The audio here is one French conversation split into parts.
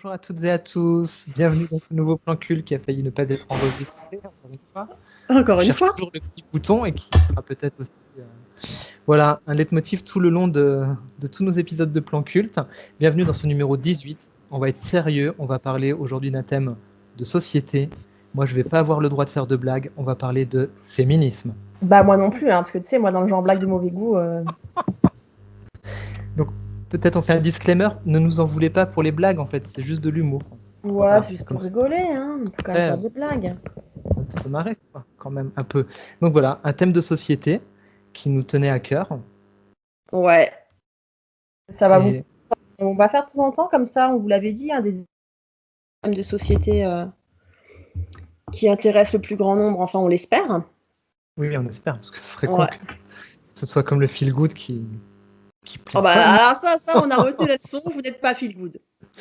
Bonjour à toutes et à tous, bienvenue dans ce nouveau plan cul qui a failli ne pas être enregistré encore une fois. Encore On une cherche fois. toujours le petit bouton et qui sera peut-être aussi voilà, un leitmotiv tout le long de tous nos épisodes de plan culte. Bienvenue dans ce numéro 18. On va être sérieux, on va parler aujourd'hui d'un thème de société. Moi, je vais pas avoir le droit de faire de blagues, on va parler de féminisme. Bah moi non plus, hein, parce que tu sais, moi dans le genre blague de mauvais goût. Donc, peut-être on fait un disclaimer, ne nous en voulez pas pour les blagues en fait, c'est juste de l'humour. Ouais, Voilà, c'est juste comme pour ça. rigoler, hein. On peut quand même Après, faire des blagues. de se marrer, quoi, quand même, un peu. Donc voilà, un thème de société qui nous tenait à cœur. Ouais. Ça va vous. Et On va faire de temps en temps comme ça, on vous l'avait dit, hein, des thèmes de société qui intéressent le plus grand nombre, enfin on l'espère. oui, on espère, parce que ce serait con Ouais. que ce soit comme le feel good qui Oh bah plafonne. alors ça on a retenu la leçon, vous n'êtes pas feel good.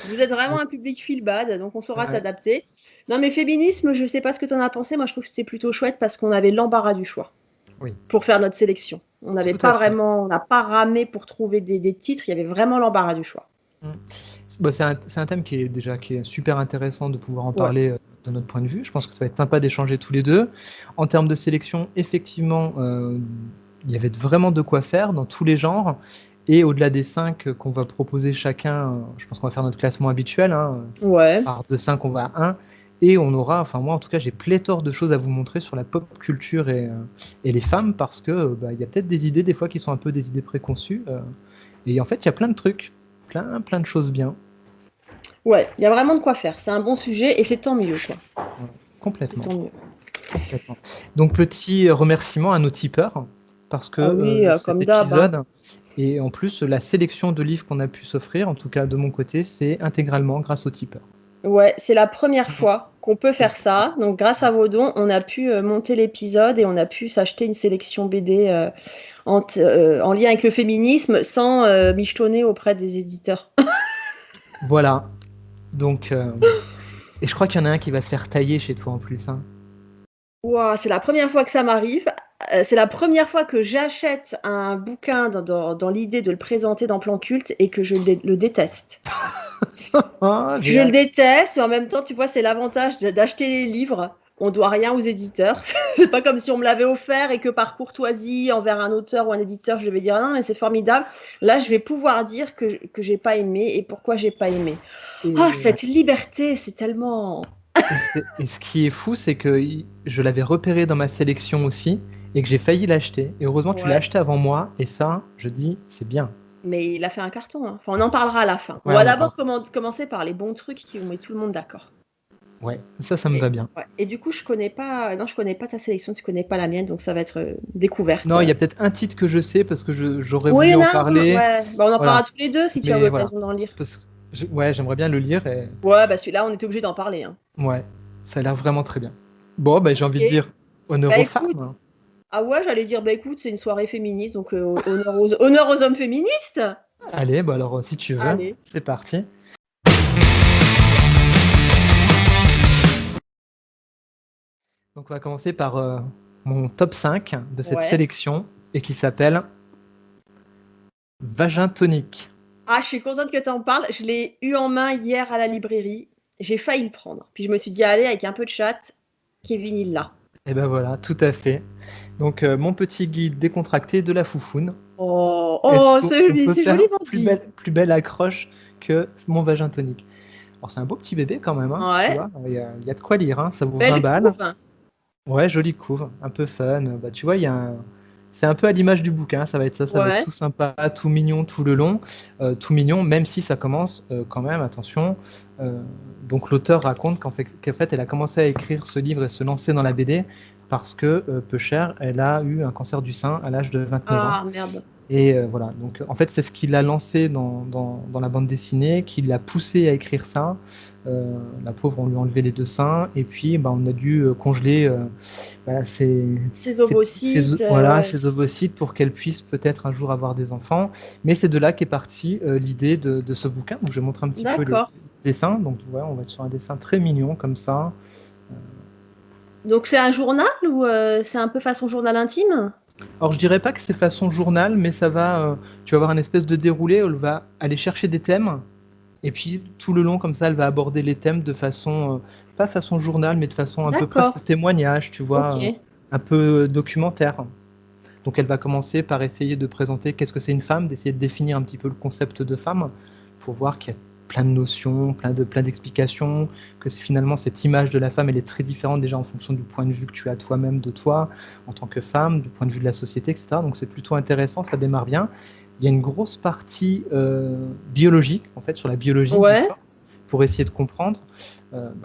Vous êtes vraiment un public feel bad, donc on saura Ouais. s'adapter. Non mais féminisme, je sais pas ce que tu en as pensé, moi je trouve que c'était plutôt chouette parce qu'on avait l'embarras du choix. Oui, Pour faire notre sélection. On n'avait tout pas à fait. vraiment, on n'a pas ramé pour trouver des titres, il y avait vraiment l'embarras du choix. Mm. Bah, c'est un thème qui est super intéressant de pouvoir en Ouais. parler de notre point de vue. Je pense que ça va être sympa d'échanger tous les deux. En termes de sélection, effectivement, il y avait vraiment de quoi faire dans tous les genres. Et au-delà des 5 qu'on va proposer chacun, je pense qu'on va faire notre classement habituel, hein, Ouais. par de 5 on va à 1. Et on aura, enfin moi en tout cas, j'ai pléthore de choses à vous montrer sur la pop culture et les femmes parce que il y a peut-être des idées des fois qui sont un peu des idées préconçues. Et en fait, il y a plein de trucs, plein de choses bien. Ouais, il y a vraiment de quoi faire. C'est un bon sujet et c'est tant mieux, quoi. Voilà, C'est complètement, tant mieux. complètement. Donc petit remerciement à nos tipeurs parce que Ah oui, cet comme d'hab, hein. épisode et en plus la sélection de livres qu'on a pu s'offrir, en tout cas de mon côté, c'est intégralement grâce aux tipeurs. Ouais, c'est la première Ouais. fois qu'on peut faire ça. Donc, grâce à vos dons, on a pu monter l'épisode et on a pu s'acheter une sélection BD en lien avec le féminisme sans michetonner auprès des éditeurs. Voilà. Donc et je crois qu'il y en a un qui va se faire tailler chez toi en plus, hein. Ouah, c'est la première fois que ça m'arrive. C'est la première fois que j'achète un bouquin dans l'idée de le présenter dans Plan Culte et que je le déteste. Ah, j'ai Je le hâte. déteste, mais en même temps, tu vois, c'est l'avantage d'acheter les livres. On doit rien aux éditeurs. C'est pas comme si on me l'avait offert et que par courtoisie envers un auteur ou un éditeur, je vais dire: «Ah non, mais c'est formidable». Là, je vais pouvoir dire que j'ai pas aimé et pourquoi j'ai pas aimé. Ah, Et, cette liberté, c'est tellement. et ce qui est fou, c'est que je l'avais repéré dans ma sélection aussi et que j'ai failli l'acheter. Et heureusement, tu l'as Ouais. acheté avant moi. Et ça, je dis, c'est bien. Mais il a fait un carton, hein. Enfin, on en parlera à la fin. On Ouais, va on en parle. d'abord commencer par les bons trucs qui vont mettre tout le monde d'accord. Ouais, ça me va bien. Ouais. Et du coup, je connais pas ta sélection, tu connais pas la mienne, donc ça va être découverte. Non, il y a peut-être un titre que je sais parce que j'aurais Oui, voulu il y en en a un, parler. ouais. Bah, on en parlera Voilà. tous les deux si tu as Mais voilà. l'occasion d'en lire. Parce que ouais, j'aimerais bien le lire et Ouais, bah celui-là, on était obligé d'en parler, hein. ouais, ça a l'air vraiment très bien. Bon, bah, j'ai envie de Ok. dire honneur Bah aux écoute, femmes. ah ouais, j'allais dire, bah écoute, c'est une soirée féministe, donc honneur aux hommes féministes. Allez, bah alors si tu veux, Allez. c'est parti. Donc on va commencer par mon top 5 de cette Ouais. sélection et qui s'appelle Vagin tonique. Ah, je suis contente que tu en parles. Je l'ai eu en main hier à la librairie. J'ai failli le prendre. Puis je me suis dit, allez, avec un peu de chat, Kevin, il l'a. Et ben voilà, tout à fait. Donc mon petit guide décontracté de la foufoune. Oh, Est-ce oh, qu'on peut c'est faire joliment dit. plus belle accroche que mon vagin tonique? Alors c'est un beau petit bébé quand même, hein, tu Ouais. vois, il y a de quoi lire, hein, ça vaut 20 Belle balles. couve. Ouais, jolie couve, un peu fun. Bah, tu vois, il y a c'est un peu à l'image du bouquin, ça va être ça, ça va être Ouais. tout sympa, tout mignon tout le long, tout mignon, même si ça commence quand même, attention. euh, donc l'auteur raconte qu'en fait, elle a commencé à écrire ce livre et se lancer dans la BD parce que, peu cher, elle a eu un cancer du sein à l'âge de 29 ans. Ah, merde. Et voilà, donc en fait, c'est ce qui l'a lancé dans la bande dessinée, qui l'a poussé à écrire ça. La pauvre, on lui a enlevé les deux seins, et puis bah, on a dû congeler bah, Ces ovocytes, voilà, ouais. ses ovocytes pour qu'elle puisse peut-être un jour avoir des enfants. Mais c'est de là qu'est partie l'idée de ce bouquin. Donc je montre un petit peu les D'accord. dessins. Donc ouais, on va être sur un dessin très mignon comme ça. Donc c'est un journal ou c'est un peu façon journal intime? Alors je dirais pas que c'est façon journal, mais ça va, tu vas avoir un espèce de déroulé où elle va aller chercher des thèmes Et puis tout le long, comme ça, elle va aborder les thèmes de façon, pas façon journal, mais de façon un peu D'accord. presque témoignage, tu vois, Ok. un peu documentaire. Donc elle va commencer par essayer de présenter qu'est-ce que c'est une femme, d'essayer de définir un petit peu le concept de femme, pour voir qu'il y a plein de notions, plein d'explications, que finalement cette image de la femme, elle est très différente déjà en fonction du point de vue que tu as toi-même de toi, en tant que femme, du point de vue de la société, etc. Donc c'est plutôt intéressant, ça démarre bien. Il y a une grosse partie biologique, en fait, sur la biologie du Ouais. corps, pour essayer de comprendre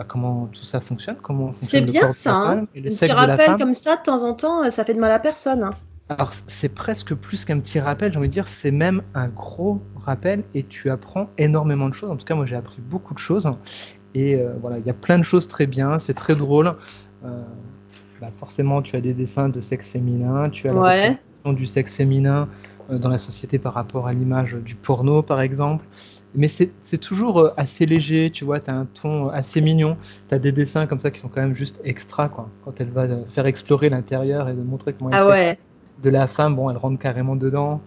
comment tout ça fonctionne, comment C'est fonctionne le bien corps de ça, la hein. femme et le Un petit sexe de la rappel femme. comme ça, de temps en temps, ça fait de mal à personne, hein. Alors, c'est presque plus qu'un petit rappel, j'ai envie de dire, c'est même un gros rappel et tu apprends énormément de choses. En tout cas, moi, j'ai appris beaucoup de choses. Et voilà, il y a plein de choses très bien, c'est très drôle. Euh, forcément, tu as des dessins de sexe féminin, tu as la Ouais. représentation du sexe féminin dans la société par rapport à l'image du porno, par exemple. Mais c'est toujours assez léger, tu vois, tu as un ton assez mignon. Tu as des dessins comme ça qui sont quand même juste extra, quoi. Quand elle va faire explorer l'intérieur et de montrer comment elle Ah sexe ouais. de la femme, bon, elle rentre carrément dedans.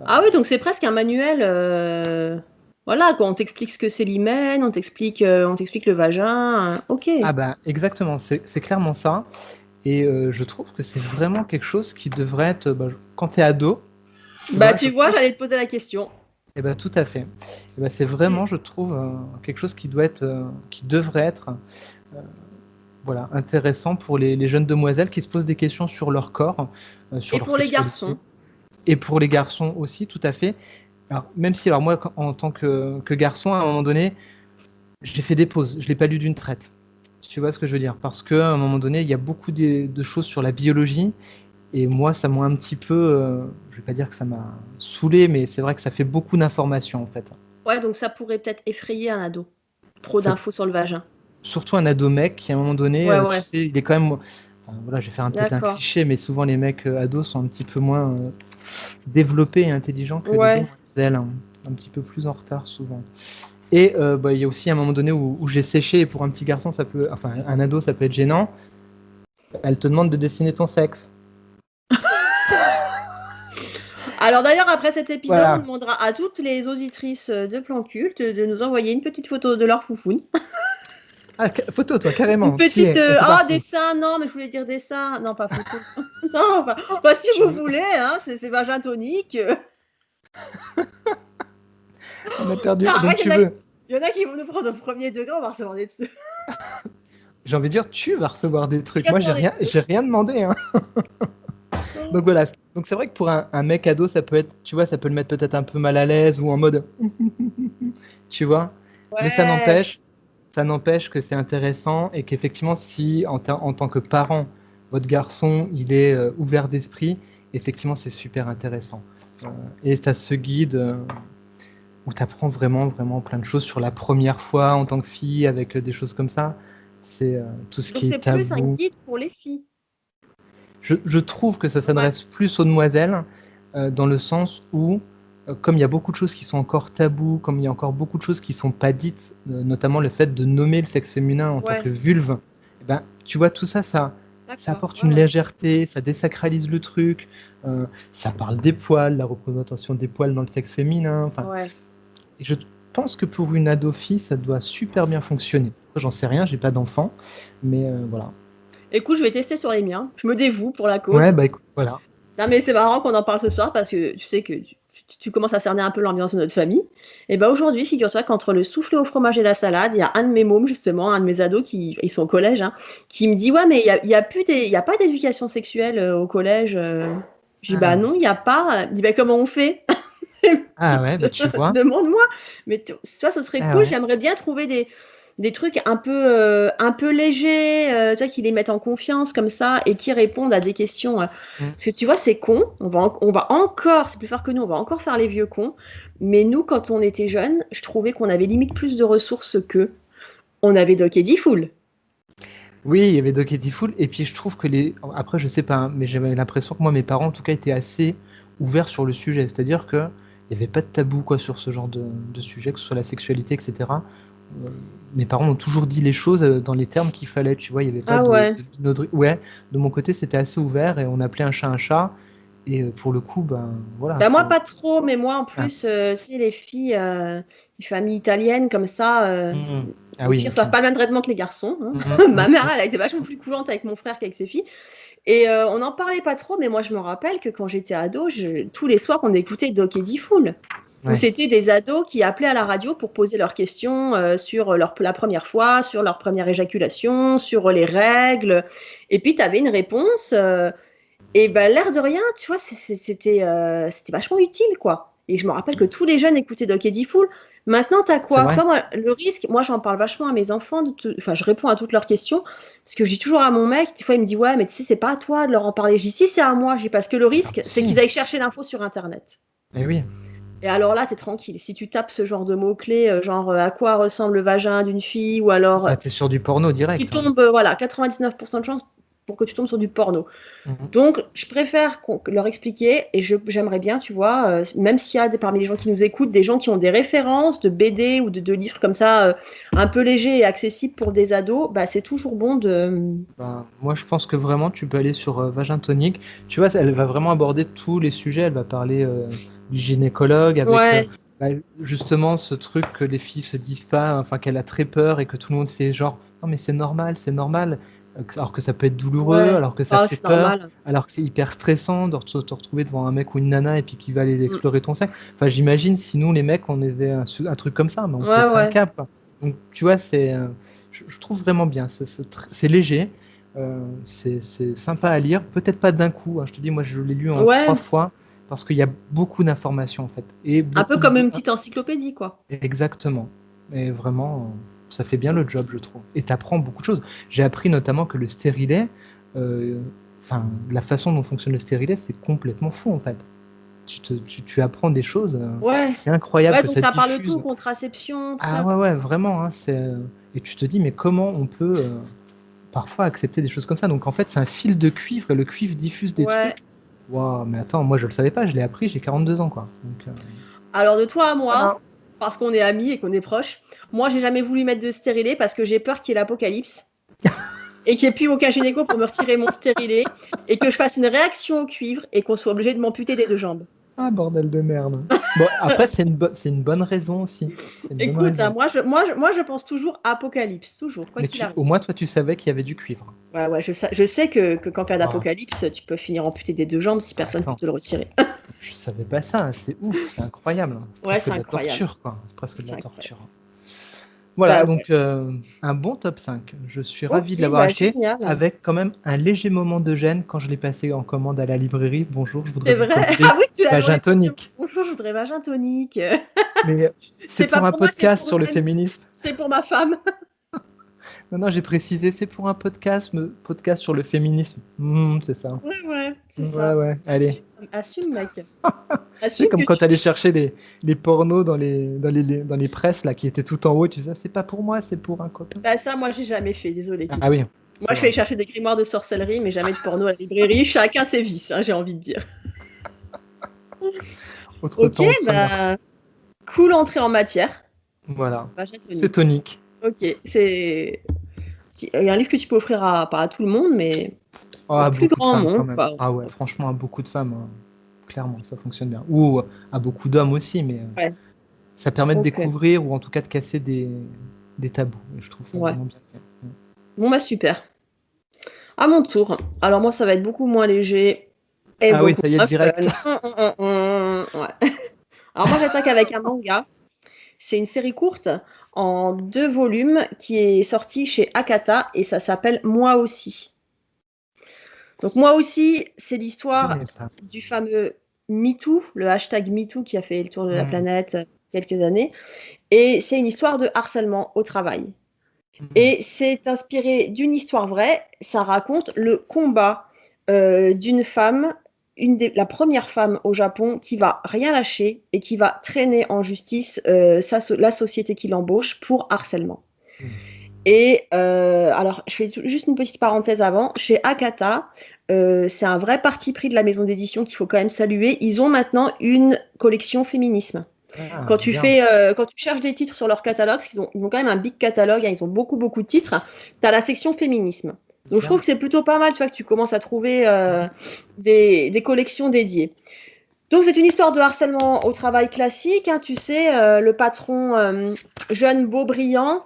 Ah ouais, donc c'est presque un manuel. Voilà, quoi. On t'explique ce que c'est l'hymen, on t'explique le vagin. Ok. Ah bah exactement, c'est clairement ça. Et je trouve que c'est vraiment quelque chose qui devrait être, quand tu es ado, tu Bah vois, je tu vois, pense, j'allais te poser la question. et ben tout à fait. Et ben c'est C'est- vraiment, je trouve, quelque chose qui doit être, qui devrait être, euh, voilà, intéressant pour les jeunes demoiselles qui se posent des questions sur leur corps, sur Et leur pour les sexualité, garçons. et pour les garçons aussi, tout à fait. Alors même si, alors moi, en tant que garçon, à un moment donné, j'ai fait des pauses, je l'ai pas lu d'une traite. Tu vois ce que je veux dire? Parce qu'à un moment donné, il y a beaucoup de choses sur la biologie. Et moi, ça m'a un petit peu, je vais pas dire que ça m'a saoulé, mais c'est vrai que ça fait beaucoup d'informations en fait. Ouais, donc ça pourrait peut-être effrayer un ado. Trop Ça- d'infos sur le vagin. Surtout un ado mec qui, à un moment donné, Ouais, tu ouais. sais, il est quand même. Enfin, voilà, je vais faire peut-être un D'accord. cliché, mais souvent les mecs ados sont un petit peu moins développés et intelligents que les Ouais. demoiselles, hein. Un petit peu plus en retard souvent. Et il y a aussi un moment donné où j'ai séché, et pour un petit garçon, ça peut, enfin un ado, ça peut être gênant. Elle te demande de dessiner ton sexe. Alors d'ailleurs, après cet épisode, on Voilà. demandera à toutes les auditrices de Plan Culte de nous envoyer une petite photo de leur foufoune. Ah, photo, toi, Une carrément. petite Tiens, c'est parti. dessin, non, mais je voulais dire dessin, non, pas photo. Non, pas si Je vous veux- voulez, hein, c'est vagin tonique. On a perdu. Arrête, Donc tu veux. il y en a qui vont nous prendre au premier degré, on va recevoir des dessus. J'ai envie de dire, tu vas recevoir des Tu trucs. vas Moi, recevoir des j'ai rien demandé, hein. Donc voilà. Donc c'est vrai que pour un mec ado, ça peut être, tu vois, ça peut le mettre peut-être un peu mal à l'aise ou en mode, tu vois. Mais Ouais. ça n'empêche que c'est intéressant et qu'effectivement, si en tant que parent, votre garçon, il est ouvert d'esprit, effectivement, c'est super intéressant. Euh, et tu as ce guide où tu apprends vraiment, vraiment plein de choses sur la première fois en tant que fille, avec des choses comme ça. C'est tout ce Donc qui c'est est plus un tabou. guide pour les filles. Je trouve que ça Ouais. s'adresse plus aux demoiselles, dans le sens où, comme il y a beaucoup de choses qui sont encore tabous, comme il y a encore beaucoup de choses qui sont pas dites, notamment le fait de nommer le sexe féminin en tant que Ouais. vulve, eh ben, tu vois, tout ça, ça D'accord. apporte Ouais, une ouais. légèreté, ça désacralise le truc, ça parle des poils, la représentation des poils dans le sexe féminin, enfin, Ouais. et je pense que pour une ado fille, ça doit super bien fonctionner. J'en sais rien, j'ai pas d'enfant, mais voilà. Écoute, je vais tester sur les miens. Je me dévoue pour la Ouais, cause. bah écoute, voilà. Non, mais c'est marrant qu'on en parle ce soir parce que tu sais que tu commences à cerner un peu l'ambiance de notre famille. Et ben aujourd'hui, figure-toi qu'entre le soufflé au fromage et la salade, il y a un de mes mômes, justement, un de mes ados, ils sont au collège, hein, qui me dit: Ouais, mais il y a pas d'éducation sexuelle au collège. Je dis: Bah Ah, non, il n'y a pas. Il dit: Bah comment on fait? ah ouais, bah tu vois. Demande-moi. Mais ça, ce serait Ah cool. ouais. J'aimerais bien trouver des trucs un peu légers, tu vois, qui les mettent en confiance comme ça et qui répondent à des questions. Mm. Parce que tu vois, c'est con. On va encore, c'est plus fort que nous, on va encore faire les vieux cons. Mais nous, quand on était jeunes, je trouvais qu'on avait limite plus de ressources que on avait Doc Eddie Fool. Oui, il y avait Doc Eddie Fool, et puis je trouve que les. Après, je sais pas, hein, mais j'avais l'impression que moi, mes parents, en tout cas, étaient assez ouverts sur le sujet. C'est-à-dire que il n'y avait pas de tabou quoi, sur ce genre de sujet, que ce soit la sexualité, etc. Euh, Mes parents ont toujours dit les choses dans les termes qu'il fallait, tu vois, il n'y avait pas Ah ouais. de minauderie. Ouais, de mon côté, c'était assez ouvert, et on appelait un chat un chat. Et pour le coup, ben voilà, Bah, moi, c'est. pas trop, mais moi, en Ah, plus, c'est les filles, une famille italienne comme ça, ah les oui, filles ok. reçoivent pas le même traitement que les garçons, hein. Mhm, Ma mhm, mère, mhm. elle a été vachement plus coulante avec mon frère qu'avec ses filles. Et on n'en parlait pas trop, mais moi, je me rappelle que quand j'étais ado, tous les soirs, on écoutait Doc Eddie Fool, où Ouais. c'était des ados qui appelaient à la radio pour poser leurs questions sur la première fois, sur leur première éjaculation, sur les règles. Et puis, tu avais une réponse. Et ben, l'air de rien, tu vois, c'était vachement utile, quoi. Et je me rappelle que tous les jeunes écoutaient Doc Eddie Fool. Maintenant, t'as C'est quoi? vrai? Toi, moi, le risque, moi, j'en parle vachement à mes enfants. Enfin, je réponds à toutes leurs questions. Parce que je dis toujours à mon mec, des fois, il me dit, ouais, mais tu sais, c'est pas à toi de leur en parler. Je dis, si, c'est à moi. Je dis, parce que le Ah, risque, c'est si. qu'ils aillent chercher l'info sur Internet. Eh oui. Et alors là, t'es tranquille. Si tu tapes ce genre de mots-clés, genre à quoi ressemble le vagin d'une fille, ou alors Ah, t'es sur du porno tu direct, hein. tombes, voilà, 99% de chances pour que tu tombes sur du porno. Mhm. Donc, je préfère leur expliquer et j'aimerais bien, tu vois, même s'il y a parmi les gens qui nous écoutent, des gens qui ont des références de BD ou de livres comme ça, un peu légers et accessibles pour des ados, bah, c'est toujours bon de. Ben, moi, je pense que vraiment, tu peux aller sur Vagin Tonic. Tu vois, elle va vraiment aborder tous les sujets. Elle va parler du gynécologue avec Ouais, bah, justement ce truc que les filles se disent pas, enfin qu'elle a très peur et que tout le monde fait genre non mais c'est normal, alors que ça peut être douloureux, ouais, alors que ça ah, fait c'est peur, normal. alors que c'est hyper stressant de te retrouver devant un mec ou une nana et puis qui va aller Mm. explorer ton sexe. Enfin, j'imagine si nous les mecs on avait un truc comme ça, mais on Ouais, pèterait un ouais. câble, quoi. Donc tu vois, je trouve vraiment bien. C'est léger. C'est sympa à lire, peut-être pas d'un coup, hein. Je te dis, moi je l'ai lu en trois Ouais, fois parce qu'il y a beaucoup d'informations en fait. Et un peu beaucoup comme de. une petite encyclopédie, quoi. Exactement. Et vraiment, ça fait bien le job, je trouve. Et tu apprends beaucoup de choses. J'ai appris notamment que le stérilet, euh, enfin, la façon dont fonctionne le stérilet, c'est complètement fou en fait. Tu apprends des choses, Ouais. c'est incroyable Ouais, que donc ça ça parle de tout, diffuse. contraception, tout Ah ça, ouais, quoi. ouais, vraiment, hein, et tu te dis, mais comment on peut parfois accepter des choses comme ça. Donc en fait, c'est un fil de cuivre et le cuivre diffuse des Ouais. trucs. Waouh, mais attends, moi je le savais pas, je l'ai appris, j'ai 42 ans quoi. Donc Alors, de toi à voilà. moi, parce qu'on est amis et qu'on est proches, moi, j'ai jamais voulu mettre de stérilet parce que j'ai peur qu'il y ait l'apocalypse et qu'il n'y ait plus aucun gynéco pour me retirer mon stérilet et que je fasse une réaction au cuivre et qu'on soit obligé de m'amputer des deux jambes. Ah bordel de merde. Bon, après c'est une bonne raison aussi. C'est une bonne Écoute, hein, raison. moi, je pense toujours apocalypse, toujours, quoi Mais qu'il arrive. au moins toi tu savais qu'il y avait du cuivre. Ouais, ouais, je sais que qu'en cas Ah, d'apocalypse, tu peux finir amputé des deux jambes si personne ne peut attends, te le retirer. je savais pas ça, c'est ouf, c'est incroyable. C'est Ouais, presque c'est de la incroyable. torture quoi. C'est presque de C'est la incroyable. torture. Bah Voilà, ouais. donc un bon top 5. Je suis Ok, ravi de l'avoir bah acheté, génial. avec quand même un léger moment de gêne quand je l'ai passé en commande à la librairie. Bonjour, je voudrais C'est vous vrai? commander Ah oui, tu l'as Vagin demandé directement. Tonic. Bonjour, je voudrais vagin tonique. Mais c'est C'est pas pour un pour moi, c'est podcast pour sur le Hélène. féminisme. C'est pour ma femme. Non, non, j'ai précisé, c'est pour un podcast sur le féminisme. C'est ça. Ouais, ouais, c'est Ouais, ça. ouais, allez. Assume, mec. C'est Assume comme que quand tu. tu allais chercher les pornos dans les presses là, qui étaient tout en haut, et tu disais, c'est pas pour moi, c'est pour un copain. Bah, ça, moi, j'ai jamais fait. Désolée, Ah Kiko. oui, Moi, c'est je vais vrai. aller chercher des grimoires de sorcellerie, mais jamais de porno à la librairie. Chacun ses vices, hein, j'ai envie de dire. Autre Ok, temps, autre mœurs. bah, cool entrée en matière. Voilà. Vagin C'est tonique. tonique. Ok, c'est. Il y a un livre que tu peux offrir pas à tout le monde, mais Oh, au à plus beaucoup de grand femmes quand monde, même. quoi. Ah ouais, franchement, à beaucoup de femmes, clairement, ça fonctionne bien. Ou à beaucoup d'hommes aussi, mais Ouais, ça permet de ok. découvrir ou en tout cas de casser des tabous. Et je trouve ça Ouais. vraiment bien fait. Bon, bah, super. À mon tour. Alors, moi, ça va être beaucoup moins léger et Ah oui, beaucoup ça y est, moins direct. fun. Ouais. Alors, moi, j'attaque avec un manga. C'est une série courte en 2 volumes qui est sortie chez Akata et ça s'appelle Moi aussi. Donc, Moi aussi, c'est Je l'histoire connais pas. du fameux MeToo, le hashtag MeToo qui a fait le tour de la Hmm, planète quelques années. Et c'est une histoire de harcèlement au travail. hmm, Et c'est inspiré d'une histoire vraie. Ça raconte le combat d'une femme, la première femme au Japon qui va rien lâcher et qui va traîner en justice la société qui l'embauche pour harcèlement. hmm. Et alors, je fais juste une petite parenthèse avant. Chez Akata, c'est un vrai parti pris de la maison d'édition qu'il faut quand même saluer. Ils ont maintenant une collection féminisme. Ah, bien. Quand tu cherches des titres sur leur catalogue, parce qu'ils ont quand même un big catalogue, hein, ils ont beaucoup, beaucoup de titres, tu as la section féminisme. Donc je trouve que c'est plutôt pas mal, tu vois, que tu commences à trouver des collections dédiées. Donc c'est une histoire de harcèlement au travail classique, hein, tu sais, le patron jeune, beau, brillant,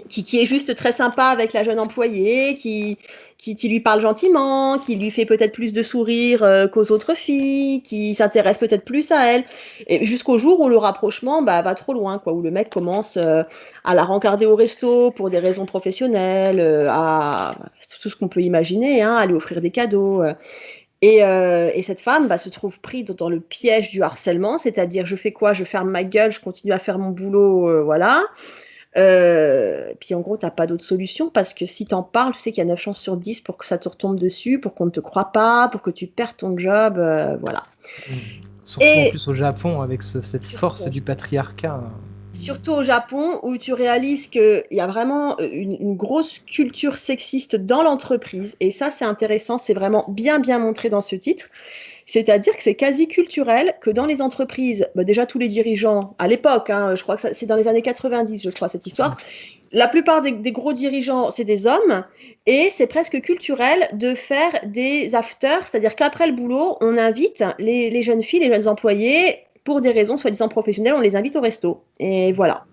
qui est juste très sympa avec la jeune employée, qui lui parle gentiment, qui lui fait peut-être plus de sourires qu'aux autres filles, qui s'intéresse peut-être plus à elle, et jusqu'au jour où le rapprochement va trop loin, quoi, où le mec commence à la rencarder au resto pour des raisons professionnelles, à tout ce qu'on peut imaginer, hein, à lui offrir des cadeaux. Et cette femme se trouve prise dans le piège du harcèlement, c'est-à-dire je fais quoi? Je ferme ma gueule, je continue à faire mon boulot, voilà. Puis en gros, tu n'as pas d'autre solution parce que si tu en parles, tu sais qu'il y a 9 chances sur 10 pour que ça te retombe dessus, pour qu'on ne te croie pas, pour que tu perds ton job, voilà. Surtout en Et plus au Japon, avec cette force du patriarcat. surtout au Japon, où tu réalises qu'il y a vraiment une grosse culture sexiste dans l'entreprise. Et ça, c'est intéressant, c'est vraiment bien montré dans ce titre. C'est-à-dire que c'est quasi culturel que dans les entreprises, déjà tous les dirigeants, à l'époque, hein, je crois que c'est dans les années 90, je crois, cette histoire, la plupart des gros dirigeants, c'est des hommes, et c'est presque culturel de faire des afters, c'est-à-dire qu'après le boulot, on invite les jeunes filles, les jeunes employés, pour des raisons soi-disant professionnelles, on les invite au resto. Et voilà,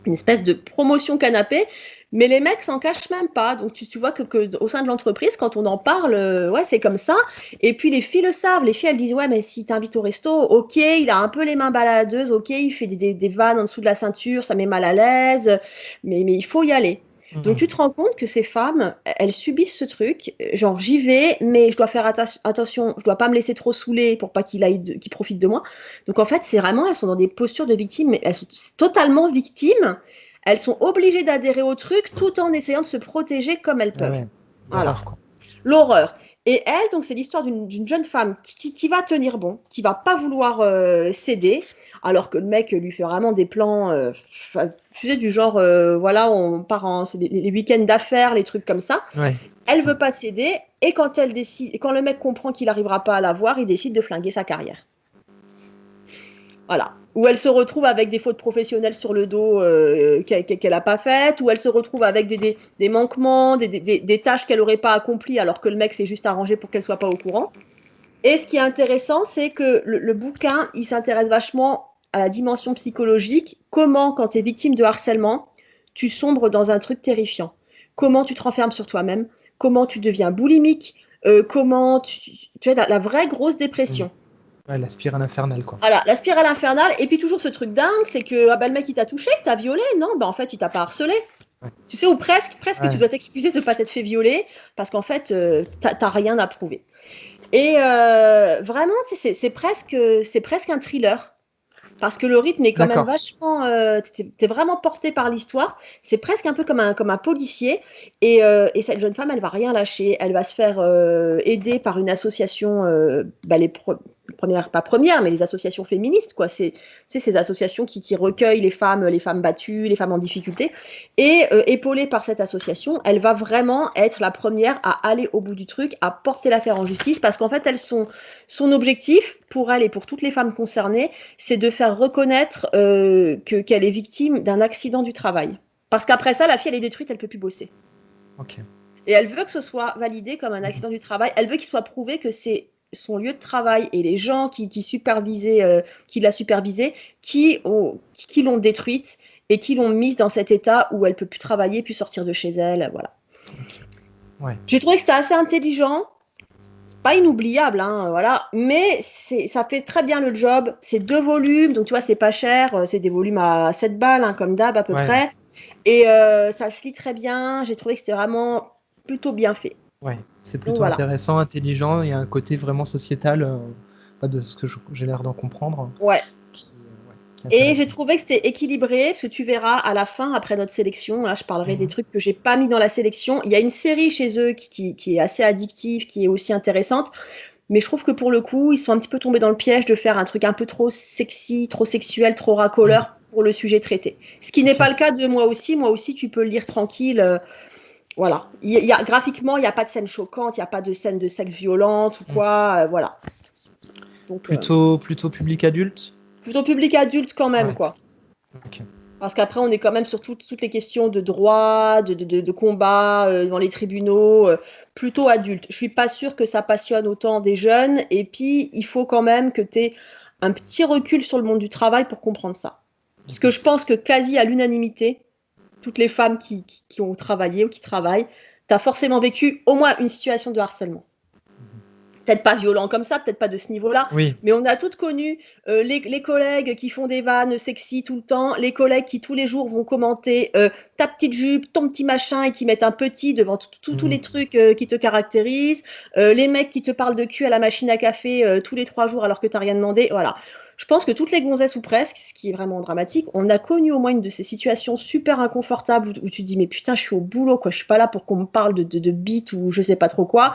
une espèce de promotion canapé. Mais les mecs s'en cachent même pas. Donc tu vois que au sein de l'entreprise, quand on en parle, ouais, c'est comme ça. Et puis les filles le savent. Les filles, elles disent, ouais, mais si t'invites au resto, ok, il a un peu les mains baladeuses, ok, il fait des vannes en dessous de la ceinture, ça met mal à l'aise, mais il faut y aller. Donc tu te rends compte que ces femmes, elles subissent ce truc, genre j'y vais, mais je dois faire attention, je dois pas me laisser trop saouler pour pas qu'il profite de moi. Donc en fait, c'est vraiment, elles sont dans des postures de victimes, mais elles sont totalement victimes. Elles sont obligées d'adhérer au truc tout en essayant de se protéger comme elles peuvent. Ouais. Voilà. Quoi. L'horreur. Et elle, donc, c'est l'histoire d'une jeune femme qui va tenir bon, qui va pas vouloir céder, alors que le mec lui fait vraiment des plans, tu sais, du genre, voilà, on part c'est les week-ends d'affaires, les trucs comme ça. Ouais. Elle veut pas céder, et quand le mec comprend qu'il n'arrivera pas à la voir, il décide de flinguer sa carrière. Voilà. Où elle se retrouve avec des fautes professionnelles sur le dos qu'elle n'a pas faites, où elle se retrouve avec des manquements, des tâches qu'elle n'aurait pas accomplies alors que le mec s'est juste arrangé pour qu'elle ne soit pas au courant. Et ce qui est intéressant, c'est que le bouquin, il s'intéresse vachement à la dimension psychologique. Comment, quand tu es victime de harcèlement, tu sombres dans un truc terrifiant. Comment tu te renfermes sur toi-même, comment tu deviens boulimique, comment tu as la vraie grosse dépression. Ouais, la spirale infernale, quoi. Voilà, la spirale infernale. Et puis toujours ce truc dingue, c'est que le mec il t'a touché, il t'a violé. Non, en fait il t'a pas harcelé. Ouais. Tu sais, ou presque Ouais. tu dois t'excuser de ne pas t'être fait violer parce qu'en fait t'as rien à prouver. Et vraiment, c'est presque un thriller. Parce que le rythme est quand même vachement. T'es vraiment porté par l'histoire. C'est presque un peu comme un policier. Et cette jeune femme, elle va rien lâcher. Elle va se faire aider par une association, mais les associations féministes, quoi. C'est ces associations qui recueillent les femmes battues, les femmes en difficulté. Et épaulée par cette association, elle va vraiment être la première à aller au bout du truc, à porter l'affaire en justice, parce qu'en fait, son objectif, pour elle et pour toutes les femmes concernées, c'est de faire reconnaître qu'elle est victime d'un accident du travail. Parce qu'après ça, la fille, elle est détruite, elle ne peut plus bosser. Okay. Et elle veut que ce soit validé comme un accident du travail. Elle veut qu'il soit prouvé que c'est son lieu de travail et les gens qui l'a supervisée, qui l'ont détruite et qui l'ont mise dans cet état où elle ne peut plus travailler, plus sortir de chez elle. Voilà. Okay. Ouais. J'ai trouvé que c'était assez intelligent. Pas inoubliable, hein, voilà, mais ça fait très bien le job. C'est 2 volumes, donc tu vois, c'est pas cher, c'est des volumes à 7 balles, hein, comme d'hab à peu près. Et ça se lit très bien. J'ai trouvé que c'était vraiment plutôt bien fait. Ouais, c'est plutôt intéressant, intelligent. Il y a un côté vraiment sociétal, de ce que j'ai l'air d'en comprendre. Ouais. Et j'ai trouvé que c'était équilibré, parce que tu verras à la fin, après notre sélection, là je parlerai des trucs que j'ai pas mis dans la sélection. Il y a une série chez eux qui est assez addictive, qui est aussi intéressante, mais je trouve que pour le coup, ils sont un petit peu tombés dans le piège de faire un truc un peu trop sexy, trop sexuel, trop racoleur pour le sujet traité. Ce qui n'est pas le cas de Moi aussi. Moi aussi, tu peux le lire tranquille. Voilà. Graphiquement, il n'y a pas de scène choquante, il n'y a pas de scène de sexe violente ou quoi. Voilà. Donc, plutôt public adulte. Plutôt public adulte quand même, quoi. Okay. Parce qu'après, on est quand même sur toutes les questions de droit, de combat dans les tribunaux, plutôt adultes. Je suis pas sûre que ça passionne autant des jeunes. Et puis, il faut quand même que tu aies un petit recul sur le monde du travail pour comprendre ça. Parce que je pense que quasi à l'unanimité, toutes les femmes qui ont travaillé ou qui travaillent, tu as forcément vécu au moins une situation de harcèlement. Peut-être pas violent comme ça, peut-être pas de ce niveau-là, Oui, mais on a toutes connu les collègues qui font des vannes sexy tout le temps, les collègues qui tous les jours vont commenter ta petite jupe, ton petit machin et qui mettent un petit devant tous les trucs qui te caractérisent, les mecs qui te parlent de cul à la machine à café tous les 3 jours alors que tu n'as rien demandé. Voilà. Je pense que toutes les gonzesses ou presque, ce qui est vraiment dramatique, on a connu au moins une de ces situations super inconfortables où tu te dis mais putain, je suis au boulot, quoi, je suis pas là pour qu'on me parle de bite ou je sais pas trop quoi.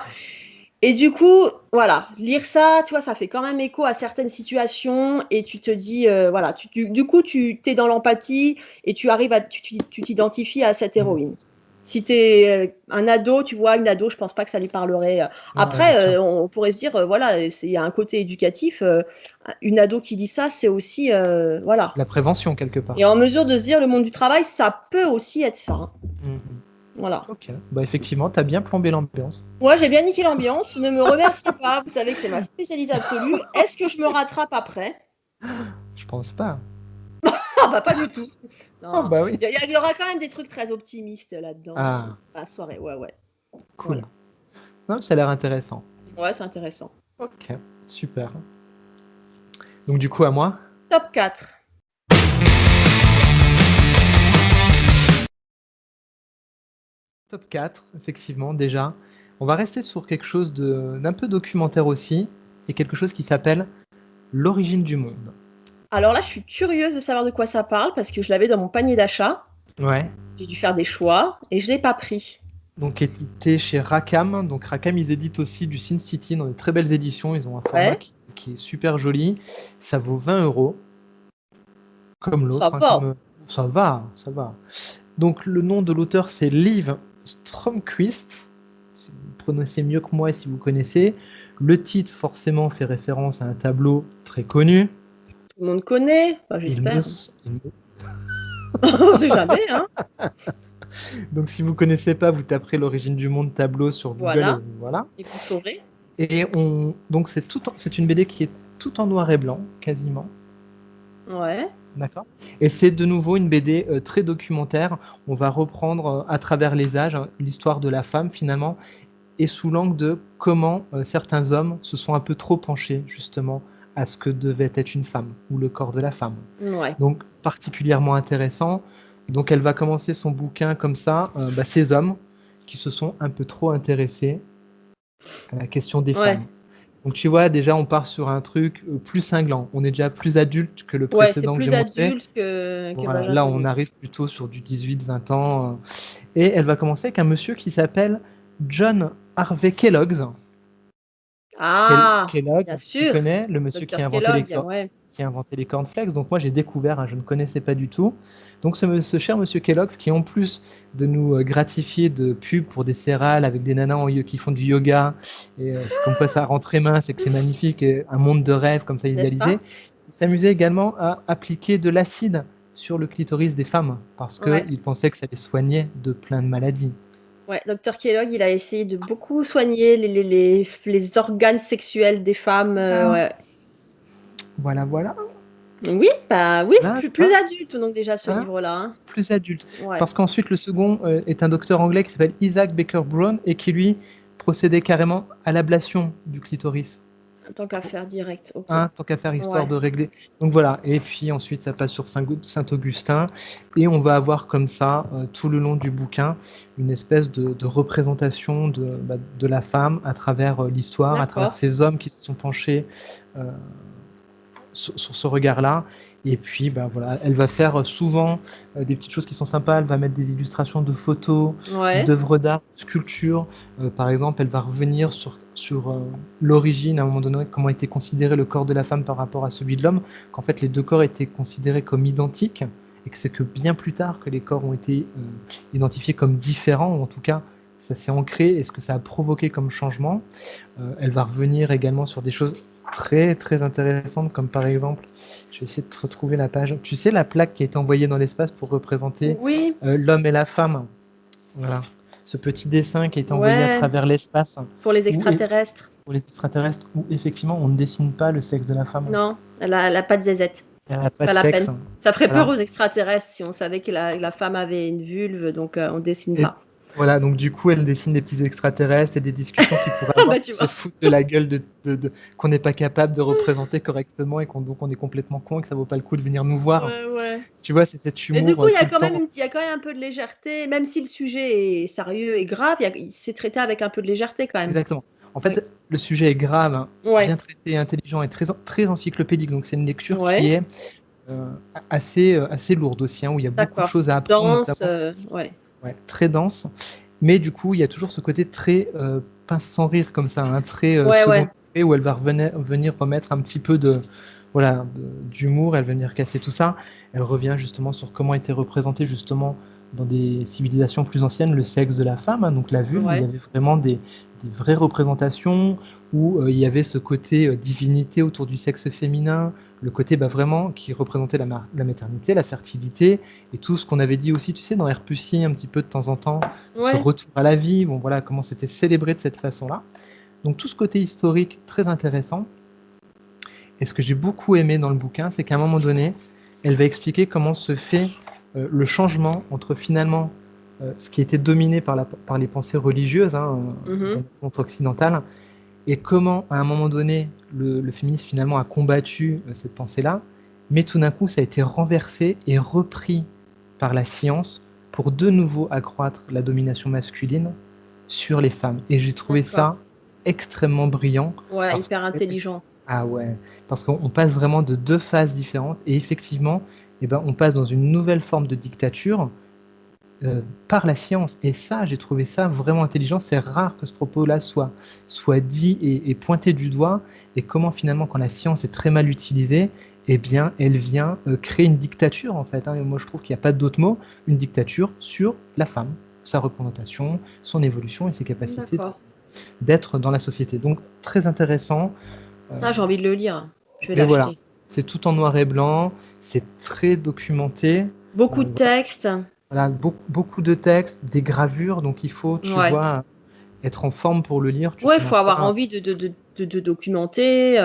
Et du coup, voilà, lire ça, tu vois, ça fait quand même écho à certaines situations et tu te dis, voilà, du coup, tu es dans l'empathie et tu t'identifies à cette héroïne. Si tu es un ado, tu vois, une ado, je pense pas que ça lui parlerait. ouais, bien Après, sûr. on pourrait se dire, voilà, il y a un côté éducatif. Une ado qui dit ça, c'est aussi, voilà. La prévention, quelque part. Et en mesure de se dire, le monde du travail, ça peut aussi être ça. Hein. Mhm. Voilà. Ok, bah effectivement, t'as bien plombé l'ambiance. Moi, j'ai bien niqué l'ambiance. Ne me remercie pas. Vous savez que c'est ma spécialité absolue. Est-ce que je me rattrape après? Je pense pas. Ah, bah, pas du tout. Ah Non. bah oui. Il y aura quand même des trucs très optimistes là-dedans. Ah, La soirée. Ouais, ouais. cool. Voilà. Non, ça a l'air intéressant. Ouais, c'est intéressant. Ok, super. Donc du coup, à moi. Top 4. Top 4, effectivement, déjà. On va rester sur quelque chose d'un peu documentaire aussi. C'est quelque chose qui s'appelle L'origine du monde. Alors là, je suis curieuse de savoir de quoi ça parle parce que je l'avais dans mon panier d'achat. Ouais. J'ai dû faire des choix et je ne l'ai pas pris. Donc édité chez Rackham. Donc Rackham, ils éditent aussi du Sin City dans de très belles éditions. Ils ont un format Ouais, qui est super joli. Ça vaut 20 €, comme ça l'autre. Hein, va. Ça va, ça va. Donc le nom de l'auteur, c'est Liv Stromquist. Si vous prononcez mieux que moi et si vous connaissez. Le titre, forcément, fait référence à un tableau très connu. Tout le monde connaît. Enfin, Il me, j'espère. il me- On sait jamais, hein. Donc si vous connaissez pas, vous taperez l'origine du monde tableau sur Google et Voilà. voilà. Et vous saurez. Et donc c'est une BD qui est tout en noir et blanc, quasiment. Ouais. D'accord. Et c'est de nouveau une BD très documentaire. On va reprendre à travers les âges l'histoire de la femme finalement et sous l'angle de comment certains hommes se sont un peu trop penchés justement à ce que devait être une femme ou le corps de la femme. Ouais. Donc particulièrement intéressant. Donc elle va commencer son bouquin comme ça, ces hommes qui se sont un peu trop intéressés à la question des Ouais. femmes. Donc tu vois, déjà on part sur un truc plus cinglant. On est déjà plus adulte que le Ouais, c'est précédent que j'ai plus montré. adulte que Voilà, Vagin là on Tenu. arrive plutôt sur du 18-20 ans. Et elle va commencer avec un monsieur qui s'appelle John Harvey Kellogg. Ah, Kellogg, bien tu sûr, connais, le monsieur Docteur Kellogg, ouais. qui a inventé les cornflakes. Donc moi j'ai découvert, hein, je ne connaissais pas du tout. Donc ce cher monsieur Kellogg, qui en plus de nous gratifier de pubs pour des céréales avec des nanas qui font du yoga, et comme quoi ça rend très mince et que c'est magnifique, et un monde de rêve comme ça N'est-ce idéalisé, pas? il s'amusait également à appliquer de l'acide sur le clitoris des femmes parce Ouais. qu'il pensait que ça les soignait de plein de maladies. Ouais, Docteur Kellogg, il a essayé de beaucoup soigner les organes sexuels des femmes. Ouais. Voilà, voilà. Oui, bah oui, c'est Voilà, plus adulte donc déjà ce hein, livre-là. Hein. plus adulte. Ouais, Parce qu'ensuite, le second est un docteur anglais qui s'appelle Isaac Baker Brown et qui, lui, procédait carrément à l'ablation du clitoris. tant qu'à faire direct, ok. Hein, tant qu'à faire, histoire Ouais, de régler. Donc voilà, et puis ensuite, ça passe sur Saint-Augustin, et on va avoir comme ça, tout le long du bouquin, une espèce de représentation de la femme à travers l'histoire, à travers d'accord. ces hommes qui se sont penchés euh, sur ce regard-là. Et puis, voilà, elle va faire souvent des petites choses qui sont sympas. Elle va mettre des illustrations de photos, Ouais, d'œuvres d'art, sculptures. Par exemple, elle va revenir sur l'origine, à un moment donné, comment était considéré le corps de la femme par rapport à celui de l'homme, qu'en fait les deux corps étaient considérés comme identiques, et que c'est que bien plus tard que les corps ont été identifiés comme différents, ou en tout cas, ça s'est ancré, et ce que ça a provoqué comme changement. Elle va revenir également sur des choses très très intéressantes, comme par exemple, je vais essayer de te retrouver la page. Tu sais, la plaque qui a été envoyée dans l'espace pour représenter Oui, l'homme et la femme. Voilà. Ce petit dessin qui a été envoyé à ouais, travers l'espace, pour les où, extraterrestres. pour les extraterrestres, où effectivement on ne dessine pas le sexe de la femme. Non, elle a pas de zézette. Elle n'a C'est pas pas de la sexe. peine. Ça ferait peur Voilà. aux extraterrestres si on savait que la femme avait une vulve, donc on dessine Et pas. voilà, donc du coup, elle dessine des petits extraterrestres et des discussions qu'ils pourraient avoir Bah pour tu se vois. foutre de la gueule qu'on n'est pas capable de représenter correctement et donc on est complètement con et que ça vaut pas le coup de venir nous voir. Ouais, ouais. Tu vois, c'est cet Et du humour coup, il y a tout le quand même temps. il y a quand même un peu de légèreté, même si le sujet est sérieux et grave, c'est traité avec un peu de légèreté quand même. Exactement. En Oui. fait, le sujet est grave, hein, Ouais, bien traité, intelligent et très encyclopédique. Donc c'est une lecture qui ouais, est euh, assez lourde aussi, hein, où il y a beaucoup de d'accord. choses à apprendre, Danse, notamment. ouais. Ouais, très dense. Mais du coup, il y a toujours ce côté très pince sans rire comme ça, un très Ouais, second ouais. degré où elle va venir remettre un petit peu voilà, d'humour, elle va venir casser tout ça. Elle revient justement sur comment était représenté justement dans des civilisations plus anciennes le sexe de la femme, hein, donc la vulve, où il y Ouais. avait vraiment des vraies représentations, où il y avait ce côté divinité autour du sexe féminin, le côté vraiment qui représentait la maternité, la fertilité, et tout ce qu'on avait dit aussi, tu sais, dans Herpussy, un petit peu de temps en temps, ce Ouais. retour à la vie, bon voilà, comment c'était célébré de cette façon-là. Donc tout ce côté historique très intéressant. Et ce que j'ai beaucoup aimé dans le bouquin, c'est qu'à un moment donné, elle va expliquer comment se fait le changement entre finalement ce qui était dominé par les pensées religieuses, hein, dans Mhm. le monde occidental, et comment à un moment donné le féminisme finalement a combattu cette pensée-là, mais tout d'un coup ça a été renversé et repris par la science pour de nouveau accroître la domination masculine sur les femmes. Et j'ai trouvé D'accord. ça extrêmement brillant Ouais, parce que hyper intelligent. ah ouais, parce qu'on passe vraiment de deux phases différentes et effectivement, eh ben, on passe dans une nouvelle forme de dictature par la science. Et ça, j'ai trouvé ça vraiment intelligent. C'est rare que ce propos-là soit dit et pointé du doigt. Et comment finalement, quand la science est très mal utilisée, eh bien, elle vient créer une dictature en fait, hein. Et moi, je trouve qu'il n'y a pas d'autre mot, une dictature sur la femme, sa représentation, son évolution et ses capacités D'accord. d'être dans la société. Donc, très intéressant. Euh, Ah, j'ai envie de le lire. Je vais mais voilà, l'acheter. c'est tout en noir et blanc, c'est très documenté. Beaucoup de textes. Voilà, beaucoup de textes, des gravures, donc il faut, tu Ouais. vois, être en forme pour le lire. Tu Ouais, il faut commences avoir pas envie de documenter.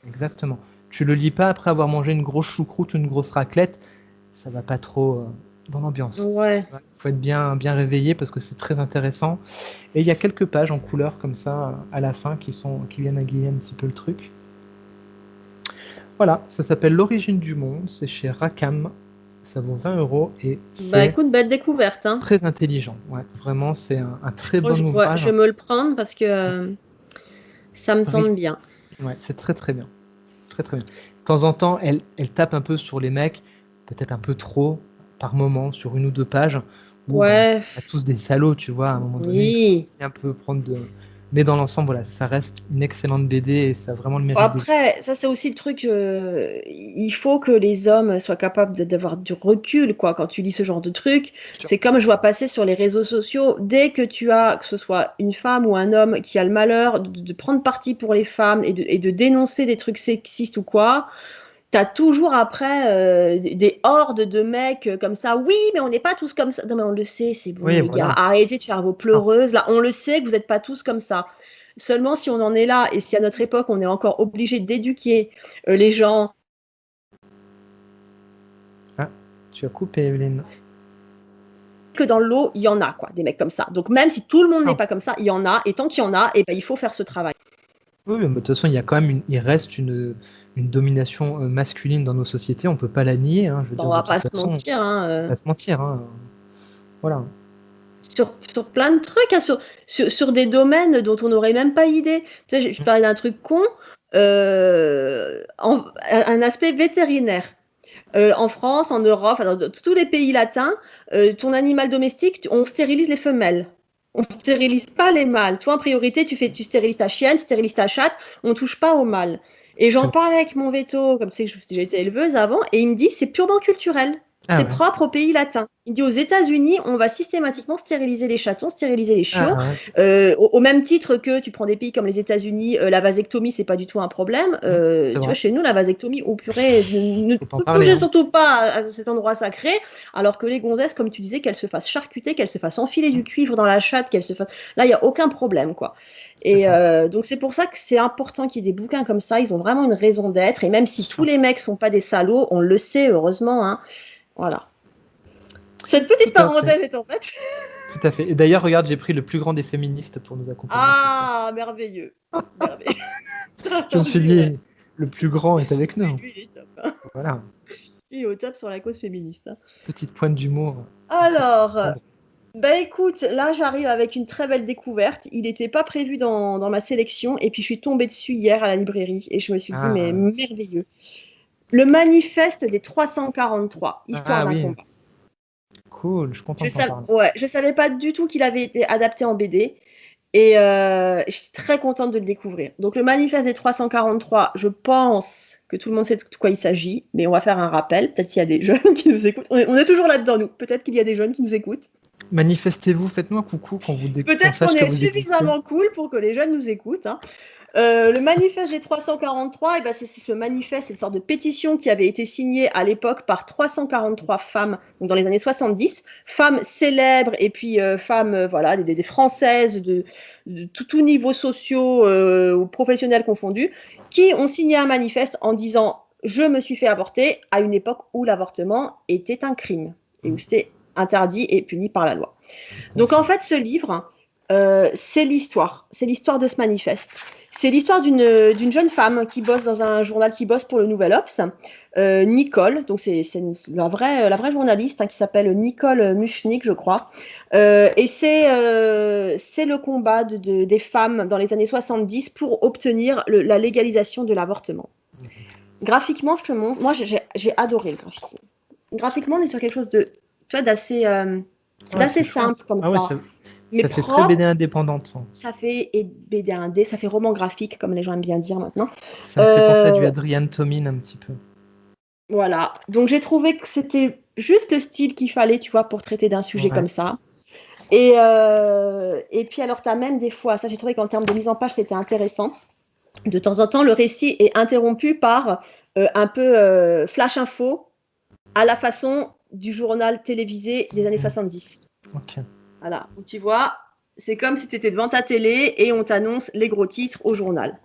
exactement. Tu le lis pas après avoir mangé une grosse choucroute ou une grosse raclette, ça va pas trop dans l'ambiance. Ouais. Tu vois, il faut être bien réveillé parce que c'est très intéressant. Et il y a quelques pages en couleur comme ça à la fin qui viennent égayer un petit peu le truc. Voilà, ça s'appelle L'origine du monde, c'est chez Rackham, ça vaut 20 € et Bah c'est écoute, belle découverte, hein. très intelligent. Ouais, vraiment, c'est un très Je crois que bon ouais, ouvrage. je vais me le prendre parce que ça me Bri- tente bien. Ouais, c'est très très bien. Très très bien. De temps en temps, elle tape un peu sur les mecs, peut-être un peu trop, par moment, sur une ou deux pages, où bah, Ouais, on a tous des salauds, tu vois, à un moment donné, il faut oui. aussi un peu prendre de... Mais dans l'ensemble, voilà, ça reste une excellente BD et ça a vraiment le Bon, mérite d'exister. après, ça c'est aussi le truc, il faut que les hommes soient capables d'avoir du recul, quoi, quand tu lis ce genre de truc. C'est comme je vois passer sur les réseaux sociaux, dès que tu as, que ce soit une femme ou un homme qui a le malheur de prendre parti pour les femmes et de dénoncer des trucs sexistes ou quoi, t'as toujours après des hordes de mecs comme ça. Oui, mais on n'est pas tous comme ça. Non, mais on le sait, c'est bon, Oui, les gars. voilà. Arrêtez de faire vos C'est ça. pleureuses. Là, on le sait que vous n'êtes pas tous comme ça. Seulement si on en est là et si à notre époque on est encore obligé d'éduquer les gens, Ah, tu as coupé, Evelyne. que dans le lot, il y en a, quoi, des mecs comme ça. Donc même si tout le monde n'est Non. pas comme ça, il y en a. Et tant qu'il y en a, eh ben, il faut faire ce travail. Oui, mais de toute façon, il y a quand même il reste une domination masculine dans nos sociétés, on peut pas la nier, hein, je veux Bon, dire, on de va toute pas se façon, on mentir, hein, va pas se mentir, hein. Voilà. sur plein de trucs, hein, sur des domaines dont on n'aurait même pas idée. Tu sais, je parlais d'un truc con, un aspect vétérinaire. En France, en Europe, enfin, dans tous les pays latins, ton animal domestique, on stérilise les femelles. On ne stérilise pas les mâles. Toi, en priorité, tu stérilises ta chienne, tu stérilises ta chatte, on ne touche pas aux mâles. Et Très j'en bien. parlais avec mon veto, comme tu sais que j'ai été éleveuse avant, et il me dit c'est purement culturel. Ah C'est ouais. propre aux pays latins. Il dit aux États-Unis, on va systématiquement stériliser les chatons, stériliser les chiots. Ah ouais. Au même titre que tu prends des pays comme les États-Unis, la vasectomie, c'est pas du tout un problème. C'est Tu vois, vrai. chez nous, la vasectomie, au purée, ne Faut pas en parler, touchez hein. surtout pas à cet endroit sacré. Alors que les gonzesses, comme tu disais, qu'elles se fassent charcuter, qu'elles se fassent enfiler du cuivre dans la chatte, qu'elles se fassent. Là, il n'y a aucun problème, quoi. C'est Et ça. donc, c'est pour ça que c'est important qu'il y ait des bouquins comme ça. Ils ont vraiment une raison d'être. Et même si tous Sûr. les mecs sont pas des salauds, on le sait, heureusement, hein. Voilà. Cette petite Tout à fait. parenthèse est en fait. Tout à fait. Et d'ailleurs, regarde, j'ai pris le plus grand des féministes pour nous accompagner ce soir. Ah, merveilleux. Merveilleux. Je me suis Lui, ouais. dit, le plus grand est avec nous. Lui, il est top, hein. Voilà. Lui, il est au top sur la cause féministe, hein. Petite pointe d'humour pour se Alors, prendre. bah écoute, là j'arrive avec une très belle découverte. Il n'était pas prévu dans ma sélection et puis je suis tombée dessus hier à la librairie et je me suis dit, mais Ah, merveilleux. Le manifeste des 343, histoire ah d'un oui, combat. cool, je suis content de t'en parler. Ouais, je savais pas du tout qu'il avait été adapté en BD. Et je suis très contente de le découvrir. Donc, le manifeste des 343, je pense que tout le monde sait de quoi il s'agit, mais on va faire un rappel. Peut-être qu'il y a des jeunes qui nous écoutent. On est toujours là-dedans, nous. Peut-être qu'il y a des jeunes qui nous écoutent. Manifestez-vous, faites-nous un coucou qu'on Peut-être qu'on sache que est vous existez. suffisamment cool pour que les jeunes nous écoutent, hein. Le manifeste des 343, ben c'est ce manifeste, c'est une sorte de pétition qui avait été signée à l'époque par 343 femmes, donc dans les années 70, femmes célèbres et puis femmes voilà, des Françaises de tout niveau sociaux ou professionnels confondus, qui ont signé un manifeste en disant « Je me suis fait avorter » à une époque où l'avortement était un crime et où c'était interdit et puni par la loi. Donc en fait, ce livre, c'est l'histoire de ce manifeste. C'est l'histoire d'une jeune femme qui bosse dans un journal qui bosse pour le Nouvel Obs, Nicole, donc c'est la vraie journaliste, hein, qui s'appelle Nicole Muchnik, je crois. Et c'est le combat des femmes dans les années 70 pour obtenir la légalisation de l'avortement. Graphiquement, je te montre, moi j'ai adoré le graphisme. Graphiquement, on est sur quelque chose de, tu vois, d'assez Ouais, c'est simple chouette. comme Ah ouais, ça, mais ça fait très BD propre. indépendante, ça. Ça fait et BD 1D, ça fait roman graphique, comme les gens aiment bien dire maintenant. Ça me fait penser à du Adrian Tomin un petit peu. Voilà. Donc j'ai trouvé que c'était juste le style qu'il fallait, tu vois, pour traiter d'un sujet Ouais. comme ça. Et puis alors, tu as même des fois, ça j'ai trouvé qu'en termes de mise en page, c'était intéressant. De temps en temps, le récit est interrompu par un peu flash info à la façon du journal télévisé des années 70. Ok. Voilà, où tu vois, c'est comme si tu étais devant ta télé et on t'annonce les gros titres au journal.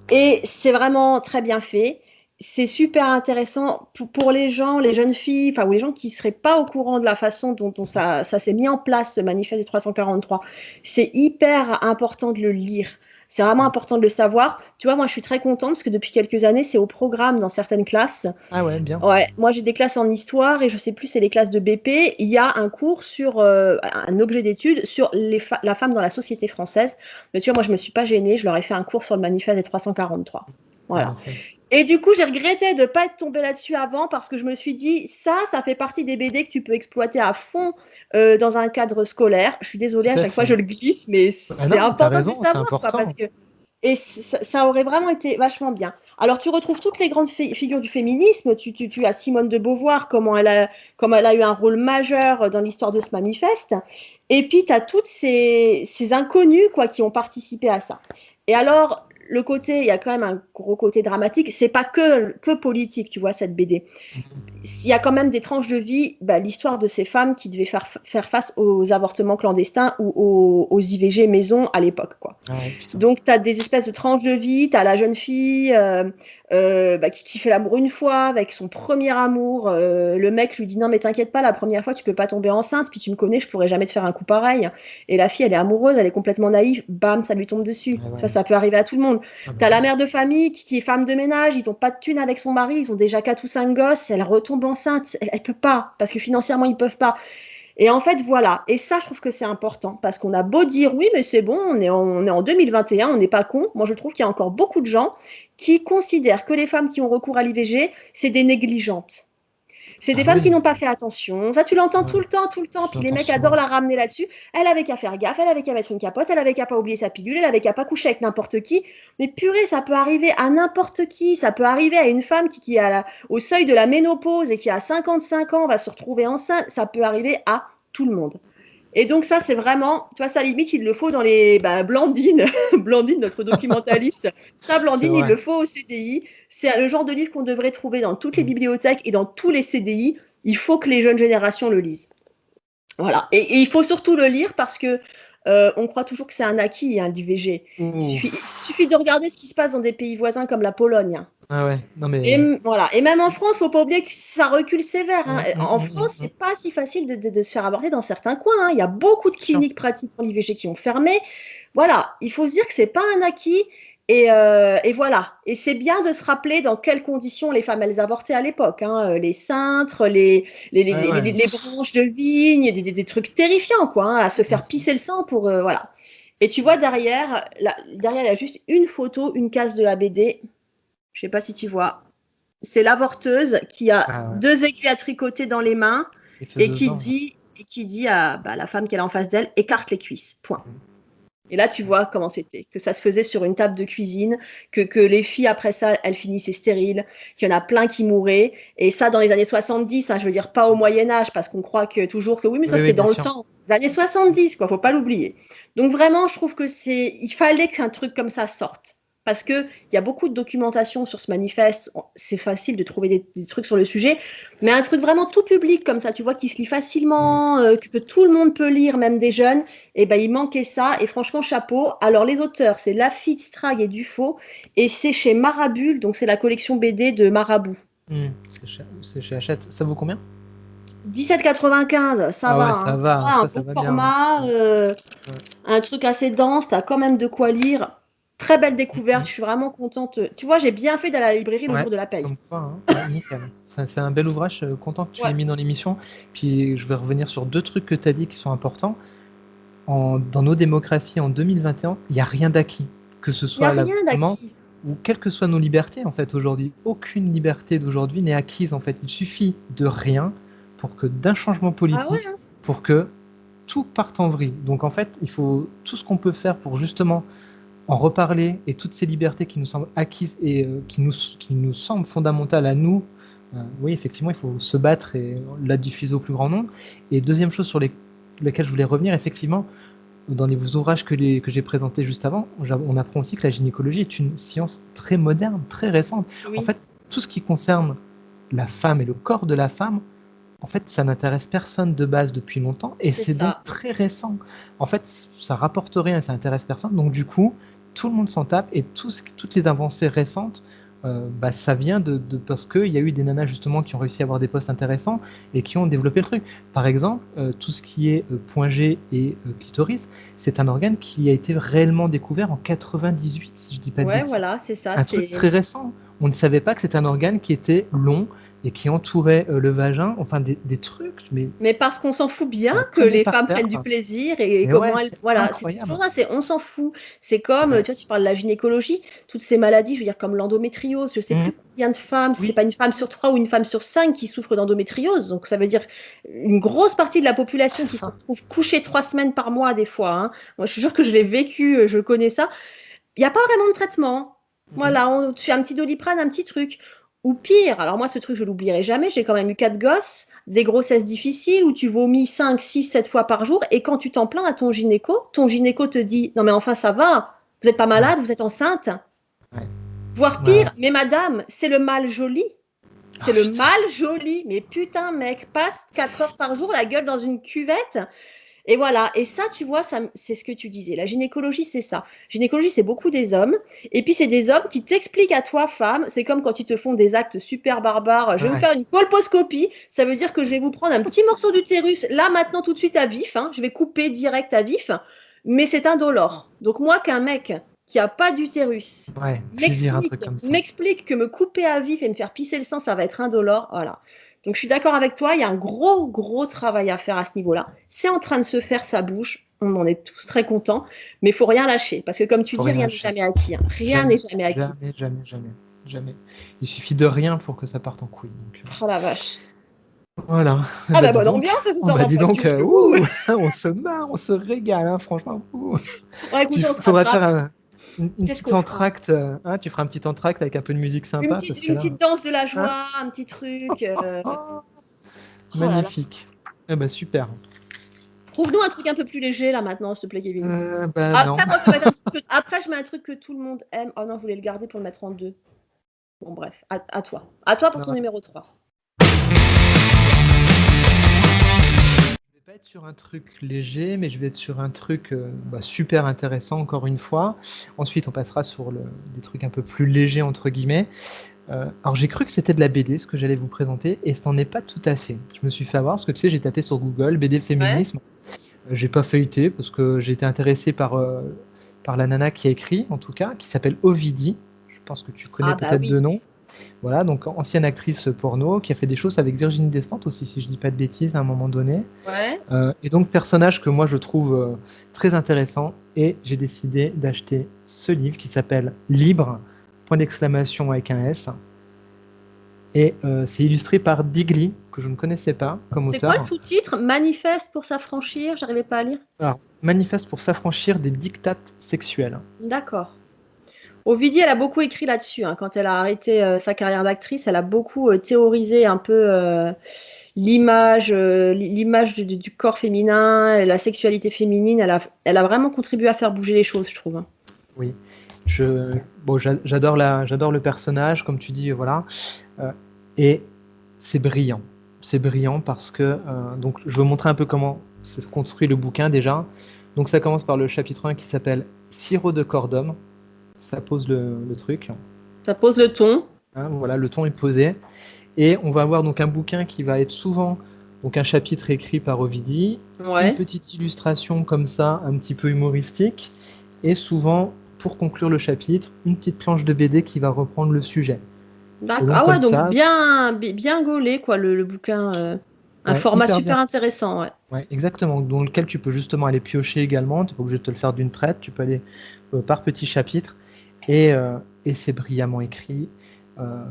Et c'est vraiment très bien fait. C'est super intéressant pour les gens, les jeunes filles, enfin, ou les gens qui ne seraient pas au courant de la façon dont ça s'est mis en place, ce manifeste des 343. C'est hyper important de le lire. C'est vraiment important de le savoir. Tu vois, moi, je suis très contente parce que depuis quelques années, c'est au programme dans certaines classes. Ah ouais, bien. Ouais, moi j'ai des classes en histoire et je sais plus, c'est les classes de BP. Il y a un cours sur un objet d'étude sur la femme dans la société française. Mais tu vois, moi je me suis pas gênée, je leur ai fait un cours sur le manifeste des 343. Voilà. Et du coup, j'ai regretté de ne pas être tombée là-dessus avant parce que je me suis dit, ça fait partie des BD que tu peux exploiter à fond dans un cadre scolaire. Je suis désolée, à chaque fois je le glisse, mais Ah c'est non, t'as important de le raison, c'est savoir, quoi, important. parce que et ça aurait vraiment été vachement bien. Alors, tu retrouves toutes les grandes figures du féminisme. Tu as Simone de Beauvoir, comment elle a eu un rôle majeur dans l'histoire de ce manifeste. Et puis, tu as toutes ces inconnus, quoi, qui ont participé à ça. Et alors, le côté, il y a quand même un gros côté dramatique. C'est pas que politique, tu vois, cette BD. Il y a quand même des tranches de vie, l'histoire de ces femmes qui devaient faire face aux avortements clandestins ou aux IVG maison à l'époque, quoi. Ah ouais, Donc, tu as des espèces de tranches de vie. Tu as la jeune fille qui fait l'amour une fois avec son premier amour. Le mec lui dit non, mais t'inquiète pas, la première fois, tu peux pas tomber enceinte. Puis tu me connais, je pourrais jamais te faire un coup pareil. Et la fille, elle est amoureuse, elle est complètement naïve. Bam, ça lui tombe dessus. ouais. Tu vois, ça peut arriver à tout le monde. Ah bah Tu as la oui. mère de famille qui est femme de ménage. Ils ont pas de thune avec son mari. Ils ont déjà 4 ou 5 gosses. Elle retombe enceinte. Elle peut pas parce que financièrement, ils peuvent pas. Et en fait, voilà. Et ça, je trouve que c'est important parce qu'on a beau dire oui, mais c'est bon, on est en 2021, on n'est pas con. Moi, je trouve qu'il y a encore beaucoup de gens qui considèrent que les femmes qui ont recours à l'IVG, c'est des négligentes. C'est des Ah femmes qui oui, n'ont pas fait attention. Ça, tu l'entends ouais, tout le temps, tout le temps. je Puis les l'entends mecs adorent souvent. la ramener là-dessus. Elle avait qu'à faire gaffe, elle avait qu'à mettre une capote, elle avait qu'à pas oublier sa pilule, elle avait qu'à pas coucher avec n'importe qui. Mais purée, ça peut arriver à n'importe qui. Ça peut arriver à une femme qui est au seuil de la ménopause et qui a 55 ans va se retrouver enceinte. Ça peut arriver à tout le monde. Et donc ça, c'est vraiment, tu vois, ça limite, il le faut dans les Blandine, Blandine, notre documentaliste. Ça, C'est Blandine, il vrai. le faut au CDI. C'est le genre de livre qu'on devrait trouver dans toutes les bibliothèques et dans tous les CDI. Il faut que les jeunes générations le lisent. Voilà. Et il faut surtout le lire parce que on croit toujours que c'est un acquis, hein, l'IVG. Il Ouf. suffit de regarder ce qui se passe dans des pays voisins comme la Pologne. Ah ouais, non Et mais. voilà. Et même en France, faut pas oublier que ça recule sévère. Hein. En France, Mm. c'est pas si facile de se faire avorter dans certains coins. Hein. Il y a beaucoup de Sûr. cliniques pratiques en IVG qui ont fermé. Voilà. Il faut se dire que c'est pas un acquis. Et voilà. Et c'est bien de se rappeler dans quelles conditions les femmes elles avortaient à l'époque. Hein. Les cintres, Ouais, ouais. les branches de vigne, des trucs terrifiants, quoi. Hein, à se faire pisser le sang pour voilà. Et tu vois derrière, derrière il y a juste une photo, une case de la BD. Je sais pas si tu vois. C'est l'avorteuse qui a Ah ouais. 2 aiguilles à tricoter dans les mains Les et faiseuses d'ange. qui dit à la femme qu'elle a en face d'elle, écarte les cuisses. Point. Et là, tu vois comment c'était, que ça se faisait sur une table de cuisine, que les filles, après ça, elles finissaient stériles, qu'il y en a plein qui mouraient. Et ça, dans les années 70, hein, je veux dire, pas au Moyen-Âge, parce qu'on croit toujours que oui, mais ça, Oui, oui, c'était bien dans le sûr. temps. Les années 70, quoi, faut pas l'oublier. Donc vraiment, je trouve que il fallait qu'un truc comme ça sorte. Parce qu'il y a beaucoup de documentation sur ce manifeste, c'est facile de trouver des trucs sur le sujet, mais un truc vraiment tout public comme ça, tu vois, qui se lit facilement, que tout le monde peut lire, même des jeunes, et ben il manquait ça, et franchement, chapeau. Alors les auteurs, c'est Lafitte, Strag et Dufaux, et c'est chez Marabule, donc c'est la collection BD de Marabout. C'est chez Hachette. Ça vaut combien? 17,95, ça Ah va, ouais, hein. ça va, Ah, un ça bon va bien. format, Ouais. un truc assez dense, tu as quand même de quoi lire. Très belle découverte, Mm. je suis vraiment contente. Tu vois, j'ai bien fait d'aller à la librairie le Ouais, jour de la paye. comme quoi, hein. Ouais, nickel. C'est un bel ouvrage, content que tu l'aies Ouais, mis dans l'émission. Puis je vais revenir sur deux trucs que tu as dit qui sont importants. Dans nos démocraties en 2021, il n'y a rien d'acquis. Que ce il n'y a soit rien l'avortement d'acquis. ou quelles que soient nos libertés, en fait, aujourd'hui. Aucune liberté d'aujourd'hui n'est acquise, en fait. Il suffit de rien pour que d'un changement Ah ouais, politique, hein. pour que tout parte en vrille. Donc, en fait, il faut tout ce qu'on peut faire pour justement en reparler et toutes ces libertés qui nous semblent acquises et qui nous semblent fondamentales à nous. Oui, effectivement, il faut se battre et la diffuser au plus grand nombre. Et deuxième chose sur lesquelles je voulais revenir, effectivement, dans les ouvrages que j'ai présentés juste avant, on apprend aussi que la gynécologie est une science très moderne, très récente. En Oui, fait, tout ce qui concerne la femme et le corps de la femme, en fait, ça n'intéresse personne de base depuis longtemps et c'est c'est donc ça. très récent. En fait, ça rapporte rien et ça intéresse personne. Donc du coup, tout le monde s'en tape et toutes les avancées récentes, ça vient parce qu'il y a eu des nanas justement qui ont réussi à avoir des postes intéressants et qui ont développé le truc. Par exemple, tout ce qui est point G et clitoris, c'est un organe qui a été réellement découvert en 98, si je dis pas de Ouais, bêtises. voilà, c'est ça. Un truc très récent. On ne savait pas que c'était un organe qui était long et qui entourait le vagin, enfin des trucs, mais Mais parce qu'on s'en fout bien ça a que tombé les par femmes terre. prennent du plaisir et Mais ouais, comment elles. c'est Voilà, c'est toujours incroyable. ça, on s'en fout. C'est comme, Ouais. tu vois, tu parles de la gynécologie, toutes ces maladies, je veux dire, comme l'endométriose, je sais Mmh. plus combien de femmes, si c'est Oui, pas une femme sur 3 ou une femme sur 5 qui souffre d'endométriose. Donc ça veut dire une grosse partie de la population c'est qui se ça. retrouve couchée 3 semaines par mois, des fois. Hein. Moi, je suis sûre que je l'ai vécu, je connais ça. Il n'y a pas vraiment de traitement. Mmh. Voilà, on te fait un petit Doliprane, un petit truc. Ou pire, alors moi, ce truc, je l'oublierai jamais. J'ai quand même eu 4 gosses, des grossesses difficiles où tu vomis 5, 6, 7 fois par jour. Et quand tu t'en plains à ton gynéco te dit, non mais enfin, ça va, vous n'êtes pas Ouais, malade, vous êtes enceinte. ouais, Voire ouais, ouais. pire, mais madame, c'est le mal joli. C'est Ah le putain. mal joli. Mais putain, mec, passe 4 heures par jour la gueule dans une cuvette. Et voilà, et ça, tu vois, c'est ce que tu disais. La gynécologie, c'est ça. Gynécologie, c'est beaucoup des hommes. Et puis, c'est des hommes qui t'expliquent à toi, femme, c'est comme quand ils te font des actes super barbares. Je vais vous Ouais, faire une colposcopie. Ça veut dire que je vais vous prendre un petit morceau d'utérus, là, maintenant, tout de suite à vif. Hein. Je vais couper direct à vif. Mais c'est indolore. Donc, moi, qu'un mec qui n'a pas d'utérus ouais, puisse dire un m'explique, truc comme ça. m'explique que me couper à vif et me faire pisser le sang, ça va être indolore. Voilà. Donc, je suis d'accord avec toi, il y a un gros, gros travail à faire à ce niveau-là. C'est en train de se faire, ça bouge. On en est tous très contents, mais il faut rien lâcher. Parce que, comme tu Faut dis, rien rien n'est lâcher. jamais acquis. Hein. Rien n'est Jamais, jamais acquis. jamais, jamais, jamais, jamais. Il suffit de rien pour que ça parte en couille. Donc, Oh la vache. Voilà. Ah bah Dis bonne donc. ambiance ce Oh, soir dans dis donc, Plancube, c'est cool. on se marre, on se régale, hein, franchement. Ouais, écoute, on se Faudrait faire rattrape. une Qu'est-ce petite qu'on fera? entracte. Hein, tu feras un petit entracte avec un peu de musique sympa, parce que Une là. petite danse de la Hein, joie, un petit truc. oh, Oh là là. magnifique. Eh ben, super. Trouve-nous un truc un peu plus léger là maintenant, s'il te plaît, Kevin. Non. Après, moi, je vais mettre un truc après, je mets un truc que tout le monde aime. Oh non, je voulais le garder pour le mettre en deux. Bon, bref, à toi. À toi pour ton Non. numéro 3. Je vais pas être sur un truc léger, mais je vais être sur un truc super intéressant, encore une fois. Ensuite, on passera sur des trucs un peu plus légers, entre guillemets. Alors, j'ai cru que c'était de la BD, ce que j'allais vous présenter, et ce n'en est pas tout à fait. Je me suis fait avoir, parce que tu sais, j'ai tapé sur Google BD Ouais. féminisme. J'ai pas feuilleté, parce que j'ai été intéressé par la nana qui a écrit, en tout cas, qui s'appelle Ovidie. Je pense que tu connais Ah bah peut-être oui. de nom. Voilà, donc ancienne actrice porno, qui a fait des choses avec Virginie Despentes aussi, si je dis pas de bêtises, à un moment donné. Ouais. Et donc, personnage que moi je trouve très intéressant, et j'ai décidé d'acheter ce livre qui s'appelle Libre, point d'exclamation avec un S. Et c'est illustré par Digli, que je ne connaissais pas comme C'est quoi le auteur. sous-titre? Manifeste pour s'affranchir, j'arrivais pas à lire. Alors, manifeste pour s'affranchir des dictates sexuels. D'accord. Ovidie, elle a beaucoup écrit là-dessus, hein. Quand elle a arrêté sa carrière d'actrice, elle a beaucoup théorisé un peu l'image du corps féminin, la sexualité féminine. Elle a vraiment contribué à faire bouger les choses, je trouve, hein. Oui, j'adore le personnage, comme tu dis, voilà. Et c'est brillant. C'est brillant parce que, donc, je veux montrer un peu comment s'est construit le bouquin déjà. Donc, ça commence par le chapitre 1 qui s'appelle Sirop de corps d'homme. Ça pose le truc. Ça pose le ton. Hein, voilà, le ton est posé. Et on va avoir donc un bouquin qui va être souvent donc un chapitre écrit par Ovidie, une Ouais. petite illustration comme ça, un petit peu humoristique, et souvent, pour conclure le chapitre, une petite planche de BD qui va reprendre le sujet. Et D'accord. donc Ah ouais, comme donc ça, bien gaulé, quoi, le bouquin. Un ouais, format hyper super bien. intéressant, ouais. Ouais, exactement. Dans lequel tu peux justement aller piocher également. Tu n'es pas obligé de te le faire d'une traite. Tu peux aller par petits chapitres. Et c'est brillamment écrit. Euh,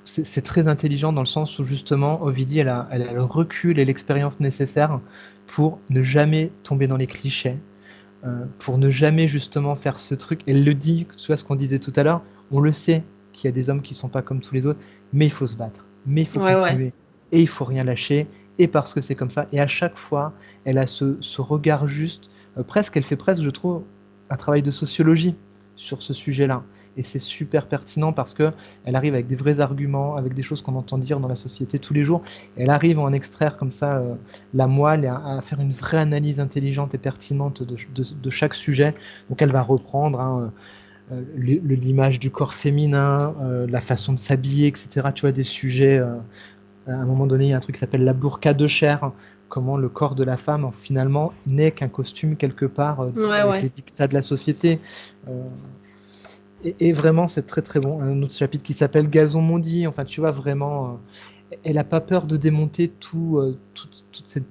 c'est très intelligent dans le sens où justement Ovidie, elle a le recul et l'expérience nécessaire pour ne jamais tomber dans les clichés, pour ne jamais justement faire ce truc. Elle le dit, tu vois ce qu'on disait tout à l'heure, on le sait qu'il y a des hommes qui sont pas comme tous les autres, mais il faut se battre, mais il faut Ouais, ouais. continuer, et il faut rien lâcher, et parce que c'est comme ça. Et à chaque fois, elle a ce regard juste, presque, elle fait presque, je trouve, un travail de sociologie sur ce sujet-là. Et c'est super pertinent parce que elle arrive avec des vrais arguments, avec des choses qu'on entend dire dans la société tous les jours. Et elle arrive à en extraire comme ça la moelle et à faire une vraie analyse intelligente et pertinente de chaque sujet. Donc elle va reprendre l'image du corps féminin, la façon de s'habiller, etc. Tu vois, des sujets. À un moment donné, il y a un truc qui s'appelle la burqa de chair. Comment le corps de la femme, finalement, n'est qu'un costume quelque part Ouais, avec ouais. les dictats de la société. Euh, et vraiment, c'est très très bon. Un autre chapitre qui s'appelle Gazon Mondi. Enfin, tu vois, vraiment, elle n'a pas peur de démonter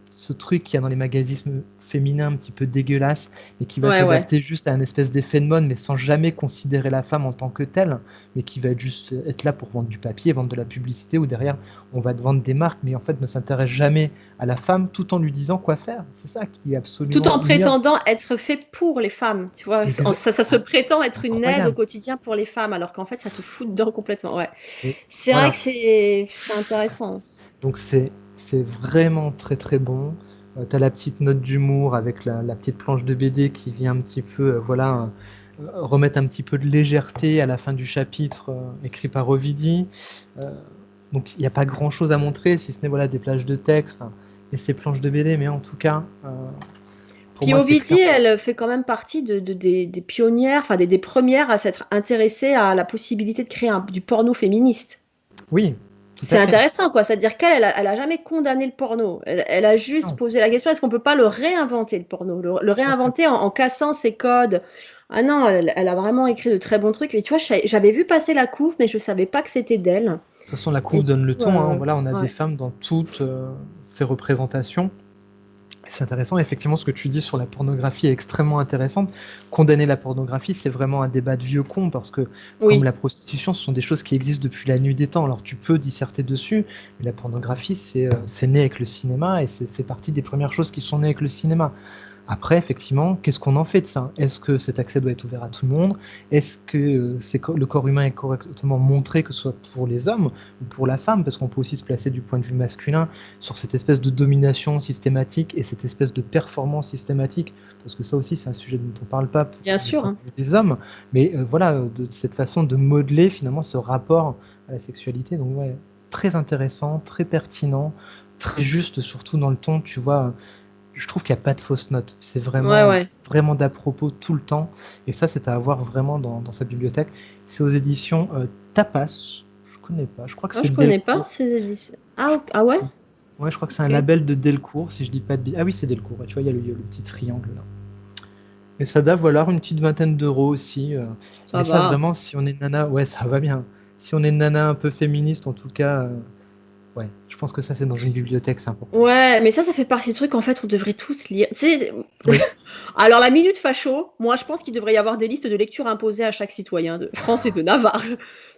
ce truc qu'il y a dans les magazines féminins un petit peu dégueulasse, et qui va Ouais, ouais. s'adapter juste à un espèce d'effet de mode, mais sans jamais considérer la femme en tant que telle, mais qui va juste être là pour vendre du papier, vendre de la publicité, ou derrière, on va te vendre des marques, mais en fait ne s'intéresse jamais à la femme tout en lui disant quoi faire. C'est ça qui est Tout absolument en ignoble. prétendant être fait pour les femmes, tu vois. Ça se prétend être une aide au Incroyable. quotidien pour les femmes, alors qu'en fait, ça te fout dedans complètement. Ouais. Et C'est vrai que voilà. c'est intéressant. Donc c'est vraiment très très bon. Tu as la petite note d'humour avec la petite planche de BD qui vient un petit peu voilà, remettre un petit peu de légèreté à la fin du chapitre écrit par Ovidie. Euh, donc il n'y a pas grand chose à montrer si ce n'est voilà, des plages de texte et ces planches de BD, mais en tout cas, pour Puis moi c'est Ovidie, clair. elle fait quand même partie des pionnières, enfin des premières à s'être intéressée à la possibilité de créer du porno féministe. Oui, tout C'est à fait. intéressant, quoi. C'est-à-dire qu'elle, elle a jamais condamné le porno. Elle a juste Non, posé la question, est-ce qu'on peut pas le réinventer, le porno? Le exactement. réinventer en cassant ses codes. Ah non, elle a vraiment écrit de très bons trucs. Et tu vois, j'avais vu passer la couve, mais je savais pas que c'était d'elle. De toute façon, la Et couve du donne le coup, ton, hein. Voilà, on a des ouais. femmes dans toutes ces représentations. C'est intéressant, effectivement, ce que tu dis sur la pornographie est extrêmement intéressante. Condamner la pornographie, c'est vraiment un débat de vieux con, parce que, comme Oui, la prostitution, ce sont des choses qui existent depuis la nuit des temps. Alors, tu peux disserter dessus, mais la pornographie, c'est né avec le cinéma, et c'est fait partie des premières choses qui sont nées avec le cinéma. Après, effectivement, qu'est-ce qu'on en fait de ça? Est-ce que cet accès doit être ouvert à tout le monde? Est-ce que le corps humain est correctement montré, que ce soit pour les hommes ou pour la femme? Parce qu'on peut aussi se placer du point de vue masculin sur cette espèce de domination systématique et cette espèce de performance systématique. Parce que ça aussi, c'est un sujet dont on ne parle pas bien du sûr, point hein. de vue des hommes. Mais voilà, de cette façon de modeler finalement ce rapport à la sexualité. Donc, ouais, très intéressant, très pertinent, très juste, surtout dans le ton, tu vois. Je trouve qu'il n'y a pas de fausses notes. C'est Ouais, vraiment, ouais. vraiment d'à propos tout le temps. Et ça, c'est à avoir vraiment dans sa bibliothèque. C'est aux éditions Tapas. Je connais pas. Je crois que Moi, c'est je connais pas Delcourt. ces éditions. Ah ouais? C'est- Ouais, je crois que c'est un Ok. label de Delcourt, si je dis pas de Ah oui, c'est Delcourt. Ouais, tu vois, il y a le petit triangle là. Et ça doit valoir une petite vingtaine d'euros aussi. Ça Mais ça, va. vraiment, si on est nana, ouais, ça va bien. Si on est nana un peu féministe, en tout cas, ouais, je pense que ça, c'est dans une bibliothèque, c'est important. Ouais, mais ça fait partie des trucs en fait on devrait tous lire. Tu sais, Oui, alors la minute facho, moi je pense qu'il devrait y avoir des listes de lecture imposées à chaque citoyen de France et de Navarre.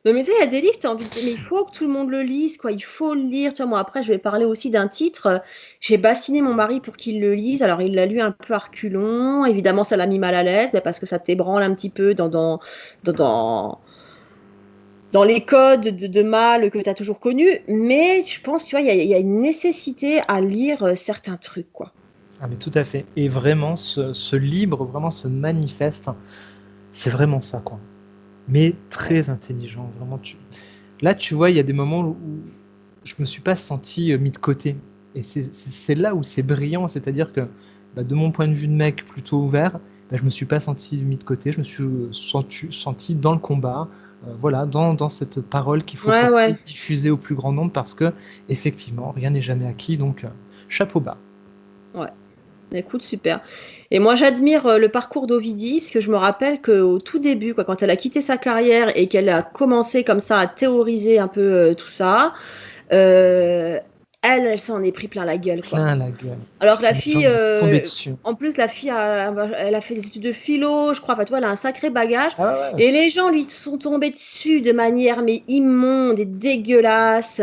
Non mais tu sais, il y a des livres, tu as envie de dire, mais il faut que tout le monde le lise, quoi. Il faut le lire. Tu vois, moi après, je vais parler aussi d'un titre. J'ai bassiné mon mari pour qu'il le lise. Alors il l'a lu un peu à reculons. Évidemment, ça l'a mis mal à l'aise, mais parce que ça t'ébranle un petit peu dans, dans, dans les codes de mal que tu as toujours connus. Mais je pense, tu vois, il y a une nécessité à lire certains trucs, quoi. ah, mais tout à fait. Et vraiment, ce livre, vraiment, ce manifeste, c'est vraiment ça, quoi. Mais Ouais. très intelligent, vraiment. Là, tu vois, il y a des moments où je me suis pas senti mis de côté. Et c'est là où c'est brillant, c'est-à-dire que bah, de mon point de vue de mec plutôt ouvert, bah, je me suis pas senti mis de côté, je me suis senti dans le combat, voilà, dans cette parole qu'il faut Ouais, porter, ouais. diffuser au plus grand nombre, parce que effectivement, rien n'est jamais acquis, donc chapeau bas. Ouais. Écoute, super. Et moi, j'admire le parcours d'Ovidie, parce que je me rappelle qu'au tout début, quoi, quand elle a quitté sa carrière et qu'elle a commencé comme ça à théoriser un peu tout ça, euh, elle s'en est pris plein la gueule, quoi. Plein la gueule. Alors que la Les gens fille, lui sont tombés dessus. en plus, la fille, elle a fait des études de philo, je crois. Enfin, tu vois, elle a un sacré bagage. Ah ouais, ouais, Et les gens lui sont tombés dessus de manière mais immonde et dégueulasse.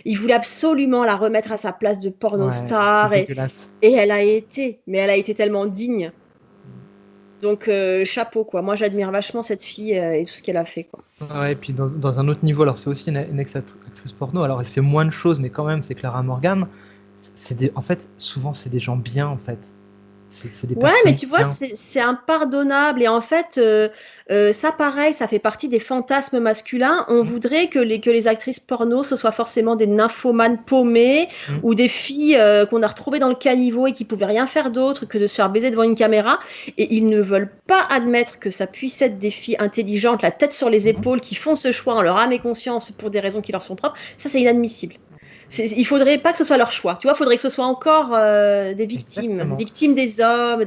Ils voulaient absolument la remettre à sa place de ouais, c'est pornostar. dégueulasse. Et mais elle a été tellement digne. Donc, chapeau, quoi. Moi, j'admire vachement cette fille et tout ce qu'elle a fait, quoi. Ouais, et puis dans un autre niveau, alors c'est aussi une ex-actrice porno, alors elle fait moins de choses, mais quand même, c'est Clara Morgan. En fait, souvent, c'est des gens bien, en fait. C'est des Ouais, mais personnes tu vois, bien. c'est impardonnable. Et en fait, ça, pareil, ça fait partie des fantasmes masculins. On Mm, voudrait que les actrices porno, ce soient forcément des nymphomanes paumées mm. ou des filles qu'on a retrouvées dans le caniveau et qui pouvaient rien faire d'autre que de se faire baiser devant une caméra. Et ils ne veulent pas admettre que ça puisse être des filles intelligentes, la tête sur les épaules, qui font ce choix en leur âme et conscience pour des raisons qui leur sont propres. Ça, c'est inadmissible. Il faudrait pas que ce soit leur choix. Tu vois, il faudrait que ce soit encore des victimes, Exactement, victimes des hommes.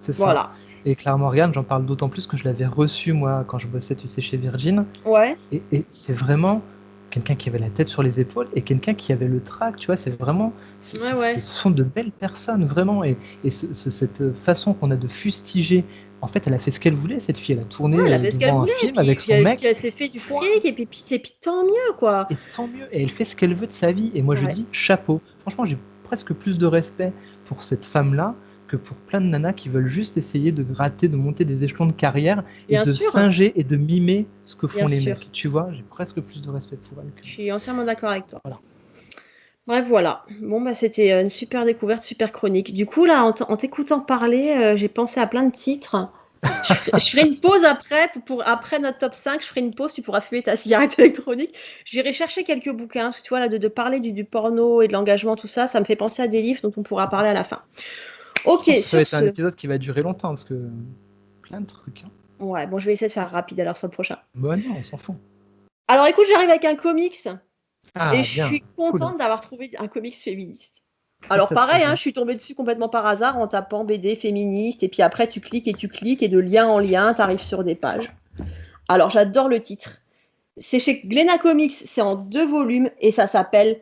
c'est ça. Voilà. Et Clara Morgan, j'en parle d'autant plus que je l'avais reçue, moi, quand je bossais, tu sais, chez Virgin. Ouais, Et c'est vraiment quelqu'un qui avait la tête sur les épaules et quelqu'un qui avait le trac, tu vois, c'est vraiment, ouais, ce ouais. sont de belles personnes, vraiment, et cette façon qu'on a de fustiger, en fait, elle a fait ce qu'elle voulait, cette fille, elle a Ouais, tourné elle a fait ce qu'elle devant un voulait, film avec puis son puis mec, elle s'est fait du point, fric, et puis tant mieux, quoi. et tant mieux, et elle fait ce qu'elle veut de sa vie, et moi je Ouais, dis chapeau. Franchement, j'ai presque plus de respect pour cette femme-là que pour plein de nanas qui veulent juste essayer de gratter, de monter des échelons de carrière et bien de sûr, singer et de mimer ce que font bien les sûr. mecs. Tu vois, j'ai presque plus de respect pour elle que. Je suis entièrement d'accord avec toi. Voilà. Bref, voilà. Bon, bah, c'était une super découverte, super chronique. Du coup, là, en t'écoutant parler, j'ai pensé à plein de titres. Je ferai une pause après, après notre top 5, je ferai une pause, tu pourras fumer ta cigarette électronique. J'irai chercher quelques bouquins, tu vois, là, de parler du porno et de l'engagement, tout ça, ça me fait penser à des livres dont on pourra parler à la fin. Je Ok, pense que ça va sur être un ce. épisode qui va durer longtemps parce que plein de trucs, hein. Ouais, bon, je vais essayer de faire rapide alors sur le prochain. Bon, non, on s'en fout. Alors écoute, j'arrive avec un comics et Ah, je bien, suis cool. contente d'avoir trouvé un comics féministe. Alors pareil, hein, Félicitations. je suis tombée dessus complètement par hasard en tapant BD féministe et puis après tu cliques et de lien en lien, tu arrives sur des pages. Alors j'adore le titre. C'est chez Glénat Comics, c'est en 2 volumes et ça s'appelle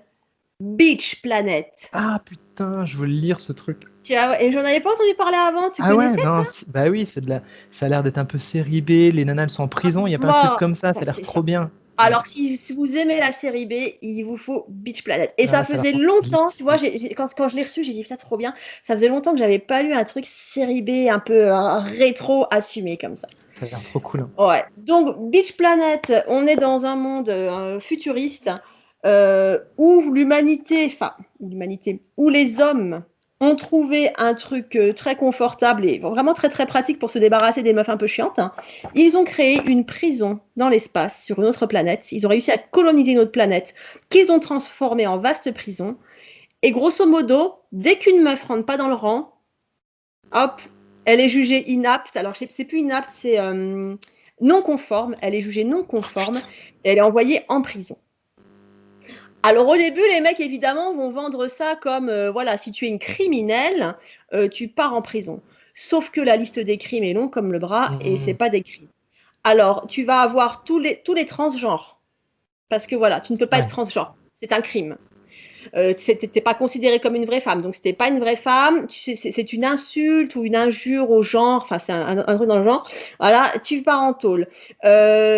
Beach Planet. Ah putain, je veux le lire ce truc. Et j'en avais pas entendu parler avant. Tu Ah ouais, connaissais, non, toi? bah oui, ça a l'air d'être un peu série B, les nanas elles sont en prison, il y a pas un truc Moi, comme ça a bah, l'air c'est trop ça. bien. Ouais. Alors, si vous aimez la série B, il vous faut Beach Planet. Et ça Ah, ça a l'air faisait trop longtemps, tu geek. vois, quand je l'ai reçu, j'ai dit, ça trop bien. Ça faisait longtemps que j'avais pas lu un truc série B un peu rétro assumé comme ça. Ça a l'air trop cool. Ouais. Donc, Beach Planet, on est dans un monde futuriste où où les hommes ont trouvé un truc très confortable et vraiment très très pratique pour se débarrasser des meufs un peu chiantes. Ils ont créé une prison dans l'espace sur une autre planète. Ils ont réussi à coloniser une autre planète qu'ils ont transformée en vaste prison. Et grosso modo, dès qu'une meuf rentre pas dans le rang, hop, elle est jugée inapte. Alors, c'est plus inapte, c'est non conforme. Elle est jugée non conforme et elle est envoyée en prison. Alors, au début, les mecs, évidemment, vont vendre ça comme, voilà, si tu es une criminelle, tu pars en prison. Sauf que la liste des crimes est longue comme le bras et c'est pas des crimes. Alors, tu vas avoir tous les transgenres. Parce que voilà, tu ne peux pas être Ouais. transgenre. C'est un crime. T'es pas considérée comme une vraie femme. Donc, si t'es pas une vraie femme, c'est une insulte ou une injure au genre. Enfin, c'est un truc dans le genre. Voilà, tu pars en tôle.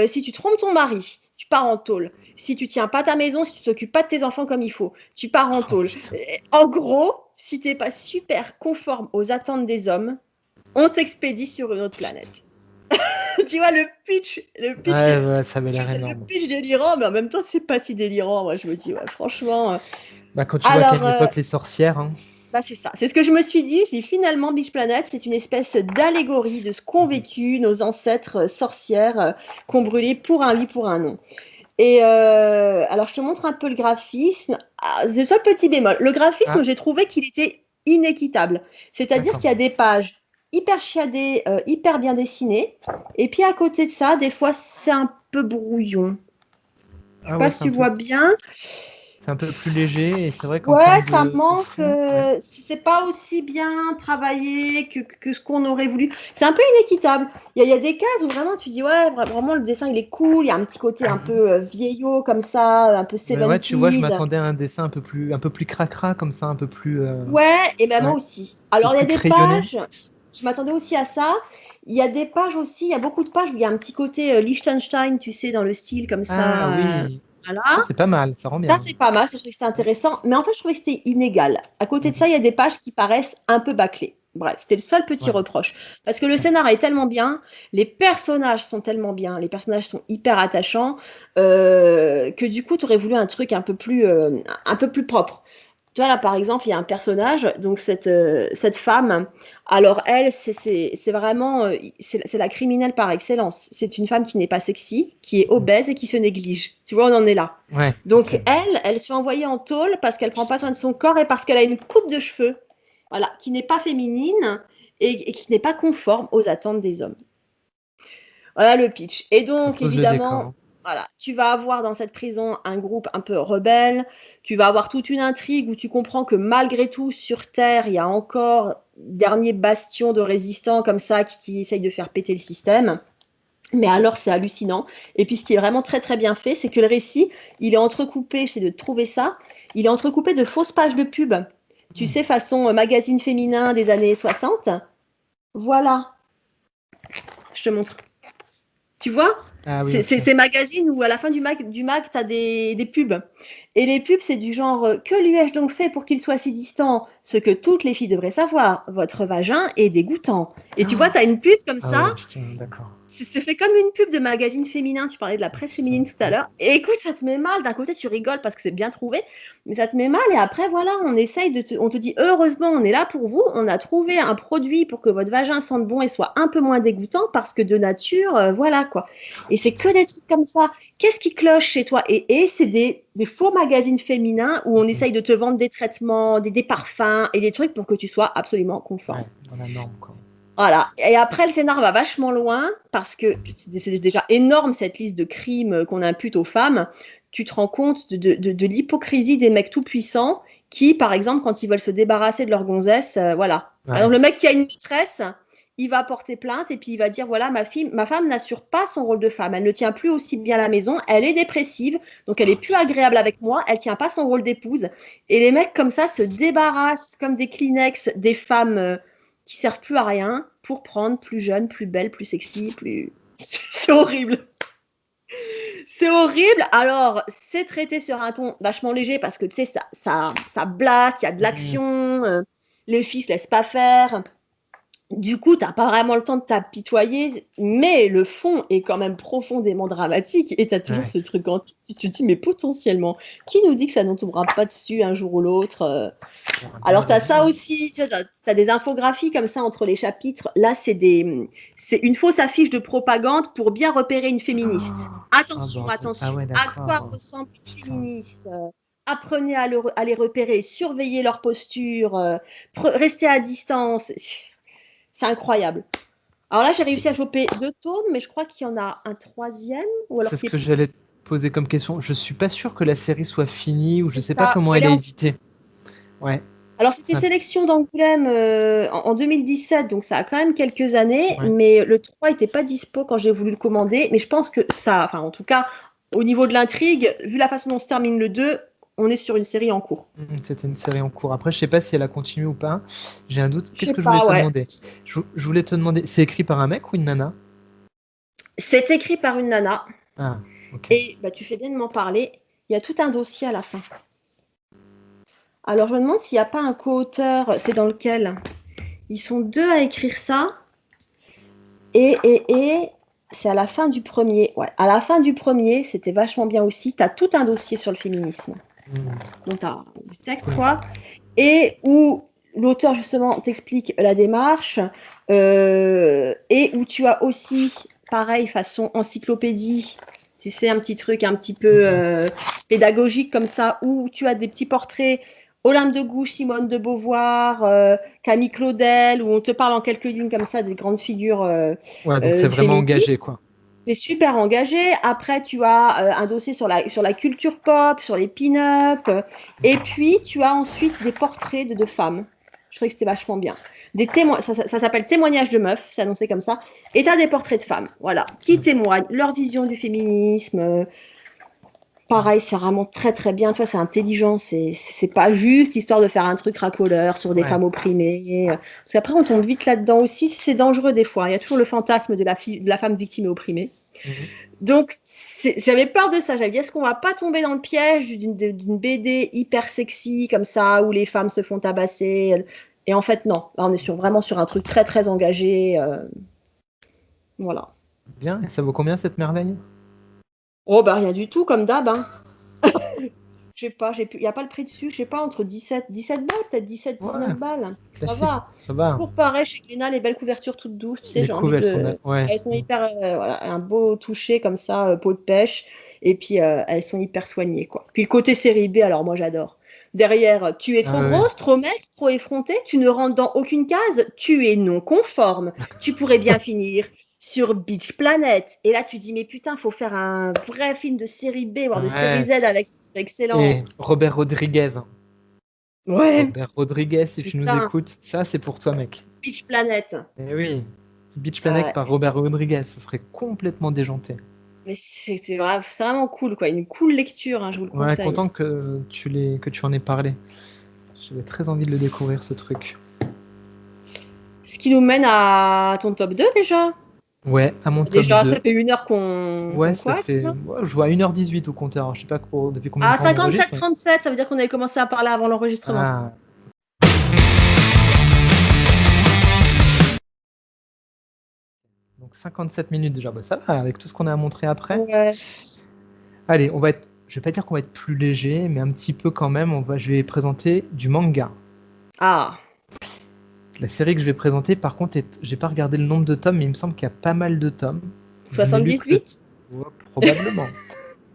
Si tu trompes ton mari, tu pars en tôle. Si tu tiens pas ta maison, si tu t'occupes pas de tes enfants comme il faut, tu pars en Oh, tôle. putain. En gros, si t'es pas super conforme aux attentes des hommes, on t'expédie sur une autre planète. Tu vois, Ouais, ça avait l'air le énorme. pitch délirant, mais en même temps, c'est pas si délirant. Moi, je me dis, ouais, franchement. Bah, quand tu vois qu'à Alors, une époque, les sorcières, hein. bah, c'est ça. C'est ce que je me suis dit. J'ai dit, finalement, Beach Planet, c'est une espèce d'allégorie de ce qu'ont vécu nos ancêtres sorcières qu'on brûlait pour un oui, pour un non. Et alors, je te montre un peu le graphisme. Ah, c'est le seul petit bémol. Le graphisme, Ah, j'ai trouvé qu'il était inéquitable. C'est-à-dire d'accord. qu'il y a des pages hyper chiadées, hyper bien dessinées. Et puis, à côté de ça, des fois, c'est un peu brouillon. Je sais Ah pas ouais, si tu vois bien. c'est un peu plus léger et c'est vrai qu'en Ouais, termes ça de manque. fond, ouais. C'est pas aussi bien travaillé que ce qu'on aurait voulu. C'est un peu inéquitable. Il y a des cases où vraiment tu dis, ouais, vraiment le dessin il est cool. Il y a un petit côté un peu vieillot comme ça, un peu Mais ouais, tu vois, je 70s. m'attendais à un dessin un peu plus cracra comme ça, un peu plus, Ouais, et ben moi ouais, aussi. Alors il y a plus des crayonné. pages, je m'attendais aussi à ça. Il y a des pages aussi, il y a beaucoup de pages où il y a un petit côté Liechtenstein, tu sais, dans le style comme Ah ça. oui, Voilà. ça c'est pas mal, ça rend Ça, bien. c'est pas mal, je trouvais que c'était intéressant, mais en fait, je trouvais que c'était inégal. À côté de ça, il y a des pages qui paraissent un peu bâclées. Bref, c'était le seul petit Ouais, reproche. Parce que le scénar est tellement bien, les personnages sont tellement bien, les personnages sont hyper attachants, que du coup, tu aurais voulu un truc un peu plus propre. Tu vois, là, par exemple, il y a un personnage, donc cette femme, alors elle, c'est vraiment, c'est la criminelle par excellence. C'est une femme qui n'est pas sexy, qui est obèse et qui se néglige. Tu vois, on en est là. ouais, Donc ok. elle se fait envoyer en tôle parce qu'elle prend pas soin de son corps et parce qu'elle a une coupe de cheveux, voilà, qui n'est pas féminine et qui n'est pas conforme aux attentes des hommes. Voilà le pitch. Et Ça donc, pose le décor, évidemment, hein. voilà, tu vas avoir dans cette prison un groupe un peu rebelle. Tu vas avoir toute une intrigue où tu comprends que malgré tout, sur Terre, il y a encore dernier bastion de résistants comme ça qui essayent de faire péter le système. Mais alors, c'est hallucinant. Et puis, ce qui est vraiment très, très bien fait, c'est que le récit, il est entrecoupé, j'essaie de trouver ça, il est entrecoupé de fausses pages de pub. Tu Hmm. sais, façon magazine féminin des années 60. Voilà, je te montre. Tu vois, Ah oui, c'est ok. ces magazines où à la fin du mag tu as des pubs. Et les pubs, c'est du genre que lui ai-je donc fait pour qu'il soit si distant? Ce que toutes les filles devraient savoir, votre vagin est dégoûtant. Et tu vois, tu as une pub comme Ah ça. ouais, putain, d'accord. C'est fait comme une pub de magazine féminin. Tu parlais de la Ah, presse putain, féminine tout à ouais. l'heure. Et écoute, ça te met mal. D'un côté, tu rigoles parce que c'est bien trouvé, mais ça te met mal. Et après, voilà, on te dit heureusement, on est là pour vous. On a trouvé un produit pour que votre vagin sente bon et soit un peu moins dégoûtant parce que de nature, voilà quoi. Ah, Et c'est putain. que des trucs comme ça. Qu'est-ce qui cloche chez toi? Et c'est des faux magazines féminins où on Mhm. essaye de te vendre des traitements, des parfums et des trucs pour que tu sois absolument conforme. Ouais, dans la norme, quoi. Voilà. Et après, le scénar va vachement loin parce que c'est déjà énorme cette liste de crimes qu'on impute aux femmes. Tu te rends compte de l'hypocrisie des mecs tout puissants qui, par exemple, quand ils veulent se débarrasser de leur gonzesse, voilà. Par Ouais. exemple, le mec qui a une maîtresse, il va porter plainte et puis il va dire voilà, ma femme n'assure pas son rôle de femme, elle ne tient plus aussi bien la maison, elle est dépressive, donc elle est plus agréable avec moi, elle tient pas son rôle d'épouse. Et les mecs comme ça se débarrassent comme des Kleenex des femmes qui servent plus à rien pour prendre plus jeune, plus belle, plus sexy, plus. C'est horrible. C'est horrible. Alors, c'est traité sur un ton vachement léger parce que tu sais, ça blaste, il y a de l'action, les filles se laissent pas faire. Du coup, t'as pas vraiment le temps de t'apitoyer, mais le fond est quand même profondément dramatique et t'as toujours ce truc en tu te dis, mais potentiellement, qui nous dit que ça ne tombera pas dessus un jour ou l'autre Alors, t'as ça aussi, tu vois, t'as des infographies comme ça entre les chapitres. Là, c'est une fausse affiche de propagande pour bien repérer une féministe. Attention, attention. À quoi ressemble une féministe Apprenez à les repérer, surveillez leur posture, restez à distance. C'est incroyable. Alors là, j'ai réussi à choper 2 tomes, mais je crois qu'il y en a un 3e. C'est ce que j'allais te poser comme question. Je suis pas sûr que la série soit finie ou je sais pas comment elle est éditée. Ouais. Alors, c'était Sélection d'Angoulême en 2017, donc ça a quand même quelques années, mais le 3 n'était pas dispo quand j'ai voulu le commander. Mais je pense que ça, enfin, en tout cas, au niveau de l'intrigue, vu la façon dont se termine le 2, on est sur une série en cours. C'était une série en cours. Après, je sais pas si elle a continué ou pas. J'ai un doute. Qu'est-ce que je voulais te demander je voulais te demander, c'est écrit par un mec ou une nana? C'est écrit par une nana. Ah, ok. Et tu fais bien de m'en parler. Il y a tout un dossier à la fin. Alors, je me demande s'il n'y a pas un co-auteur. C'est dans lequel ils sont 2 à écrire ça. Et c'est à la fin du premier. Ouais, à la fin du premier, c'était vachement bien aussi. Tu as tout un dossier sur le féminisme. Donc, tu as du texte, quoi. Et où l'auteur, justement, t'explique la démarche. Et où tu as aussi, pareil, façon encyclopédie, tu sais, un petit truc un petit peu pédagogique comme ça, où tu as des petits portraits. Olympe de Gouges, Simone de Beauvoir, Camille Claudel, où on te parle en quelques lignes comme ça des grandes figures ouais, donc c'est vraiment engagé, quoi. C'est super engagé. Après, tu as un dossier sur la culture pop, sur les pin-up. Et puis, tu as ensuite des portraits de femmes. Je trouvais que c'était vachement bien. Ça s'appelle Témoignages de meufs, c'est annoncé comme ça. Et tu as des portraits de femmes, voilà, qui témoignent leur vision du féminisme. Pareil, c'est vraiment très très bien. Tu vois, c'est intelligent. C'est pas juste histoire de faire un truc racoleur sur des femmes opprimées. Parce qu'après, on tombe vite là-dedans aussi. C'est dangereux des fois. Il y a toujours le fantasme de la femme victime et opprimée. Donc, j'avais peur de ça. J'avais dit, est-ce qu'on va pas tomber dans le piège d'une BD hyper sexy comme ça, où les femmes se font tabasser? Et en fait, non. Là, on est vraiment sur un truc très très engagé. Voilà. Bien. Et ça vaut combien cette merveille? Oh, bah rien du tout, comme d'hab. Hein. Je sais pas, il n'y a pas le prix dessus, je sais pas, entre 17 balles, peut-être 19 balles. Classique. Ça va. Pour pareil, chez Glénat, les belles couvertures toutes douces, tu sais, j'ai envie de. Elles sont hyper. Voilà, un beau toucher comme ça, peau de pêche. Et puis, elles sont hyper soignées, quoi. Puis le côté série B, alors moi, j'adore. Derrière, tu es trop grosse, trop maigre, trop effrontée, tu ne rentres dans aucune case, tu es non conforme. Tu pourrais bien finir sur Beach Planet. Et là, tu dis, mais putain, faut faire un vrai film de série B, voire de série Z avec, c'est excellent. Et Robert Rodriguez. Ouais. Robert Rodriguez, si tu nous écoutes, ça, c'est pour toi, mec. Beach Planet. Eh oui. Beach Planet par Robert Rodriguez, ça serait complètement déjanté. Mais c'est vraiment cool, quoi. Une cool lecture, hein, je vous le conseille. Content que tu en aies parlé. J'avais très envie de le découvrir, ce truc. Ce qui nous mène à ton top 2, déjà. Ouais, à mon top 2. Déjà, ça fait 1 heure qu'on. Ouais, ça fait. Ouais, je vois 1h18 au compteur. Je sais pas depuis combien de temps. 57-37, ça veut dire qu'on avait commencé à parler avant l'enregistrement. Ah. Donc 57 minutes déjà. Bah, ça va, avec tout ce qu'on a à montrer après. Ouais. Allez, je vais pas dire qu'on va être plus léger, mais un petit peu quand même. Je vais présenter du manga. Ah. La série que je vais présenter, par contre, j'ai pas regardé le nombre de tomes, mais il me semble qu'il y a pas mal de tomes. 78 Ouais, probablement.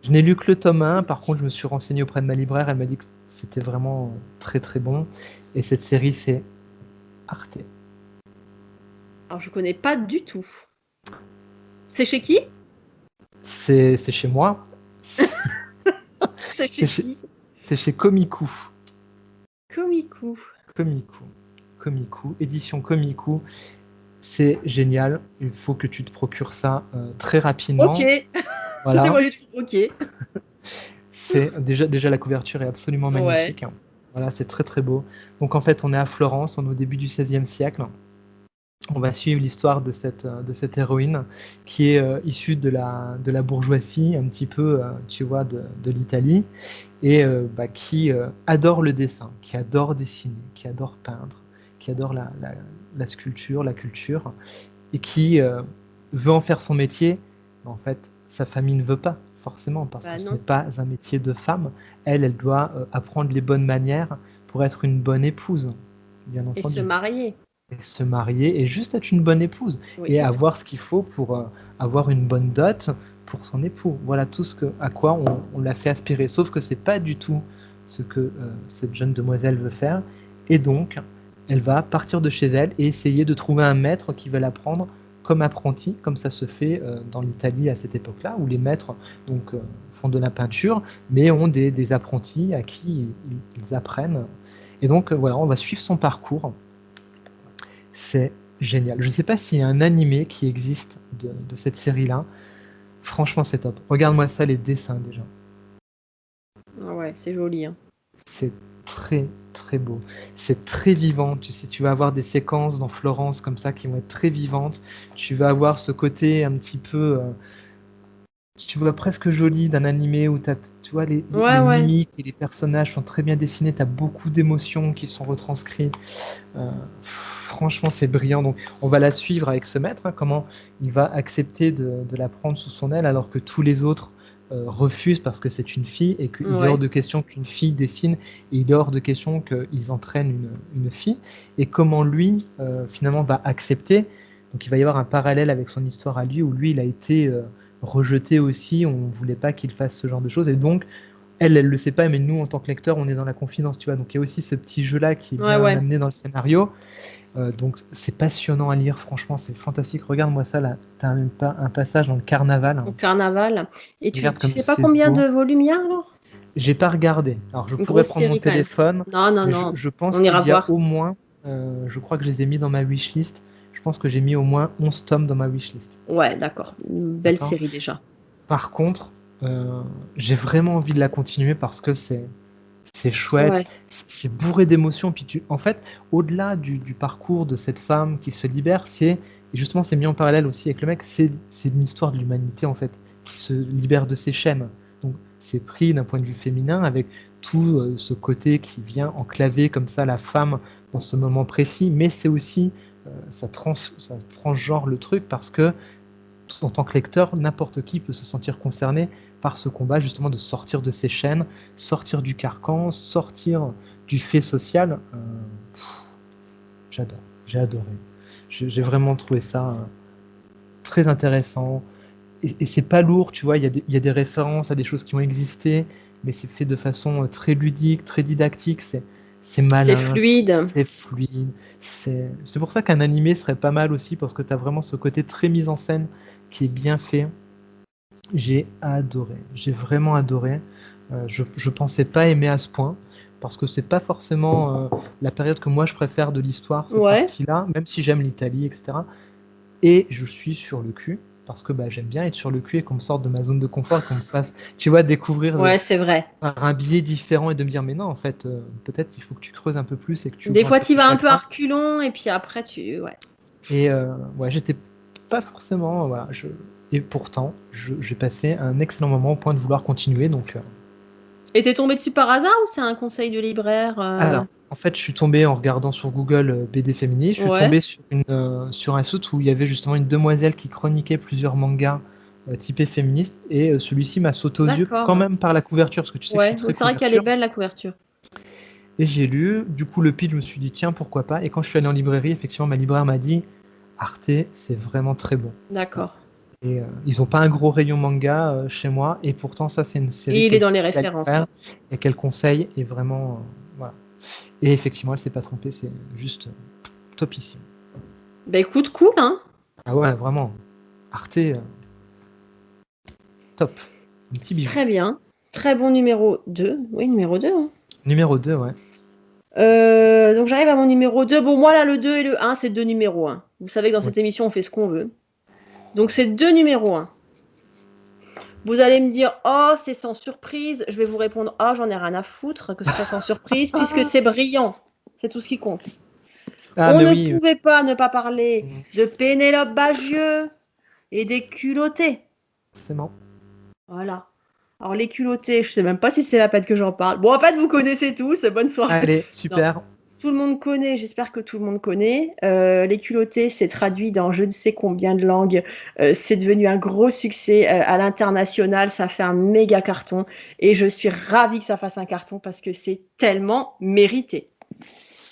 Je n'ai lu que le tome 1, par contre, je me suis renseigné auprès de ma libraire, elle m'a dit que c'était vraiment très très bon. Et cette série, c'est Arte. Alors, je connais pas du tout. C'est chez qui? C'est chez moi. C'est chez qui? C'est chez Komiku. Komiku, édition Komiku. C'est génial. Il faut que tu te procures ça très Ok, rapidement. c'est Voilà. moi j'ai dit ok. C'est déjà la couverture est absolument Ouais. magnifique. Voilà, c'est très très beau. Donc en fait, on est à Florence, on est au début du XVIe siècle. On va suivre l'histoire de cette héroïne qui est issue de la bourgeoisie, un petit peu, tu vois, de l'Italie, et qui adore le dessin, qui adore dessiner, qui adore peindre, qui adore la sculpture, la culture, et qui veut en faire son métier. Mais en fait, sa famille ne veut pas, forcément, parce que Bah ce n'est non. pas un métier de femme. Elle doit apprendre les bonnes manières pour être une bonne épouse, bien Et se entendu. marier. Et se marier et juste être une bonne épouse Oui, et c'est tout. avoir ce qu'il faut pour avoir une bonne dot pour son époux. Voilà tout à quoi on l'a fait aspirer. Sauf que c'est pas du tout ce que cette jeune demoiselle veut faire. Et donc, elle va partir de chez elle et essayer de trouver un maître qui va la prendre comme apprenti, comme ça se fait dans l'Italie à cette époque-là, où les maîtres donc, font de la peinture, mais ont des apprentis à qui ils apprennent. Et donc, voilà, on va suivre son parcours. C'est génial. Je ne sais pas s'il y a un animé qui existe de cette série-là. Franchement, c'est top. Regarde-moi ça, les dessins déjà. Ah ouais, c'est joli. Hein. C'est très très beau. C'est très vivant. Tu sais, tu vas avoir des séquences dans Florence comme ça qui vont être très vivantes. Tu vas avoir ce côté un petit peu, tu vois, presque joli d'un animé où tu vois, Ouais, les ouais. mimiques et les personnages sont très bien dessinés. Tu as beaucoup d'émotions qui sont retranscrites. Franchement, c'est brillant. Donc, on va la suivre avec ce maître, hein, comment il va accepter de la prendre sous son aile alors que tous les autres refusent parce que c'est une fille et qu'il est hors Ouais. de question qu'une fille dessine et il est hors de question qu'ils entraînent une fille. Et comment lui, finalement, va accepter. Donc, il va y avoir un parallèle avec son histoire à lui où lui, il a été rejeté aussi. On ne voulait pas qu'il fasse ce genre de choses. Et donc, elle le sait pas, mais nous, en tant que lecteur, on est dans la confidence, tu vois. Donc, il y a aussi ce petit jeu-là qui est Ouais, bien ouais. amené dans le scénario. Donc, c'est passionnant à lire, franchement, c'est fantastique. Regarde-moi ça, là. Tu as un passage dans le carnaval. Au carnaval. Et Regarde tu comme sais pas c'est combien beau. de volumes il y a alors? J'ai pas regardé. Alors, je Une pourrais grosse prendre mon série quand même. téléphone, Non, non, mais non. je pense On ira qu'il y a voir. au moins, je crois que je les ai mis dans ma wishlist. Je pense que j'ai mis au moins 11 tomes dans ma wishlist. Ouais, d'accord. Une belle D'accord? série déjà. Par contre, j'ai vraiment envie de la continuer parce que c'est chouette, Ouais. c'est bourré d'émotions. Puis en fait, au-delà du parcours de cette femme qui se libère, et justement, c'est mis en parallèle aussi avec le mec, c'est une histoire de l'humanité en fait, qui se libère de ses chaînes. Donc, c'est pris d'un point de vue féminin avec tout ce côté qui vient enclaver comme ça la femme dans ce moment précis, mais c'est aussi ça transgenre le truc parce que en tant que lecteur, n'importe qui peut se sentir concerné par ce combat, justement, de sortir de ses chaînes, sortir du carcan, sortir du fait social. J'adore, j'ai adoré. J'ai vraiment trouvé ça très intéressant. Et c'est pas lourd, tu vois, il y a des références à des choses qui ont existé, mais c'est fait de façon très ludique, très didactique, c'est C'est malin, fluide. c'est fluide. C'est pour ça qu'un animé serait pas mal aussi, parce que tu as vraiment ce côté très mise en scène qui est bien fait. J'ai adoré, j'ai vraiment adoré. Je pensais pas aimer à ce point, parce que c'est pas forcément la période que moi je préfère de l'histoire, cette Ouais. partie-là, même si j'aime l'Italie, etc. Et je suis sur le cul, parce que bah, j'aime bien être sur le cul et qu'on me sorte de ma zone de confort et qu'on me fasse, tu vois, découvrir Ouais, c'est vrai. par un biais différent et de me dire, mais non, en fait, peut-être qu'il faut que tu creuses un peu plus et que tu Des ouvres un fois, peu tu tes vas un peu à chakras. reculons et puis après, ouais. Et ouais, j'étais pas forcément, voilà, et pourtant, j'ai passé un excellent moment au point de vouloir continuer, donc. Et t'es tombé dessus par hasard ou c'est un conseil de libraire Alors, en fait, je suis tombé en regardant sur Google BD féministe, je suis Ouais. tombé sur un site où il y avait justement une demoiselle qui chroniquait plusieurs mangas typés féministes, et celui-ci m'a sauté aux yeux quand D'accord. même par la couverture, parce que tu sais que je suis Ouais, très c'est vrai qu'elle est couverture. belle la couverture. Et j'ai lu, du coup le pitch, je me suis dit tiens, pourquoi pas. Et quand je suis allé en librairie, effectivement, ma libraire m'a dit Arte, c'est vraiment très bon. Voilà. D'accord. Et ils n'ont pas un gros rayon manga chez moi, et pourtant ça c'est une série Et il est qu'elle dans sait les la références. libraire et qu'elle conseille, et vraiment voilà. Et effectivement, elle s'est pas trompée, c'est juste topissime. Bah écoute, cool, hein. Ah ouais, vraiment. Arte, top. Un petit bijou. Très bien. Très bon numéro 2. Oui, numéro 2. Hein. Numéro 2, ouais. Donc j'arrive à mon numéro 2. Bon, moi là, le 2 et le 1, c'est 2 numéros 1. Vous savez que dans cette émission, on fait ce qu'on veut. Donc c'est 2 numéros 1. Vous allez me dire, oh, c'est sans surprise. Je vais vous répondre, oh, j'en ai rien à foutre que ce soit sans surprise, puisque c'est brillant. C'est tout ce qui compte. On ne pouvait pas ne pas parler de Pénélope Bagieux et des culottés. C'est bon. Voilà. Alors les culottés, je sais même pas si c'est la peine que j'en parle. Bon, en fait, vous connaissez tous. Bonne soirée. Allez, super. Non. Tout le monde connaît, j'espère que tout le monde connaît. Les culottés, c'est traduit dans je ne sais combien de langues. C'est devenu un gros succès à l'international. Ça fait un méga carton. Et je suis ravie que ça fasse un carton parce que c'est tellement mérité.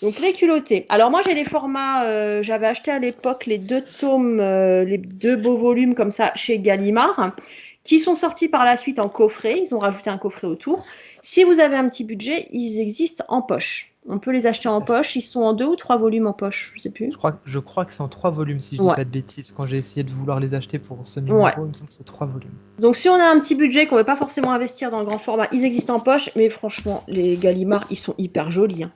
Donc les culottés. Alors moi j'ai les formats, j'avais acheté à l'époque les 2 tomes, les 2 beaux volumes comme ça chez Gallimard, qui sont sortis par la suite en coffret. Ils ont rajouté un coffret autour. Si vous avez un petit budget, ils existent en poche. On peut les acheter en poche. Ils sont en 2 ou 3 volumes en poche, je sais plus. Je crois que c'est en 3 volumes si je dis pas de bêtises. Quand j'ai essayé de vouloir les acheter pour ce numéro, il me semble que c'est 3 volumes. Donc si on a un petit budget qu'on ne veut pas forcément investir dans le grand format, ils existent en poche. Mais franchement, les Gallimard, ils sont hyper jolis. Hein.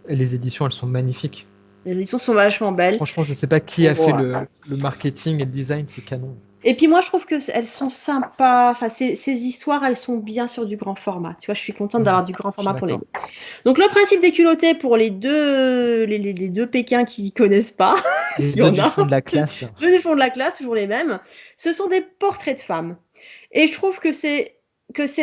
Et les éditions, elles sont magnifiques. Les éditions sont vachement belles. Franchement, je sais pas qui a fait le marketing et le design, c'est canon. Et puis moi, je trouve qu'elles sont sympas. Enfin, ces histoires, elles sont bien sur du grand format. Tu vois, je suis contente d'avoir du grand format pour les deux. Donc le principe des culottés pour les deux Pékins qui ne connaissent pas, les deux du fond de la classe. Deux du fond de la classe, toujours les mêmes. Ce sont des portraits de femmes. Et je trouve que c'est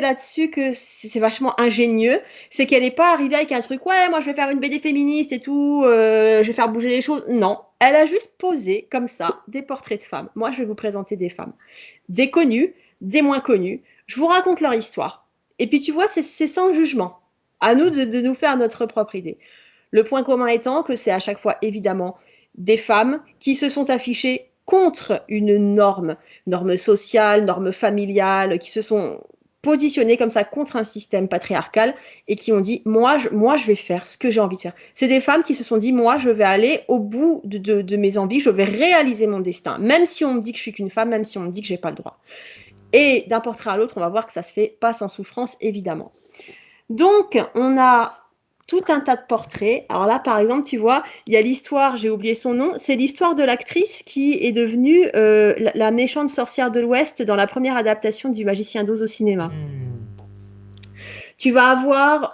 là-dessus que c'est vachement ingénieux, c'est qu'elle n'est pas arrivée avec un truc, ouais, moi je vais faire une BD féministe et tout, je vais faire bouger les choses. Non, elle a juste posé comme ça des portraits de femmes. Moi, je vais vous présenter des femmes, des connues, des moins connues. Je vous raconte leur histoire. Et puis tu vois, c'est sans jugement. À nous de nous faire notre propre idée. Le point commun étant que c'est à chaque fois évidemment des femmes qui se sont affichées contre une norme sociale, norme familiale, qui se sont positionnés comme ça contre un système patriarcal et qui ont dit moi je vais faire ce que j'ai envie de faire. C'est des femmes qui se sont dit moi je vais aller au bout de mes envies, je vais réaliser mon destin, même si on me dit que je suis qu'une femme, même si on me dit que j'ai pas le droit. Et d'un portrait à l'autre, on va voir que ça se fait pas sans souffrance évidemment. Donc on a tout un tas de portraits. Alors là, par exemple, tu vois, il y a l'histoire, j'ai oublié son nom, c'est l'histoire de l'actrice qui est devenue la méchante sorcière de l'Ouest dans la première adaptation du Magicien d'Oz au cinéma. Tu vas avoir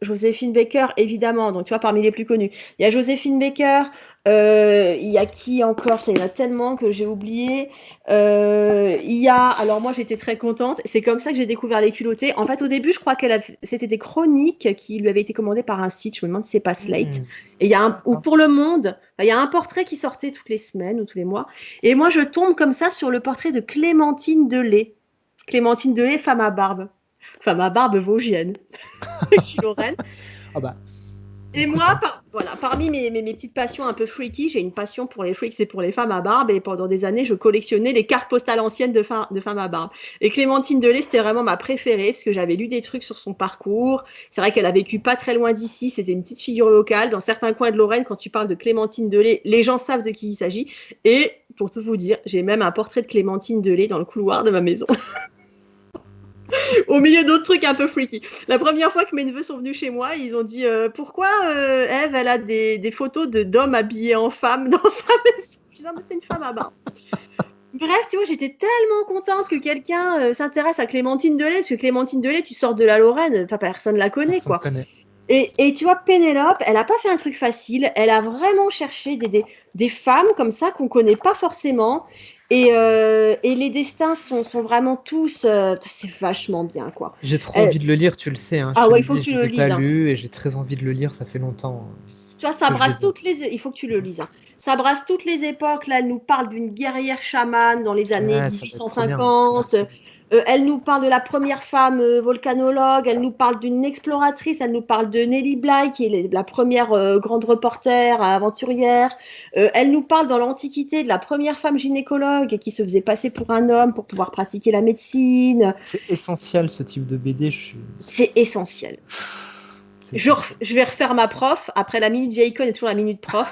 Joséphine Baker, évidemment, donc tu vois, parmi les plus connus. Il y a Joséphine Baker, il y a qui encore? Il y en a tellement que j'ai oublié. Il y a, alors moi j'étais très contente, c'est comme ça que j'ai découvert les culottés. En fait, au début, je crois c'était des chroniques qui lui avaient été commandées par un site, je me demande si c'est pas Slate. Et il y a ou pour Le Monde, il y a un portrait qui sortait toutes les semaines ou tous les mois. Et moi, je tombe comme ça sur le portrait de Clémentine Delay. Clémentine Delay, femme à barbe. Femme à barbe vosgienne. Je suis Lorraine. Ah bah. Et moi, parmi mes petites passions un peu freaky, j'ai une passion pour les freaks et pour les femmes à barbe. Et pendant des années, je collectionnais les cartes postales anciennes de femmes à barbe. Et Clémentine Delay, c'était vraiment ma préférée parce que j'avais lu des trucs sur son parcours. C'est vrai qu'elle a vécu pas très loin d'ici. C'était une petite figure locale. Dans certains coins de Lorraine, quand tu parles de Clémentine Delay, les gens savent de qui il s'agit. Et pour tout vous dire, j'ai même un portrait de Clémentine Delay dans le couloir de ma maison. Au milieu d'autres trucs un peu freaky. La première fois que mes neveux sont venus chez moi, ils ont dit pourquoi Eve, elle a des photos d'hommes habillés en femme dans sa maison. Je dis non, mais c'est une femme à barbe. Bref, tu vois, j'étais tellement contente que quelqu'un s'intéresse à Clémentine Delay, parce que Clémentine Delay, tu sors de la Lorraine, personne ne la connaît, quoi. Et tu vois, Pénélope, elle n'a pas fait un truc facile, elle a vraiment cherché des femmes comme ça qu'on ne connaît pas forcément. Et les destins sont vraiment tous... c'est vachement bien, quoi. J'ai trop envie de le lire, tu le sais. Hein, ah ouais, il faut que tu le lises. Je l'ai pas lu et j'ai très envie de le lire, ça fait longtemps. Tu vois, ça brasse toutes les... Il faut que tu le lises. Hein. Ça brasse toutes les époques. Là, elle nous parle d'une guerrière chamane dans les années 1850. Elle nous parle de la première femme volcanologue, elle nous parle d'une exploratrice, elle nous parle de Nellie Bly, qui est la première grande reporter, aventurière. Elle nous parle dans l'Antiquité de la première femme gynécologue qui se faisait passer pour un homme pour pouvoir pratiquer la médecine. C'est essentiel ce type de BD. C'est essentiel. Je vais refaire ma prof. Après la minute vieille icône et toujours la minute prof.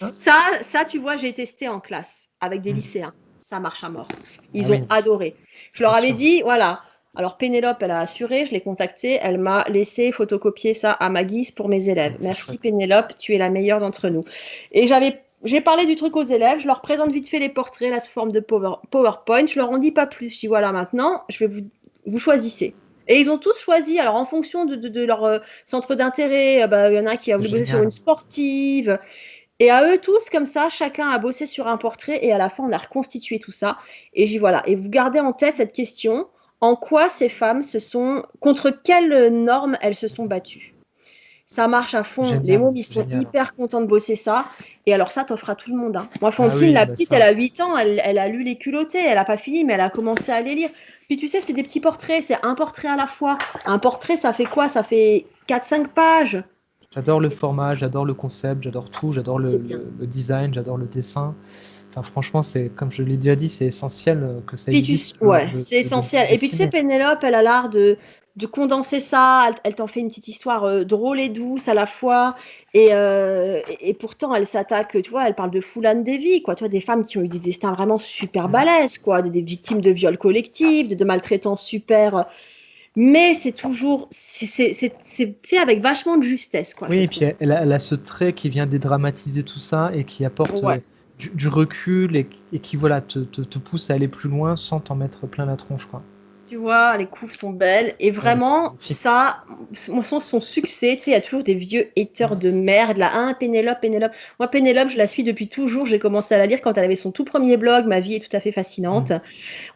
ça, tu vois, j'ai testé en classe avec des lycéens. Ça marche à mort. Ils ont adoré. Je leur avais dit, voilà, Alors Pénélope, elle a assuré, je l'ai contactée, elle m'a laissé photocopier ça à ma guise pour mes élèves. C'est Merci chouette. Pénélope, tu es la meilleure d'entre nous. Et j'ai parlé du truc aux élèves, je leur présente vite fait les portraits là sous forme de PowerPoint, je leur en dis pas plus. Je dis voilà, maintenant, vous choisissez. Et ils ont tous choisi, alors en fonction de leur centre d'intérêt, il y en a qui a C'est voulu bosser sur une génial. sportive. Et à eux tous, comme ça, chacun a bossé sur un portrait et à la fin, on a reconstitué tout ça. Et j'ai voilà. Et vous gardez en tête cette question, en quoi ces femmes contre quelles normes elles se sont battues? Ça marche à fond. Les Génial, mômes, ils sont génial. hyper contents de bosser ça. Et alors ça, t'offres à tout le monde, hein. Moi, Ah Fantine, oui, la bah petite, elle ça. a 8 ans, elle a lu Les Culottés. Elle n'a pas fini, mais elle a commencé à les lire. Puis tu sais, c'est des petits portraits, c'est un portrait à la fois. Un portrait, ça fait quoi? Ça fait 4-5 pages. J'adore le format, j'adore le concept, j'adore tout, j'adore C'est bien. le design, j'adore le dessin. Enfin, franchement, comme je l'ai déjà dit, c'est essentiel que ça Puis existe, ce genre ouais, c'est de essentiel. bande Et puis tu sais, dessinée. Pénélope, elle a l'art de condenser ça. Elle t'en fait une petite histoire drôle et douce à la fois. Et pourtant, elle s'attaque, tu vois, elle parle de Foulane Devi, quoi. Tu vois, des femmes qui ont eu des destins vraiment super balèzes, quoi. Des victimes de viols collectifs, de maltraitance super. Mais c'est toujours, c'est fait avec vachement de justesse, quoi, Oui, je et puis trouve. elle a ce trait qui vient dédramatiser tout ça et qui apporte Ouais. du recul et qui voilà, te pousse à aller plus loin sans t'en mettre plein la tronche, quoi. Tu vois, les couves sont belles. Et Ouais, c'est vraiment, magnifique. ça, son succès, tu sais, il y a toujours des vieux haters de merde. Là, Pénélope, Pénélope. Moi, Pénélope, je la suis depuis toujours. J'ai commencé à la lire quand elle avait son tout premier blog. Ma vie est tout à fait fascinante. Mm.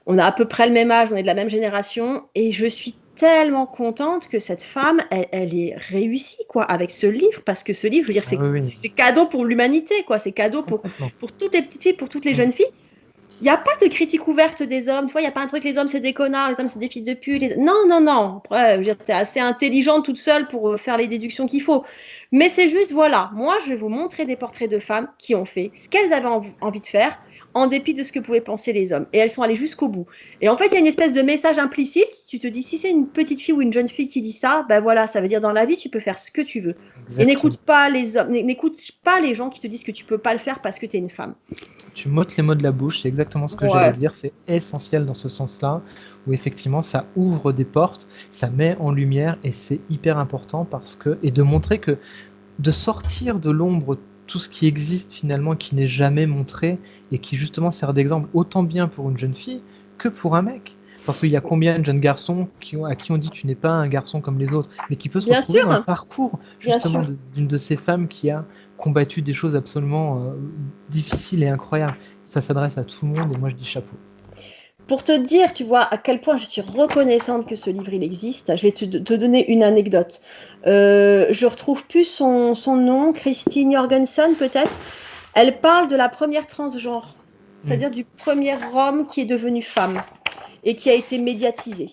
On a à peu près le même âge, on est de la même génération. Et je suis tellement contente que cette femme, elle est réussie, quoi, avec ce livre. Parce que ce livre, je veux dire, Ah oui, oui, c'est cadeau pour l'humanité, quoi. C'est cadeau complètement. pour toutes les petites filles, pour toutes les Mm. jeunes filles. Il n'y a pas de critique ouverte des hommes. Tu vois, il n'y a pas un truc, les hommes, c'est des connards, les hommes, c'est des fils de pute. Non, non, non. Après, je veux dire, tu es assez intelligente toute seule pour faire les déductions qu'il faut. Mais c'est juste, voilà, moi, je vais vous montrer des portraits de femmes qui ont fait ce qu'elles avaient envie de faire, en dépit de ce que pouvaient penser les hommes. Et elles sont allées jusqu'au bout. Et en fait, il y a une espèce de message implicite. Tu te dis, si c'est une petite fille ou une jeune fille qui dit ça, ben voilà, ça veut dire dans la vie, tu peux faire ce que tu veux. Et Exactement. n'écoute pas les gens qui te disent que tu peux pas le faire parce que tu es une femme. Tu m'ôtes les mots de la bouche, c'est exactement ce que j'allais Ouais. dire. C'est essentiel dans ce sens-là, où effectivement ça ouvre des portes, ça met en lumière et c'est hyper important et de montrer que de sortir de l'ombre tout ce qui existe finalement, qui n'est jamais montré et qui justement sert d'exemple autant bien pour une jeune fille que pour un mec. Parce qu'il y a combien de jeunes garçons à qui on dit tu n'es pas un garçon comme les autres, mais qui peut se Bien retrouver dans le sûr, parcours bien justement sûr. d'une de ces femmes qui a combattu des choses absolument difficiles et incroyables. Ça s'adresse à tout le monde et moi je dis chapeau. Pour te dire, tu vois, à quel point je suis reconnaissante que ce livre il existe, je vais te donner une anecdote. Je retrouve plus son nom, Christine Jorgensen peut-être. Elle parle de la première transgenre, Mm. c'est-à-dire du premier homme qui est devenu femme et qui a été médiatisé.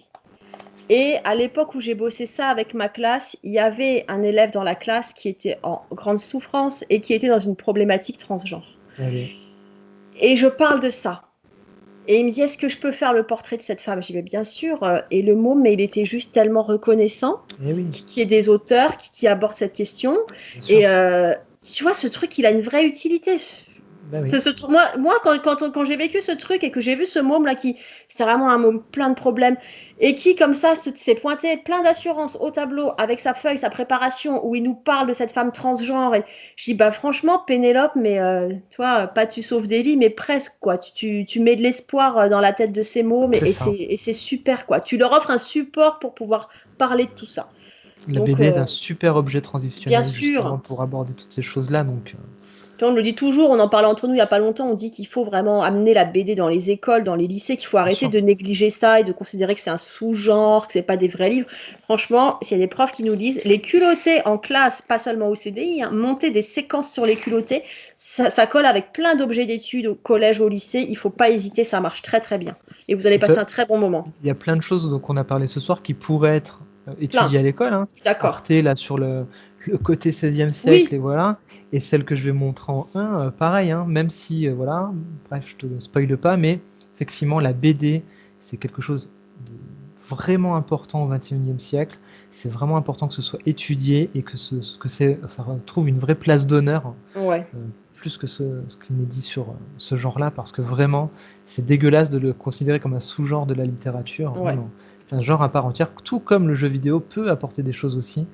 Et à l'époque où j'ai bossé ça avec ma classe, il y avait un élève dans la classe qui était en grande souffrance et qui était dans une problématique transgenre. Allez. Et je parle de ça. Et il me dit, est-ce que je peux faire le portrait de cette femme? Je dis, mais bien sûr. Et le mot, mais il était juste tellement reconnaissant Eh oui, qu'il y ait des auteurs qui abordent cette question. bien sûr. Et tu vois, ce truc, il a une vraie utilité. Bah oui. Moi quand j'ai vécu ce truc et que j'ai vu ce môme-là, c'était vraiment un môme plein de problèmes, et qui, comme ça, s'est pointé plein d'assurance au tableau avec sa feuille, sa préparation, où il nous parle de cette femme transgenre. Et je dis, bah franchement, Pénélope, mais tu vois, pas tu sauves des vies, mais presque, quoi. Tu mets de l'espoir dans la tête de ces mômes, C'est ça. et c'est super, quoi. Tu leur offres un support pour pouvoir parler de tout ça. La Donc, BD est un super objet bien transitionnel justement sûr. pour aborder toutes ces choses-là. Donc, Tu vois, on le dit toujours, on en parlait entre nous il n'y a pas longtemps, on dit qu'il faut vraiment amener la BD dans les écoles, dans les lycées, qu'il faut bien arrêter sûr. de négliger ça et de considérer que c'est un sous-genre, que c'est pas des vrais livres. Franchement, s'il y a des profs qui nous disent, les culottés en classe, pas seulement au CDI, hein, monter des séquences sur les culottés, ça colle avec plein d'objets d'études au collège, au lycée, il faut pas hésiter, ça marche très très bien. Et vous allez Et toi, passer un très bon moment. il y a plein de choses dont on a parlé ce soir qui pourraient être Plein, étudiées à l'école, hein. je suis d'accord. Arte, là, sur le côté 16e siècle, Oui, et voilà. Et celle que je vais montrer en 1, pareil, hein, même si, voilà, bref, je te spoile pas, mais effectivement, la BD, c'est quelque chose de vraiment important au 21e siècle. C'est vraiment important que ce soit étudié et ça retrouve une vraie place d'honneur, ouais. plus que ce qui n'est dit sur ce genre-là, parce que vraiment, c'est dégueulasse de le considérer comme un sous-genre de la littérature. Non, Ouais. non. C'est un genre à part entière, tout comme le jeu vidéo peut apporter des choses aussi.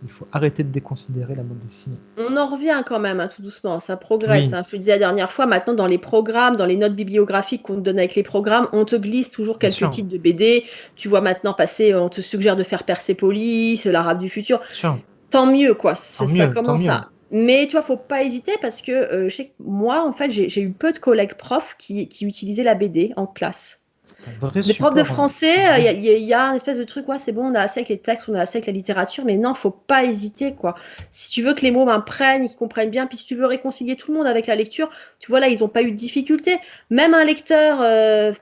Il faut arrêter de déconsidérer la bande dessinée. On en revient quand même, hein, tout doucement, ça progresse, Oui, hein. Je te disais la dernière fois, maintenant dans les programmes, dans les notes bibliographiques qu'on te donne avec les programmes, on te glisse toujours bien quelques sûr, titres de BD. Tu vois maintenant passer, on te suggère de faire Persépolis, l'Arabe du futur. bien sûr. Tant mieux, quoi, Tant ça mieux, tant commence mieux. à. Mais tu vois, faut pas hésiter parce que je sais que moi, en fait, j'ai eu peu de collègues profs qui utilisaient la BD en classe. C'est un vrai Les profs de support français, visuel. il y a un espèce de truc, ouais, c'est bon, on a assez avec les textes, on a assez avec la littérature, mais non, faut pas hésiter, quoi. Si tu veux que les mots m'imprègnent, qu'ils comprennent bien, puis si tu veux réconcilier tout le monde avec la lecture, tu vois, là, ils n'ont pas eu de difficulté. Même un lecteur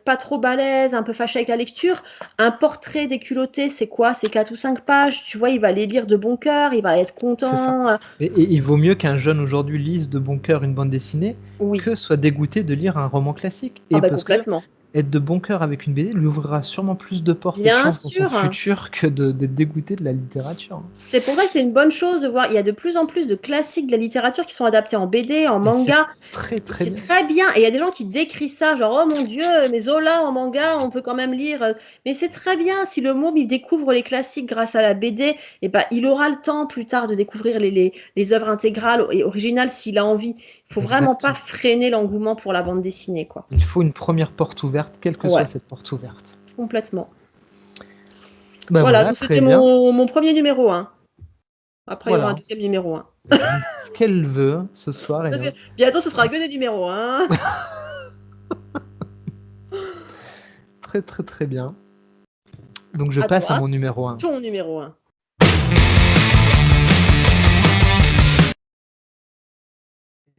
pas trop balèze, un peu fâché avec la lecture, un portrait des culottés, c'est quoi? C'est 4 ou 5 pages, tu vois, il va les lire de bon cœur, il va être C'est ça. content. Et il vaut mieux qu'un jeune aujourd'hui lise de bon cœur une bande dessinée Oui, que soit dégoûté de lire un roman classique. ah Et bah parce que complètement. être de bon cœur avec une BD lui ouvrira sûrement plus de portes et de Bien chances dans son sûr. futur que d'être dégoûté de la littérature. C'est pour ça que c'est une bonne chose de voir. Il y a de plus en plus de classiques de la littérature qui sont adaptés en BD, en Et c'est manga. très Et très c'est bien. très bien. Et il y a des gens qui décrivent ça, genre, oh mon Dieu, mais Zola en manga, on peut quand même lire. Mais c'est très bien. Si le môme, il découvre les classiques grâce à la BD, et ben, il aura le temps plus tard de découvrir les œuvres intégrales et originales s'il a envie. Il faut vraiment pas Exactement. freiner l'engouement pour la bande dessinée, quoi. Il faut une première porte ouverte, quelle que soit Ouais, cette porte ouverte. complètement. Ben Voilà, voilà, donc très c'était bien. mon premier numéro 1. Après, il y aura un Voilà. deuxième numéro 1. Elle dit ce qu'elle veut ce soir. Parce que Et bientôt, ce sera que des numéros 1. très très très bien. Donc je À passe à toi, mon numéro 1. ton numéro 1.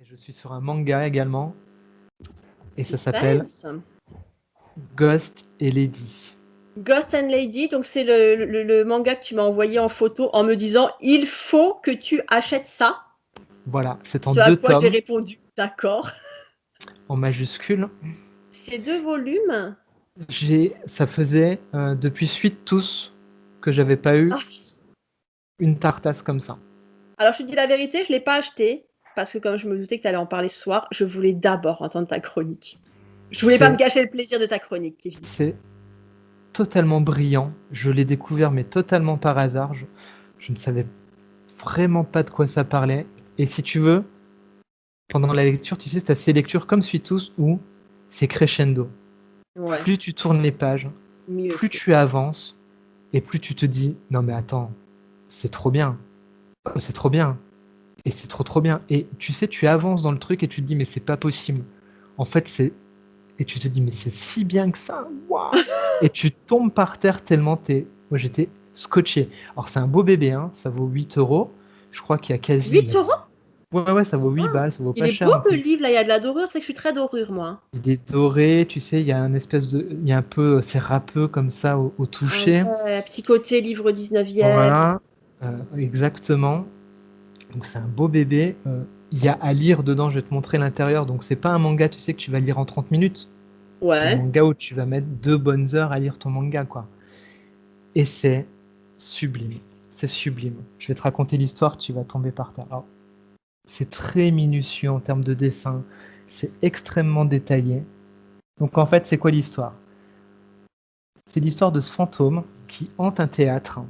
Je suis sur un manga également. Et ça s'appelle Suspense. Ghost et Lady. Ghost and Lady, donc c'est le manga que tu m'as envoyé en photo en me disant il faut que tu achètes ça. Voilà, c'est en Ce à 2 quoi j'ai tomes, répondu d'accord. en majuscule. C'est 2 volumes. Ça faisait depuis Suite Tous que j'avais pas eu Ah, une tartasse comme ça. alors je te dis la vérité, je ne l'ai pas acheté parce que comme je me doutais que tu allais en parler ce soir, je voulais d'abord entendre ta chronique. Je voulais pas me gâcher le plaisir de ta chronique, Kevin. C'est totalement brillant. Je l'ai découvert, mais totalement par hasard. Je ne savais vraiment pas de quoi ça parlait. Et si tu veux, pendant la lecture, tu sais, c'est ces lectures comme Suite Tous où c'est crescendo. Ouais, Plus tu tournes les pages, mieux plus c'est. tu avances, et plus tu te dis, non mais attends, c'est trop bien. Oh, c'est trop bien. Et c'est trop trop bien. Et tu sais, tu avances dans le truc et tu te dis, mais c'est pas possible. En fait, c'est. Et tu te dis, mais c'est si bien que ça. Waouh. Et tu tombes par terre tellement t'es. Moi, j'étais scotché. Alors, c'est un beau bébé, hein. Ça vaut 8 euros. Je crois qu'il y a quasi. 8 euros. Ouais, ouais, ça vaut 8 Ah, balles. Ça vaut il pas est cher beau en le plus. livre, là, il y a de la dorure, c'est que je suis très dorure, moi. Il est doré, tu sais, il y a un espèce de. Il y a un peu. C'est râpeux comme ça au Ah toucher. ouais, petit côté livre 19e. Voilà. Exactement. Donc c'est un beau bébé. Il y a à lire dedans, je vais te montrer l'intérieur. Donc c'est pas un manga, tu sais, que tu vas lire en 30 minutes. C'est un Ouais. manga où tu vas mettre 2 bonnes heures à lire ton manga, quoi. Et c'est sublime. C'est sublime. Je vais te raconter l'histoire, tu vas tomber par terre. Alors, c'est très minutieux en termes de dessin. C'est extrêmement détaillé. Donc en fait, c'est quoi l'histoire? C'est l'histoire de ce fantôme qui hante un théâtre.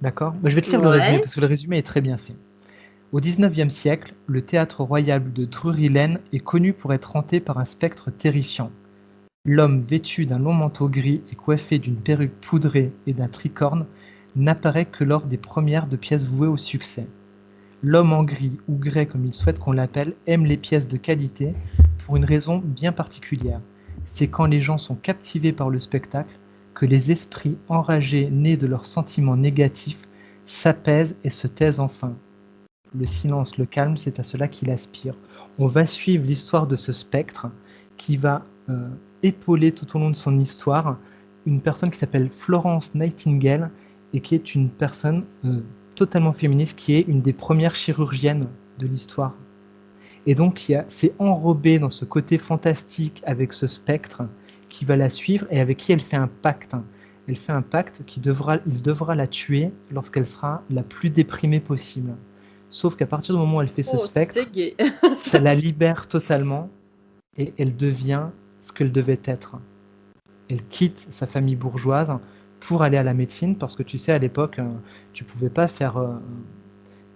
D'accord? Bah, je vais te lire le résumé Ouais. parce que le résumé est très bien fait. Au XIXe siècle, le théâtre royal de Drury-Lane est connu pour être hanté par un spectre terrifiant. L'homme vêtu d'un long manteau gris et coiffé d'une perruque poudrée et d'un tricorne n'apparaît que lors des premières de pièces vouées au succès. L'homme en gris, ou grès comme il souhaite qu'on l'appelle, aime les pièces de qualité pour une raison bien particulière. C'est quand les gens sont captivés par le spectacle que les esprits enragés nés de leurs sentiments négatifs s'apaisent et se taisent enfin. Le silence, le calme, c'est à cela qu'il aspire. On va suivre l'histoire de ce spectre qui va épauler tout au long de son histoire une personne qui s'appelle Florence Nightingale et qui est une personne totalement féministe, qui est une des premières chirurgiennes de l'histoire. Et donc, c'est enrobé dans ce côté fantastique avec ce spectre qui va la suivre et avec qui elle fait un pacte. Elle fait un pacte il devra la tuer lorsqu'elle sera la plus déprimée possible. Sauf qu'à partir du moment où elle fait ce Oh, c'est spectre, gay. ça la libère totalement et elle devient ce qu'elle devait être. elle quitte sa famille bourgeoise pour aller à la médecine parce que tu sais, à l'époque, tu pouvais pas faire,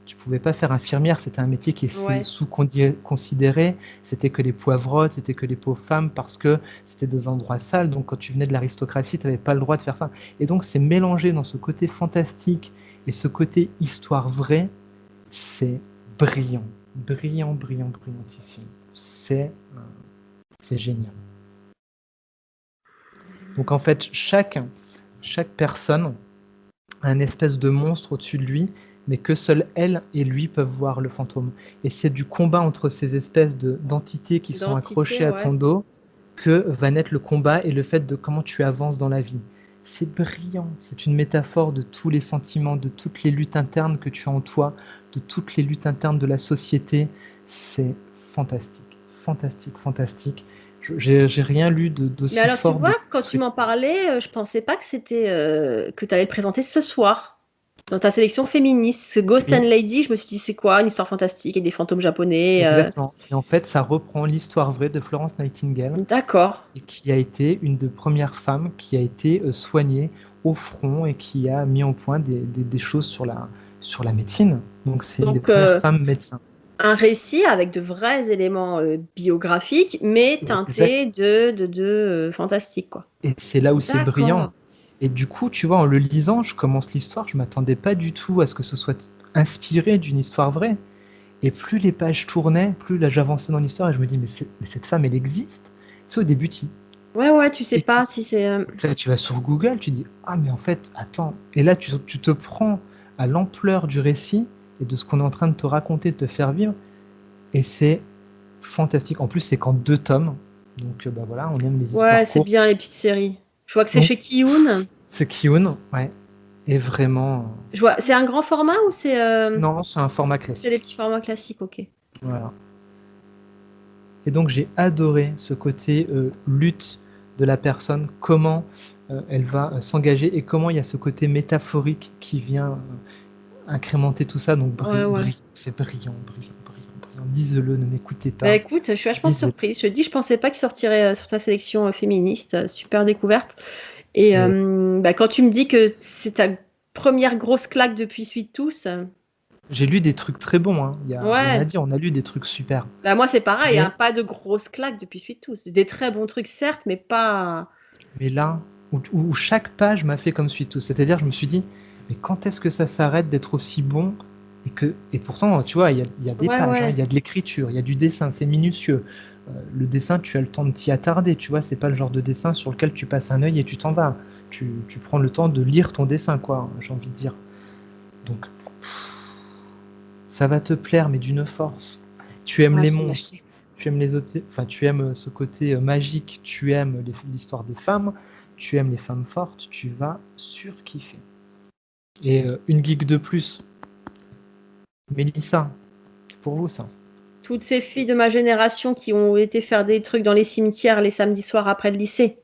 tu pouvais pas faire infirmière, c'était un métier qui est Ouais. sous-considéré, c'était que les poivrottes, c'était que les pauvres femmes parce que c'était des endroits sales, donc quand tu venais de l'aristocratie, tu n'avais pas le droit de faire ça. Et donc c'est mélangé dans ce côté fantastique et ce côté histoire vraie, c'est brillant, brillant, brillant, brillantissime. C'est génial. Donc en fait, chaque personne a un espèce de monstre au-dessus de lui, mais que seule elle et lui peuvent voir le fantôme. Et c'est du combat entre ces espèces d'entités qui sont D'entité, accrochées à ouais. ton dos que va naître le combat et le fait de comment tu avances dans la vie. C'est brillant, c'est une métaphore de tous les sentiments, de toutes les luttes internes que tu as en toi, de toutes les luttes internes de la société. C'est fantastique, fantastique, fantastique. J'ai rien lu Mais d'aussi alors, tu fort vois, de quand tu m'en parlais, je pensais pas que c'était que tu allais le présenter ce soir dans ta sélection féministe. Ce Ghost and Oui, Lady, je me suis dit, c'est quoi, une histoire fantastique et des fantômes japonais exactement. Et en fait, ça reprend l'histoire vraie de Florence Nightingale, D'accord. et qui a été une des premières femmes qui a été soignée au front et qui a mis au point des choses sur la médecine. Donc, c'est une des Donc, premières femmes médecins. un récit avec de vrais éléments biographiques, mais Exact. teinté de fantastique, quoi. Et c'est là où c'est brillant. D'accord. Et du coup, tu vois, en le lisant, je commence l'histoire, je m'attendais pas du tout à ce que ce soit inspiré d'une histoire vraie. Et plus les pages tournaient, plus là j'avançais dans l'histoire et je me dis, mais cette femme, elle existe. Tu sais, au début, Ouais, ouais, tu sais et pas si c'est. là, tu vas sur Google, tu dis, ah, mais en fait, attends. Et là, tu te prends à l'ampleur du récit et de ce qu'on est en train de te raconter, de te faire vivre. Et c'est fantastique. En plus, c'est qu'en 2 tomes. Donc, bah voilà, on aime les Ouais, histoires c'est courtes. bien les petites séries. Je vois que c'est Donc, chez Kiyun. c'est Kiyun, ouais. Et vraiment, Je vois, c'est un grand format ou non, c'est un format c'est les classique. petits formats classiques, ok. Voilà. Et donc j'ai adoré ce côté lutte de la personne, comment elle va s'engager et comment il y a ce côté métaphorique qui vient incrémenter tout ça. Donc Ouais, ouais. c'est brillant, brillant, brillant, brillant. Lisez-le, ne m'écoutez Bah pas. écoute, je suis vachement Lisez-le. surprise. Je te dis, je pensais pas qu'il sortirait sur ta sélection féministe. Super découverte. Et Et bah, quand tu me dis que c'est ta première grosse claque depuis Sweet Tooth, j'ai lu des trucs très bons, hein. On a ouais. dit, on a lu des trucs super. Bah moi c'est pareil, hein, Mais, pas de grosses claques depuis Sweet Tooth. C'est des très bons trucs certes, mais pas. mais là, où chaque page m'a fait comme suite tout. C'est-à-dire, je me suis dit, mais quand est-ce que ça s'arrête d'être aussi bon et pourtant, tu vois, il y a des Ouais, pages, hein, ouais. il y a de l'écriture, il y a du dessin, c'est minutieux. Le dessin, tu as le temps de t'y attarder, tu vois, c'est pas le genre de dessin sur lequel tu passes un œil et tu t'en vas. Tu prends le temps de lire ton dessin, quoi, j'ai envie de dire. Donc, ça va te plaire, mais d'une force. Tu aimes Ah, les je vais monstres, l'acheter. tu aimes enfin, tu aimes ce côté magique, tu aimes l'histoire des femmes, tu aimes les femmes fortes, tu vas surkiffer. Et une geek de plus, Mélissa, c'est pour vous ça. Toutes ces filles de ma génération qui ont été faire des trucs dans les cimetières les samedis soirs après le lycée.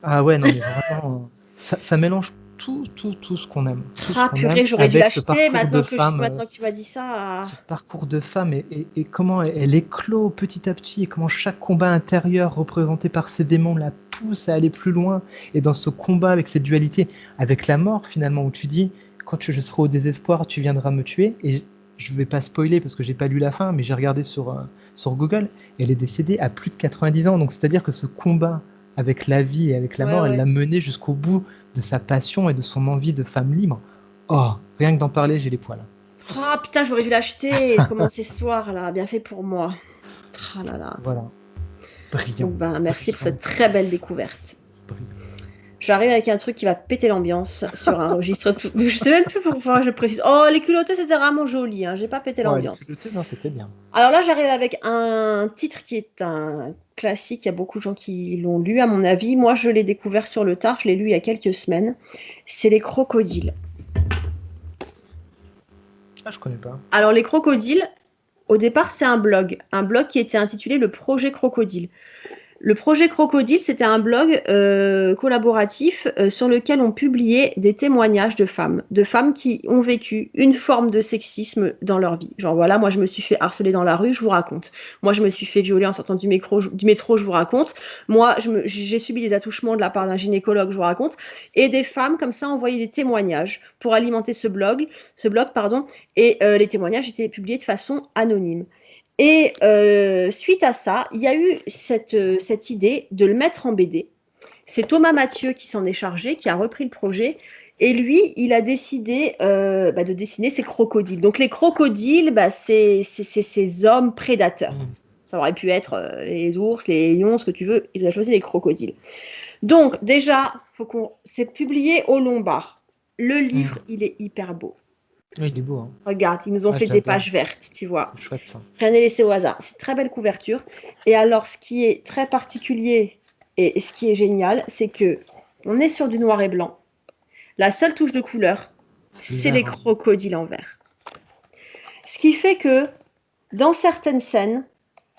Ah ouais, non mais vraiment, ça mélange tout ce qu'on aime, tout ce Ah qu'on aime purée, j'aurais dû avec ce l'acheter parcours de maintenant que tu m'as dit ça. ce parcours de femme et comment elle éclot petit à petit et comment chaque combat intérieur représenté par ces démons la pousse à aller plus loin et dans ce combat avec cette dualité avec la mort finalement où tu dis quand je serai au désespoir tu viendras me tuer et je vais pas spoiler parce que j'ai pas lu la fin mais j'ai regardé sur Google et elle est décédée à plus de 90 ans donc c'est-à-dire que ce combat avec la vie et avec la Ouais, mort elle ouais. l'a mené jusqu'au bout de sa passion et de son envie de femme libre. Oh, rien que d'en parler j'ai les poils. Oh putain, j'aurais dû l'acheter et le commencer ce soir là. Bien fait pour moi. Ah là là. Voilà. Bon, Brillant, ben, merci pour brillant, cette très belle découverte. brillant. J'arrive avec un truc qui va péter l'ambiance sur un registre. Je sais même plus pourquoi je précise. Oh, les culottes, c'était vraiment joli. Hein. J'ai pas pété Ouais, les l'ambiance. culottés, non, c'était bien. Alors là, j'arrive avec un titre qui est un classique. Il y a beaucoup de gens qui l'ont lu, à mon avis. Moi, je l'ai découvert sur le tard. Je l'ai lu il y a quelques semaines. C'est Les Crocodiles. Ah, je connais pas. Alors, Les Crocodiles, au départ, c'est un blog qui était intitulé Le Projet Crocodile. Le projet Crocodile, c'était un blog collaboratif sur lequel on publiait des témoignages de femmes qui ont vécu une forme de sexisme dans leur vie. Genre voilà, moi je me suis fait harceler dans la rue, je vous raconte. Moi je me suis fait violer en sortant du métro, je vous raconte. Moi j'ai subi des attouchements de la part d'un gynécologue, je vous raconte. Et des femmes comme ça envoyaient des témoignages pour alimenter ce blog, et les témoignages étaient publiés de façon anonyme. Et suite à ça, il y a eu cette idée de le mettre en BD. C'est Thomas Mathieu qui s'en est chargé, qui a repris le projet. Et lui, il a décidé de dessiner ces crocodiles. Donc les crocodiles, c'est ces hommes prédateurs. Ça aurait pu être les ours, les lions, ce que tu veux. Il a choisi les crocodiles. Donc déjà, c'est publié au Lombard. Le livre, il est hyper beau. Oui, il est beau. Hein. Regarde, ils nous ont fait des pages vertes, tu vois. C'est chouette ça. Rien n'est laissé au hasard. C'est une très belle couverture. Et alors, ce qui est très particulier et ce qui est génial, c'est que on est sur du noir et blanc. La seule touche de couleur, c'est les crocodiles en vert. Ce qui fait que dans certaines scènes,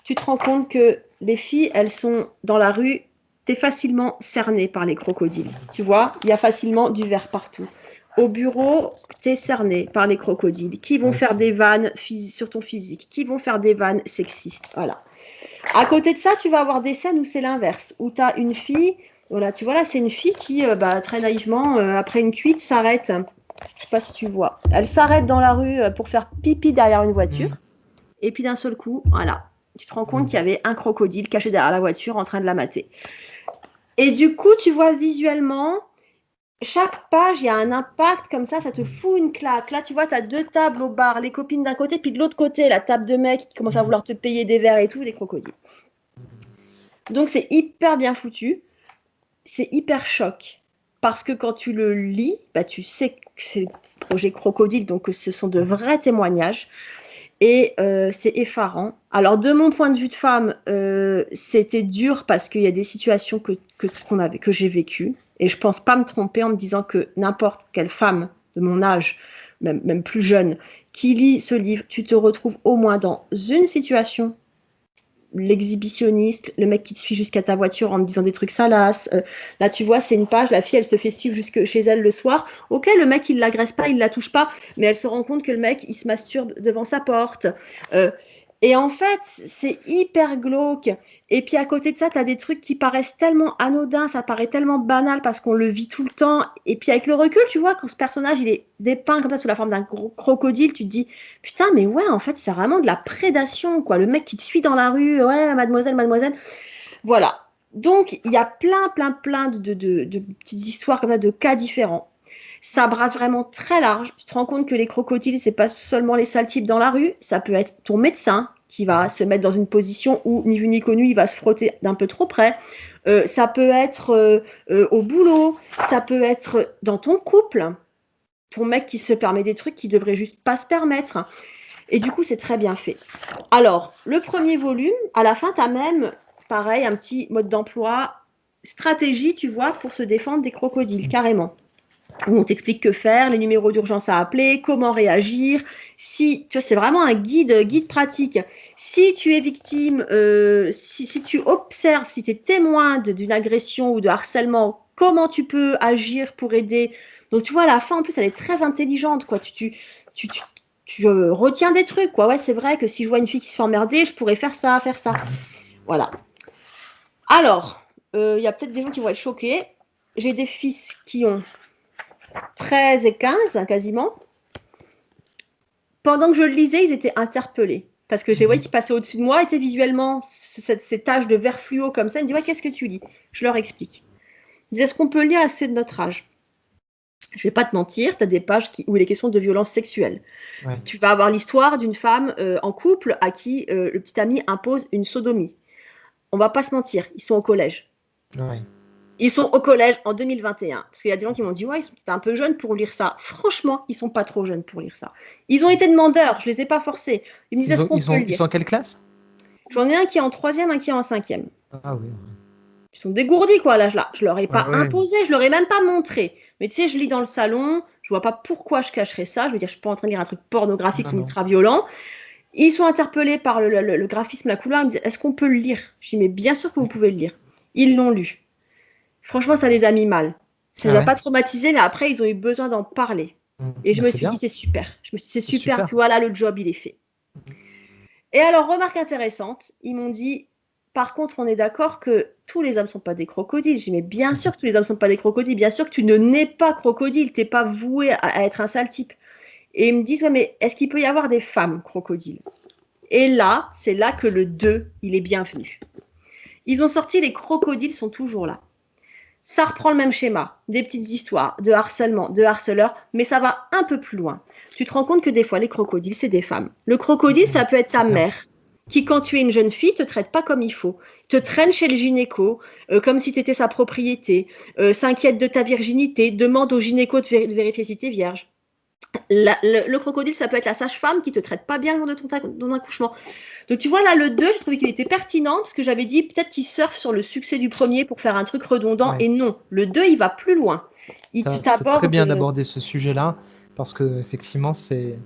tu te rends compte que les filles, elles sont dans la rue, t'es facilement cerné par les crocodiles. Tu vois, il y a facilement du vert partout. Au bureau, tu es cerné par les crocodiles qui vont faire des vannes sur ton physique, qui vont faire des vannes sexistes. Voilà. À côté de ça, tu vas avoir des scènes où c'est l'inverse, où tu as une fille, voilà, tu vois là, c'est une fille qui, très naïvement, après une cuite, s'arrête. Je ne sais pas si tu vois. Elle s'arrête dans la rue pour faire pipi derrière une voiture. Et puis d'un seul coup, voilà, tu te rends compte qu'il y avait un crocodile caché derrière la voiture en train de la mater. Et du coup, tu vois visuellement... Chaque page, il y a un impact comme ça te fout une claque. Là, tu vois, tu as 2 tables au bar, les copines d'un côté, puis de l'autre côté, la table de mecs qui commence à vouloir te payer des verres et tout, les crocodiles. Donc, c'est hyper bien foutu. C'est hyper choc. Parce que quand tu le lis, tu sais que c'est le projet Crocodile, donc ce sont de vrais témoignages. Et c'est effarant. Alors, de mon point de vue de femme, c'était dur parce qu'il y a des situations que j'ai vécues. Et je ne pense pas me tromper en me disant que n'importe quelle femme de mon âge, même plus jeune, qui lit ce livre, tu te retrouves au moins dans une situation. L'exhibitionniste, le mec qui te suit jusqu'à ta voiture en te disant des trucs salaces. Là, tu vois, c'est une page, la fille, elle se fait suivre jusque chez elle le soir. Ok, le mec, il ne l'agresse pas, il ne la touche pas, mais elle se rend compte que le mec, il se masturbe devant sa porte. Et en fait, c'est hyper glauque. Et puis à côté de ça, tu as des trucs qui paraissent tellement anodins, ça paraît tellement banal parce qu'on le vit tout le temps. Et puis avec le recul, tu vois, quand ce personnage, il est dépeint comme ça sous la forme d'un gros crocodile, tu te dis, putain, mais ouais, en fait, c'est vraiment de la prédation, quoi. Le mec qui te suit dans la rue, ouais, mademoiselle, mademoiselle. Voilà. Donc, il y a plein de petites histoires comme ça, de cas différents. Ça brasse vraiment très large. Tu te rends compte que les crocodiles, c'est pas seulement les sales types dans la rue, ça peut être ton médecin qui va se mettre dans une position où, ni vu ni connu, il va se frotter d'un peu trop près. Ça peut être au boulot, ça peut être dans ton couple, ton mec qui se permet des trucs qu'il devrait juste pas se permettre. Et du coup, c'est très bien fait. Alors, le premier volume, à la fin, tu as même, pareil, un petit mode d'emploi, stratégie, tu vois, pour se défendre des crocodiles, carrément. Où on t'explique que faire, les numéros d'urgence à appeler, comment réagir. Si, tu vois, c'est vraiment un guide pratique. Si tu es victime, si tu observes, si tu es témoin d'une agression ou de harcèlement, comment tu peux agir pour aider. Donc, tu vois, à la fin, en plus, elle est très intelligente, quoi. Tu retiens des trucs, quoi. Ouais, c'est vrai que si je vois une fille qui se fait emmerder, je pourrais faire ça. Voilà. Alors, il y a peut-être des gens qui vont être choqués. J'ai des fils qui ont 13 et 15, quasiment. Pendant que je le lisais, ils étaient interpellés. Parce que j'ai voyé qu'ils passaient au-dessus de moi, et tu sais, visuellement, ces taches de vert fluo comme ça, ils me disent, ouais, qu'est-ce que tu lis? Je leur explique. Ils disent, est-ce qu'on peut lire assez de notre âge? Je vais pas te mentir, tu as des pages où il est question de violence sexuelle. Ouais. Tu vas avoir l'histoire d'une femme en couple à qui le petit ami impose une sodomie. On va pas se mentir, ils sont au collège. Ouais. Ils sont au collège en 2021. Parce qu'il y a des gens qui m'ont dit, ouais, ils sont peut-être un peu jeunes pour lire ça. Franchement, ils sont pas trop jeunes pour lire ça. Ils ont été demandeurs, je les ai pas forcés. Ils me disaient, est-ce qu'on peut le lire? Ils sont en quelle classe? J'en ai un qui est en 3e, un qui est en 5e. Ah oui. Ils sont dégourdis, quoi, à l'âge-là. Je leur ai pas imposé, je leur ai même pas montré. Mais tu sais, je lis dans le salon, je vois pas pourquoi je cacherais ça. Je veux dire, je suis pas en train de lire un truc pornographique ou ultra violent. Ils sont interpellés par le graphisme, la couleur. Ils me disent, est-ce qu'on peut le lire? Je dis, mais bien sûr que vous pouvez le lire. Ils l'ont lu. Franchement, ça les a mis mal. Ça les a pas traumatisés, mais après, ils ont eu besoin d'en parler. Et je me suis dit, c'est super. Je me suis dit, c'est super. Tu vois, là, le job, il est fait. Et alors, remarque intéressante, ils m'ont dit, par contre, on est d'accord que tous les hommes ne sont pas des crocodiles. Je dis, mais bien sûr que tous les hommes ne sont pas des crocodiles. Bien sûr que tu ne nais pas crocodile. Tu n'es pas voué à être un sale type. Et ils me disent, ouais, mais est-ce qu'il peut y avoir des femmes crocodiles? Et là, c'est là que le 2, il est bienvenu. Ils ont sorti les crocodiles sont toujours là. Ça reprend le même schéma, des petites histoires de harcèlement, de harceleurs, mais ça va un peu plus loin. Tu te rends compte que des fois, les crocodiles, c'est des femmes. Le crocodile, ça peut être ta mère, qui, quand tu es une jeune fille, te traite pas comme il faut, te traîne chez le gynéco, comme si tu étais sa propriété, s'inquiète de ta virginité, demande au gynéco de vérifier si tu es vierge. Le crocodile, ça peut être la sage-femme qui te traite pas bien le jour de ton accouchement. Donc tu vois là, le 2, je trouvais qu'il était pertinent parce que j'avais dit peut-être qu'il surfe sur le succès du premier pour faire un truc redondant, et non, le 2, il va plus loin. C'est très bien d'aborder ce sujet-là parce que effectivement, c'est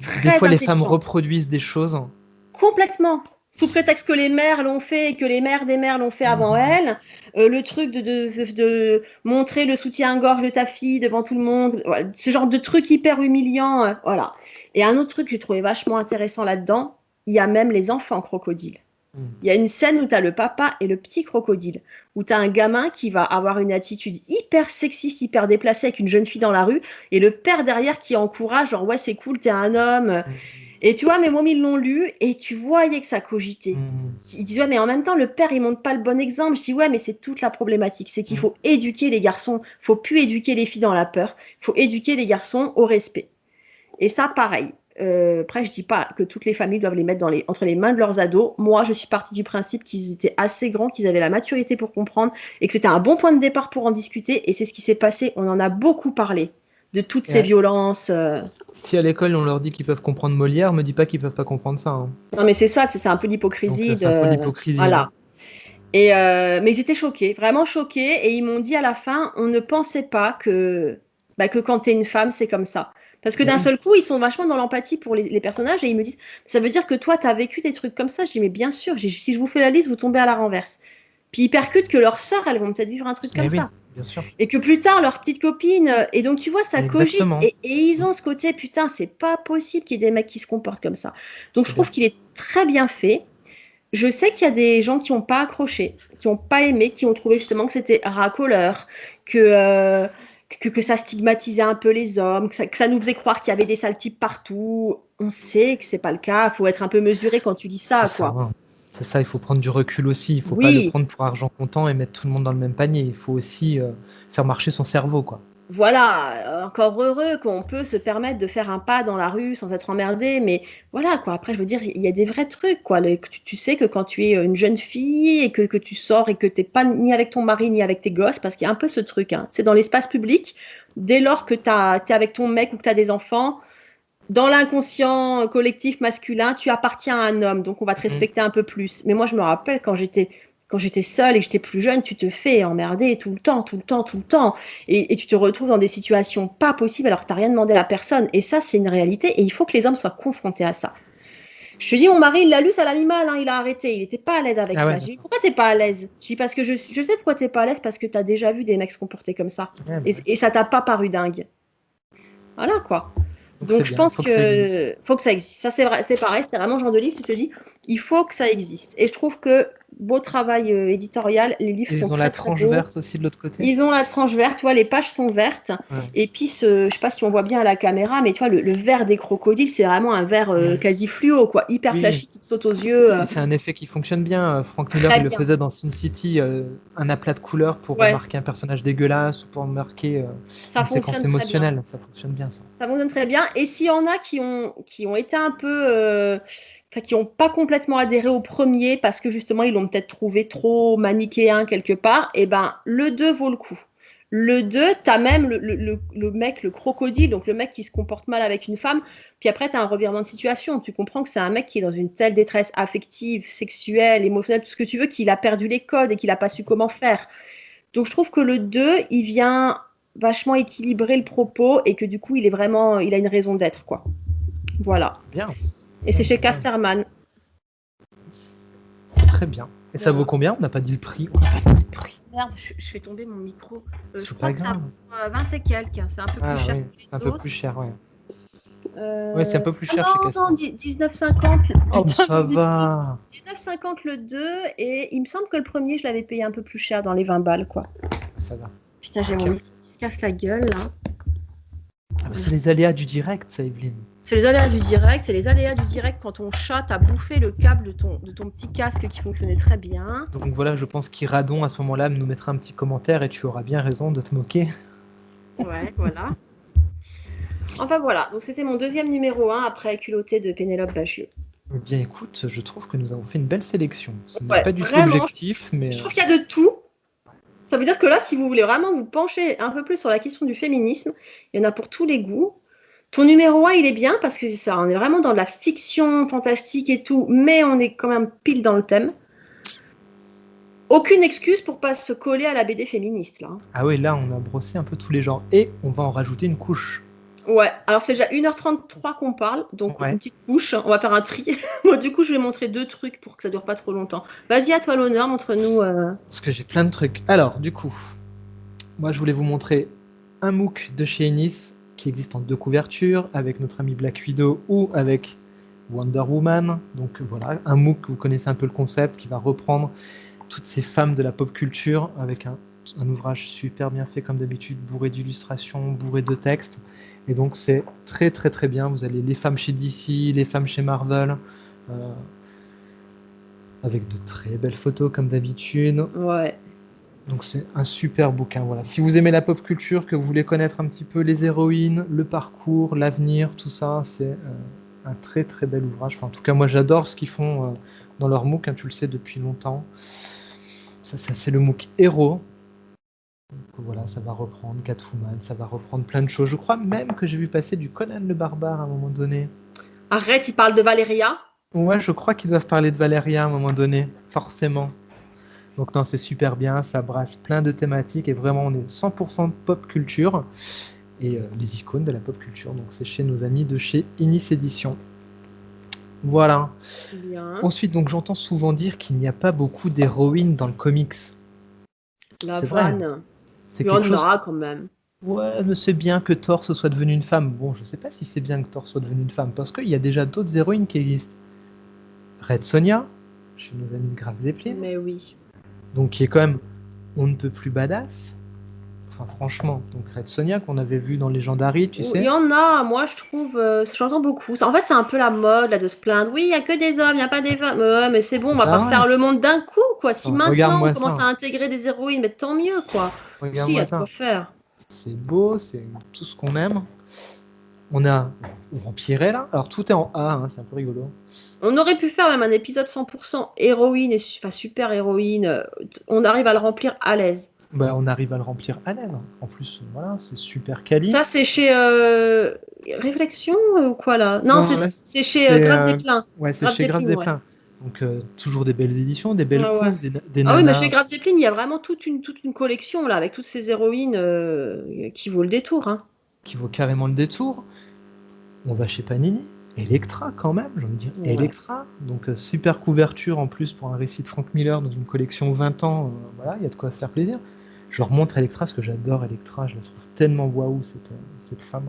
très des fois les femmes reproduisent des choses. Complètement. Sous prétexte que les mères l'ont fait et que les mères des mères l'ont fait avant elles, le truc de montrer le soutien-gorge de ta fille devant tout le monde, voilà, ce genre de truc hyper humiliant, voilà. Et un autre truc que j'ai trouvé vachement intéressant là-dedans, il y a même les enfants crocodiles. Il y a une scène où tu as le papa et le petit crocodile, où tu as un gamin qui va avoir une attitude hyper sexiste, hyper déplacée avec une jeune fille dans la rue, et le père derrière qui encourage, genre ouais c'est cool, t'es un homme. Et tu vois, mes mômes, ils l'ont lu et tu voyais que ça cogitait. Ils disent, ouais, mais en même temps, le père, il montre pas le bon exemple. Je dis, ouais, mais c'est toute la problématique. C'est qu'il faut éduquer les garçons. Il faut plus éduquer les filles dans la peur. Il faut éduquer les garçons au respect. Et ça, pareil. Après, je dis pas que toutes les familles doivent les mettre entre les mains de leurs ados. Moi, je suis partie du principe qu'ils étaient assez grands, qu'ils avaient la maturité pour comprendre et que c'était un bon point de départ pour en discuter. Et c'est ce qui s'est passé. On en a beaucoup parlé de toutes ces violences. Si à l'école on leur dit qu'ils peuvent comprendre Molière, me dis pas qu'ils peuvent pas comprendre ça. Hein. Non, mais c'est ça, c'est un peu l'hypocrisie. C'est un peu l'hypocrisie. Voilà. Hein. Et mais ils étaient choqués, vraiment choqués, et ils m'ont dit à la fin, on ne pensait pas que quand tu es une femme, c'est comme ça. Parce que d'un seul coup, ils sont vachement dans l'empathie pour les personnages, et ils me disent, ça veut dire que toi, tu as vécu des trucs comme ça. Je dis, mais bien sûr, si je vous fais la liste, vous tombez à la renverse. Puis ils percutent que leurs sœurs, elles vont peut-être vivre un truc comme ça. Bien sûr. Et que plus tard, leur petite copine, et donc tu vois, ça cogite. Et ils ont ce côté, putain, c'est pas possible qu'il y ait des mecs qui se comportent comme ça. Donc je trouve qu'il est très bien fait. Je sais qu'il y a des gens qui n'ont pas accroché, qui n'ont pas aimé, qui ont trouvé justement que c'était racoleur, que ça stigmatisait un peu les hommes, que ça nous faisait croire qu'il y avait des sales types partout. On sait que c'est pas le cas. Il faut être un peu mesuré quand tu dis ça, quoi. C'est ça, il faut prendre du recul aussi. Il ne faut pas le prendre pour argent comptant et mettre tout le monde dans le même panier. Il faut aussi faire marcher son cerveau, quoi. Voilà, encore heureux qu'on peut se permettre de faire un pas dans la rue sans être emmerdé, mais voilà, quoi. Après, je veux dire, il y a des vrais trucs, quoi. Tu sais que quand tu es une jeune fille et que tu sors et que tu n'es pas ni avec ton mari ni avec tes gosses, parce qu'il y a un peu ce truc, hein. C'est dans l'espace public, dès lors que tu es avec ton mec ou que tu as des enfants, dans l'inconscient collectif masculin, tu appartiens à un homme, donc on va te respecter un peu plus. Mais moi, je me rappelle quand j'étais seule et que j'étais plus jeune, tu te fais emmerder tout le temps. Et tu te retrouves dans des situations pas possibles alors que tu n'as rien demandé à la personne. Et ça, c'est une réalité et il faut que les hommes soient confrontés à ça. Je te dis, mon mari, il l'a lu, ça l'a mis mal, hein, il a arrêté. Il n'était pas à l'aise avec ça. Je dis, pourquoi tu n'es pas à l'aise? Je dis, parce que je sais pourquoi tu n'es pas à l'aise, parce que tu as déjà vu des mecs se comporter comme ça. Et ça t'a pas paru dingue. Voilà, quoi. Donc je pense que faut que ça existe. Ça, c'est vrai, c'est pareil, c'est vraiment le genre de livre, tu te dis, il faut que ça existe. Et je trouve que beau travail éditorial, les livres sont très, très beaux. Ils ont la tranche verte aussi de l'autre côté. Ils ont la tranche verte, tu vois, les pages sont vertes. Et puis, je sais pas si on voit bien à la caméra, mais tu vois, le vert des crocodiles, c'est vraiment un vert quasi fluo, quoi, hyper flashy, qui te saute aux yeux. C'est un effet qui fonctionne bien. Frank Miller, il le faisait dans Sin City, un aplat de couleurs pour marquer un personnage dégueulasse ou pour marquer une séquence émotionnelle. Ça fonctionne bien, ça. Ça fonctionne très bien. Et s'il y en a qui ont été un peu... qui n'ont pas complètement adhéré au premier parce que justement ils l'ont peut-être trouvé trop manichéen quelque part, et ben le 2 vaut le coup. Le 2, tu as même le mec, le crocodile, donc le mec qui se comporte mal avec une femme, puis après tu as un revirement de situation, tu comprends que c'est un mec qui est dans une telle détresse affective, sexuelle, émotionnelle, tout ce que tu veux, qu'il a perdu les codes et qu'il n'a pas su comment faire. Donc je trouve que le 2, il vient vachement équilibrer le propos et que du coup il a une raison d'être, quoi. Voilà. Bien. Et c'est chez Casterman. Très bien. Et ça vaut combien? On n'a pas dit le prix. On n'a pas dit le prix. Merde, je fais tomber mon micro. Je C'est crois pas que ça grave. vaut 20 et quelques. C'est un peu plus cher oui, que les c'est un peu autres. plus cher, ouais. Ouais, c'est un peu plus cher chez Non, Castor. 19,50. Oh, Putain, ça va. 19,50 le 2. Et il me semble que le premier, je l'avais payé un peu plus cher, dans les 20 balles, quoi. Ça va. Putain, j'ai Ok. mon micro qui se casse la gueule, là. Ah bah, c'est les aléas du direct, ça, Evelyne. C'est les aléas du direct. C'est les aléas du direct quand ton chat a bouffé le câble de ton petit casque qui fonctionnait très bien. Donc voilà, je pense qu'Iradon, à ce moment-là, nous mettra un petit commentaire et tu auras bien raison de te moquer. Ouais, voilà. Enfin voilà, donc c'était mon deuxième numéro 1 après Culotté de Pénélope Bagieux. Eh bien, écoute, je trouve que nous avons fait une belle sélection. Ce n'est Ouais, pas du tout vraiment, objectif, mais Je trouve qu'il y a de tout. Ça veut dire que là, si vous voulez vraiment vous pencher un peu plus sur la question du féminisme, il y en a pour tous les goûts. Ton numéro 1, il est bien parce que ça, on est vraiment dans de la fiction fantastique et tout, mais on est quand même pile dans le thème. Aucune excuse pour pas se coller à la BD féministe, là. ah oui, là, on a brossé un peu tous les genres. Et on va en rajouter une couche. Ouais, alors c'est déjà 1h33 qu'on parle, donc Ouais. une petite couche, on va faire un tri. Moi, du coup, je vais montrer 2 trucs pour que ça dure pas trop longtemps. Vas-y, à toi l'honneur, montre-nous. Parce que j'ai plein de trucs. Alors, du coup, moi, je voulais vous montrer un MOOC de chez Ennis qui existe en 2 couvertures, avec notre ami Black Widow ou avec Wonder Woman. Donc voilà, un MOOC, vous connaissez un peu le concept, qui va reprendre toutes ces femmes de la pop culture avec un ouvrage super bien fait comme d'habitude, bourré d'illustrations, bourré de textes. Et donc c'est très très très bien. Vous avez les femmes chez DC, les femmes chez Marvel, avec de très belles photos comme d'habitude. Ouais. Donc c'est un super bouquin. Voilà. Si vous aimez la pop culture, que vous voulez connaître un petit peu les héroïnes, le parcours, l'avenir, tout ça, c'est un très très bel ouvrage. Enfin, en tout cas, moi j'adore ce qu'ils font dans leur MOOC, hein, tu le sais depuis longtemps. Ça c'est le MOOC Héros. Donc, voilà, ça va reprendre Catwoman, ça va reprendre plein de choses. Je crois même que j'ai vu passer du Conan le Barbare à un moment donné. Arrête, il parle de Valéria. Ouais, je crois qu'ils doivent parler de Valéria à un moment donné, forcément. Donc non, c'est super bien, ça brasse plein de thématiques et vraiment on est 100% pop culture et les icônes de la pop culture. Donc c'est chez nos amis de chez Inis Éditions. Voilà. Bien. Ensuite, donc j'entends souvent dire qu'il n'y a pas beaucoup d'héroïnes dans le comics. La C'est vrai. vanne. C'est Il y en quelque chose. a quand même. Ouais, mais c'est bien que Thor se soit devenu une femme. Bon, je sais pas si c'est bien que Thor soit devenu une femme parce qu'il y a déjà d'autres héroïnes qui existent. Red Sonja, chez nos amis de Graf Zeppelin. Mais oui. Donc qui est quand même on ne peut plus badass. Enfin franchement, donc Red Sonja qu'on avait vu dans Legendary, tu Il sais. y en a, moi je trouve, j'entends beaucoup. En fait, c'est un peu la mode là, de se plaindre. Oui, il n'y a que des hommes, il n'y a pas des femmes. Ouais, mais c'est bon, on va pas pas vrai. refaire le monde d'un coup, quoi. Si Attends, maintenant on regarde-moi commence ça. à intégrer des héroïnes, mais tant mieux, quoi. Si, il y Regarde-moi a de quoi ça. faire. C'est beau, c'est tout ce qu'on aime. On a Vampirella. Alors tout est en A, hein, c'est un peu rigolo. On aurait pu faire même un épisode 100% héroïne, enfin super héroïne. On arrive à le remplir à l'aise. Bah, on arrive à le remplir à l'aise. En plus, voilà, c'est super quali. Ça, c'est chez Réflexion ou quoi là? Non, Non, là, c'est chez c'est Grave Zeppelin. ouais, c'est Grave chez Graf Zeppelin, ouais. Zeppelin. Donc toujours des belles éditions, des belles Ouais, ouais. couves, des Ah oui, mais chez nanas Grave Zeppelin, il y a vraiment toute une collection là, avec toutes ces héroïnes qui vaut le détour. Hein. qui vaut carrément le détour. On va chez Panini. Electra quand même, j'ai envie de dire Ouais. Electra. Donc super couverture en plus pour un récit de Frank Miller dans une collection 20 ans. Voilà, il y a de quoi faire plaisir. Je leur montre Electra parce que j'adore Electra, je la trouve tellement waouh cette femme.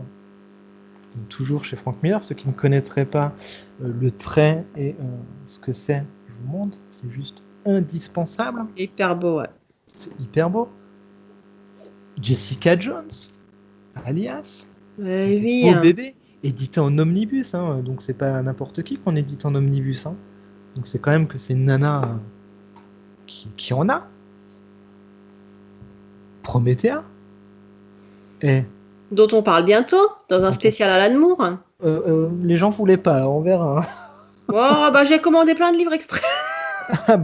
Donc, toujours chez Frank Miller, ceux qui ne connaîtraient pas le trait et ce que c'est, je vous montre, c'est juste indispensable. Hyper beau, ouais. C'est hyper beau. Jessica Jones, alias, Oui. beau bébé, édité en omnibus, hein, donc c'est pas n'importe qui qu'on édite en omnibus. Hein. Donc c'est quand même que c'est une nana qui en a. Promethea. Et Dont on parle bientôt, dans un spécial Alan Moore. les gens voulaient pas, alors on verra. Hein. Oh, bah j'ai commandé plein de livres exprès. Ça,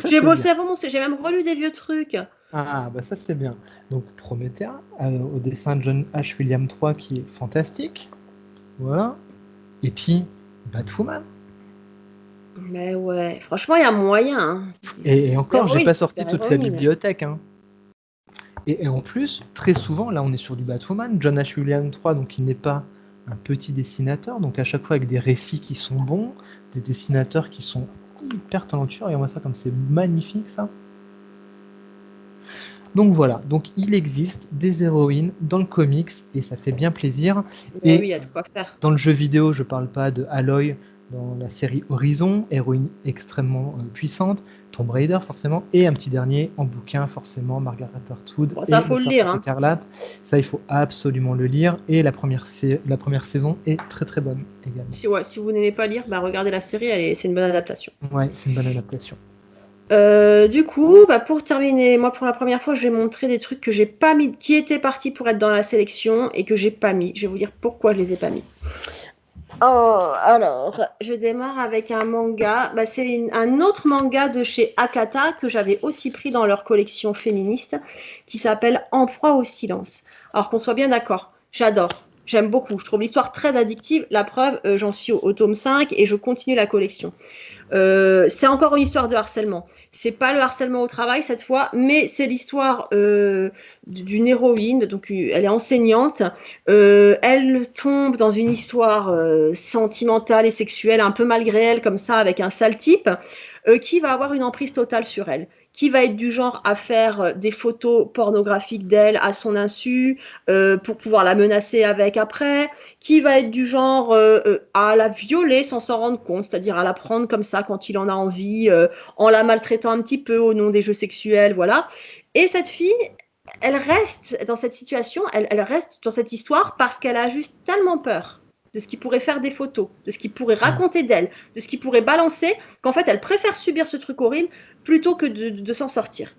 J'ai c'est bossé bien. avant, j'ai même relu des vieux trucs. Bah ça c'est bien. Donc Promethea, au dessin de John H. Williams III qui est fantastique. Voilà. Et puis Batwoman. Mais ouais, franchement, il y a moyen. Hein. Et encore, j'ai pas sorti super toute la héroïne. bibliothèque. Hein. Et en plus, très souvent, là on est sur du Batwoman, John H. Williams III, donc il n'est pas un petit dessinateur, donc à chaque fois avec des récits qui sont bons, des dessinateurs qui sont hyper talentueux. Regarde-moi ça comme c'est magnifique ça. Donc voilà, donc il existe des héroïnes dans le comics et ça fait bien plaisir. Mais Et oui, il y a de quoi faire. dans le jeu vidéo, je parle pas de Aloy dans la série Horizon, héroïne extrêmement puissante, Tomb Raider forcément, et un petit dernier en bouquin forcément, Margaret Atwood Bon, et ça, le faut le Serpent lire. Hein. écarlate. Ça, il faut absolument le lire. Et la première saison est très très bonne également. Si vous n'aimez pas lire, bah, regardez la série, c'est une bonne adaptation. Ouais, c'est une bonne adaptation. Du coup, bah, pour terminer, moi pour la première fois, je vais montrer des trucs que j'ai pas mis, qui étaient partis pour être dans la sélection et que j'ai pas mis. Je vais vous dire pourquoi je les ai pas mis. Oh, alors, je démarre avec un manga. Bah, c'est un autre manga de chez Akata que j'avais aussi pris dans leur collection féministe qui s'appelle En proie au silence. Alors qu'on soit bien d'accord, j'adore. J'aime beaucoup. Je trouve l'histoire très addictive. La preuve, j'en suis au tome 5 et je continue la collection. C'est encore une histoire de harcèlement. C'est pas le harcèlement au travail cette fois, mais c'est l'histoire d'une héroïne. Donc, elle est enseignante. Elle tombe dans une histoire sentimentale et sexuelle, un peu malgré elle, comme ça, avec un sale type, qui va avoir une emprise totale sur elle, qui va être du genre à faire des photos pornographiques d'elle à son insu pour pouvoir la menacer avec après, qui va être du genre à la violer sans s'en rendre compte, c'est-à-dire à la prendre comme ça quand il en a envie, en la maltraitant un petit peu au nom des jeux sexuels, voilà. Et cette fille, elle reste dans cette situation, elle reste dans cette histoire parce qu'elle a juste tellement peur de ce qui pourrait faire des photos, de ce qui pourrait raconter d'elle, de ce qui pourrait balancer, qu'en fait, elle préfère subir ce truc horrible plutôt que de s'en sortir.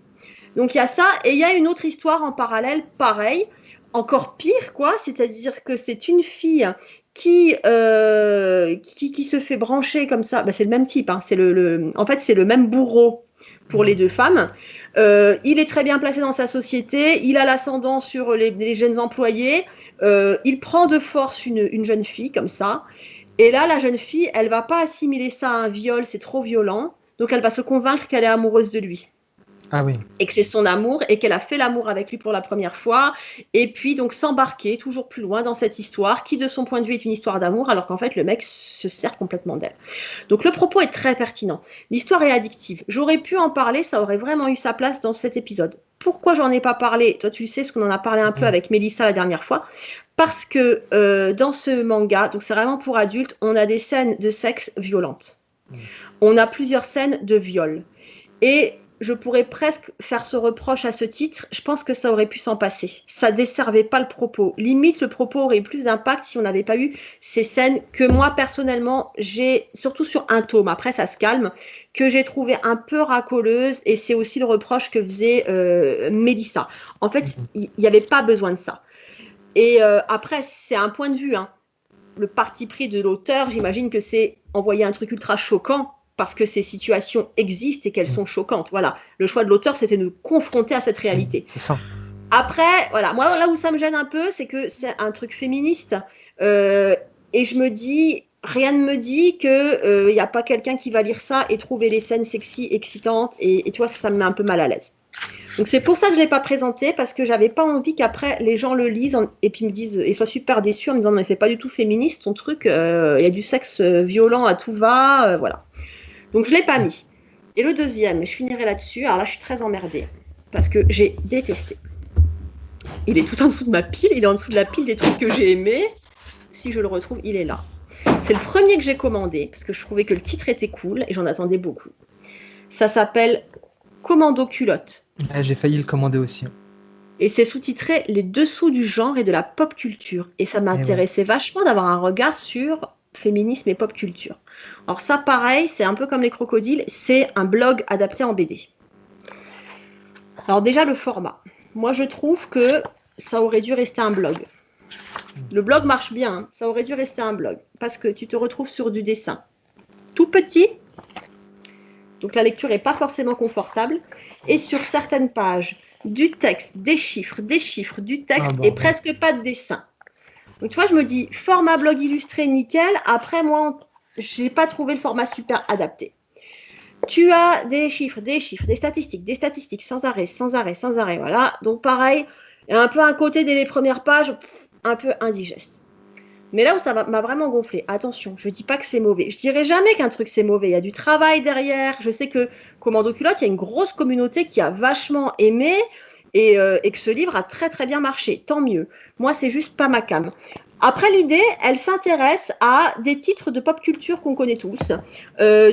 Donc, il y a ça, et il y a une autre histoire en parallèle, pareil, encore pire, quoi, c'est-à-dire que c'est une fille qui se fait brancher comme ça, bah, c'est le même type, hein, en fait, c'est le même bourreau pour les deux femmes. Il est très bien placé dans sa société, il a l'ascendant sur les jeunes employés, il prend de force une jeune fille comme ça, et là, la jeune fille, elle va pas assimiler ça à un viol, c'est trop violent, donc elle va se convaincre qu'elle est amoureuse de lui. Ah oui. Et que c'est son amour et qu'elle a fait l'amour avec lui pour la première fois et puis donc s'embarquer toujours plus loin dans cette histoire qui de son point de vue est une histoire d'amour alors qu'en fait le mec se sert complètement d'elle. Donc le propos est très pertinent. L'histoire est addictive. J'aurais pu en parler, ça aurait vraiment eu sa place dans cet épisode. Pourquoi j'en ai pas parlé? Toi tu le sais, parce qu'on en a parlé un peu avec Mélissa la dernière fois. Parce que dans ce manga, donc c'est vraiment pour adultes, on a des scènes de sexe violentes. On a plusieurs scènes de viol. Et je pourrais presque faire ce reproche à ce titre, je pense que ça aurait pu s'en passer. Ça desservait pas le propos. Limite, le propos aurait eu plus d'impact si on n'avait pas eu ces scènes que moi, personnellement, j'ai, surtout sur un tome, après ça se calme, que j'ai trouvé un peu racoleuses, et c'est aussi le reproche que faisait Mélissa. En fait, il n'y avait pas besoin de ça. Et après, c'est un point de vue, hein. Le parti pris de l'auteur, j'imagine que c'est envoyer un truc ultra choquant, parce que ces situations existent et qu'elles sont choquantes. Voilà. Le choix de l'auteur, c'était de nous confronter à cette réalité. C'est ça. Après, voilà, moi, là où ça me gêne un peu, c'est que c'est un truc féministe. Et je me dis, rien ne me dit qu'il n'y a pas quelqu'un qui va lire ça et trouver les scènes sexy, excitantes. Et tu vois, ça me met un peu mal à l'aise. Donc c'est pour ça que je ne l'ai pas présenté, parce que j'avais pas envie qu'après les gens le lisent et puis me disent et soient super déçus en me disant mais c'est pas du tout féministe ton truc, il y a du sexe violent à tout va, voilà. Donc je l'ai pas mis. Et le deuxième, je finirai là-dessus. Alors là, je suis très emmerdée parce que j'ai détesté. Il est tout en dessous de ma pile, il est en dessous de la pile des trucs que j'ai aimés. Si je le retrouve, il est là. C'est le premier que j'ai commandé parce que je trouvais que le titre était cool et j'en attendais beaucoup. Ça s'appelle Commando culotte. Ouais, j'ai failli le commander aussi. Et c'est sous-titré Les dessous du genre et de la pop culture. Et ça m'intéressait vachement d'avoir un regard sur féminisme et pop culture. Alors ça, pareil, c'est un peu comme les crocodiles, c'est un blog adapté en BD. Alors déjà, le format. Moi, je trouve que ça aurait dû rester un blog. Le blog marche bien, hein, ça aurait dû rester un blog. Parce que tu te retrouves sur du dessin tout petit, donc la lecture n'est pas forcément confortable, et sur certaines pages, du texte, des chiffres, du texte, et presque pas de dessin. Donc tu vois, je me dis, format blog illustré, nickel. Après, moi, j'ai pas trouvé le format super adapté. Tu as des chiffres, des statistiques, sans arrêt, voilà. Donc pareil, il y a un peu un côté dès les premières pages, un peu indigeste. Mais là où m'a vraiment gonflé, attention, je dis pas que c'est mauvais. Je dirais jamais qu'un truc c'est mauvais. Il y a du travail derrière. Je sais que Commando Culotte, il y a une grosse communauté qui a vachement aimé et que ce livre a très très bien marché. Tant mieux. Moi, c'est juste pas ma came. Après, l'idée, elle s'intéresse à des titres de pop culture qu'on connaît tous,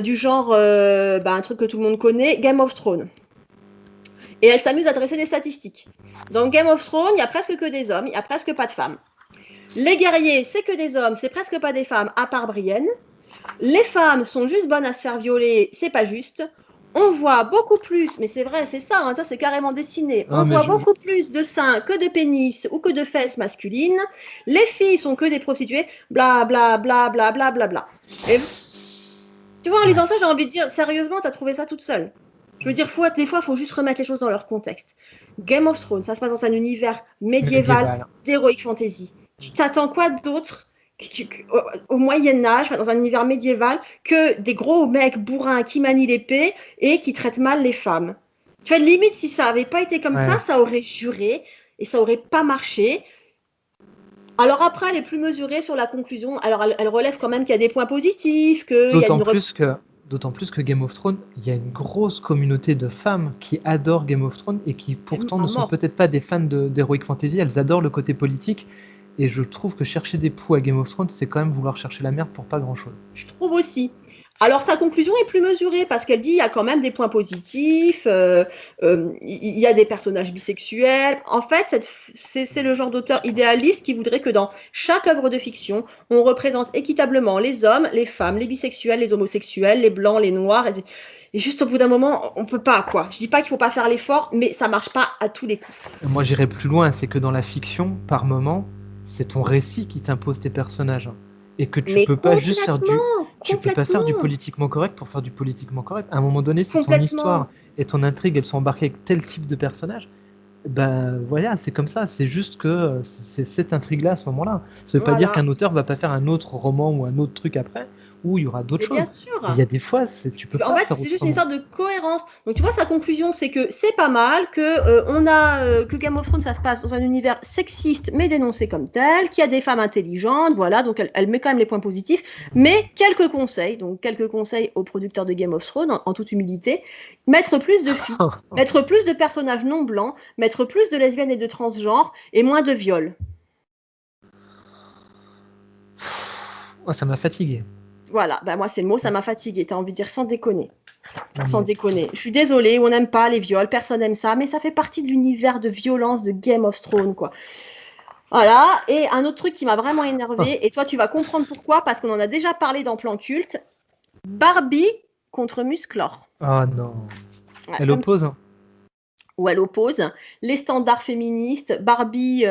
du genre, un truc que tout le monde connaît, Game of Thrones. Et elle s'amuse à dresser des statistiques. Dans Game of Thrones, il n'y a presque que des hommes, il n'y a presque pas de femmes. Les guerriers, c'est que des hommes, c'est presque pas des femmes, à part Brienne. Les femmes sont juste bonnes à se faire violer, c'est pas juste. On voit beaucoup plus, mais c'est vrai, c'est ça, hein, ça c'est carrément dessiné. On voit beaucoup plus de seins que de pénis ou que de fesses masculines. Les filles sont que des prostituées, bla bla bla bla bla bla bla. Et tu vois, en lisant ça, j'ai envie de dire, sérieusement, t'as trouvé ça toute seule. Je veux dire, des fois, il faut juste remettre les choses dans leur contexte. Game of Thrones, ça se passe dans un univers médiéval. d'heroic fantasy. Tu t'attends quoi d'autre au Moyen-Âge, dans un univers médiéval, que des gros mecs bourrins qui manient l'épée et qui traitent mal les femmes? Tu vois, limite, si ça n'avait pas été comme ça aurait juré et ça n'aurait pas marché. Alors après, elle est plus mesurée sur la conclusion. Alors, elle relève quand même qu'il y a des points positifs, D'autant plus que Game of Thrones, il y a une grosse communauté de femmes qui adorent Game of Thrones et qui pourtant ne sont peut-être pas des fans d'Heroic Fantasy, elles adorent le côté politique. Et je trouve que chercher des poux à Game of Thrones, c'est quand même vouloir chercher la merde pour pas grand-chose. Je trouve aussi. Alors sa conclusion est plus mesurée parce qu'elle dit il y a quand même des points positifs, il y a des personnages bisexuels. En fait, c'est le genre d'auteur idéaliste qui voudrait que dans chaque œuvre de fiction, on représente équitablement les hommes, les femmes, les bisexuels, les homosexuels, les blancs, les noirs. Et juste au bout d'un moment, on peut pas, quoi. Je dis pas qu'il faut pas faire l'effort, mais ça marche pas à tous les coups. Moi, j'irais plus loin, c'est que dans la fiction, par moment, c'est ton récit qui t'impose tes personnages. Et que tu peux pas juste faire tu peux pas faire du politiquement correct pour faire du politiquement correct. À un moment donné, si ton histoire et ton intrigue, elles sont embarquées avec tel type de personnage, ben voilà, c'est comme ça. C'est juste que c'est cette intrigue-là à ce moment-là. Ça veut pas dire qu'un auteur va pas faire un autre roman ou un autre truc après, où il y aura d'autres choses. Bien sûr. Il y a des fois, tu peux pas. En fait, c'est juste une sorte de cohérence. Donc, tu vois, sa conclusion, c'est que c'est pas mal, que Game of Thrones, ça se passe dans un univers sexiste, mais dénoncé comme tel, qu'il y a des femmes intelligentes, voilà. Donc, elle met quand même les points positifs, mais quelques conseils aux producteurs de Game of Thrones, en toute humilité, mettre plus de filles, mettre plus de personnages non blancs, mettre plus de lesbiennes et de transgenres, et moins de viols. Oh, ça m'a fatigué. Voilà, moi c'est le mot, ça m'a fatigué. T'as envie de dire sans déconner. Sans déconner. Je suis désolée, on n'aime pas les viols, personne n'aime ça, mais ça fait partie de l'univers de violence de Game of Thrones, quoi. Voilà, et un autre truc qui m'a vraiment énervée, et toi tu vas comprendre pourquoi, parce qu'on en a déjà parlé dans Plan Culte, Barbie contre Musclor. Oh non. Elle oppose. Où elle oppose les standards féministes, Barbie,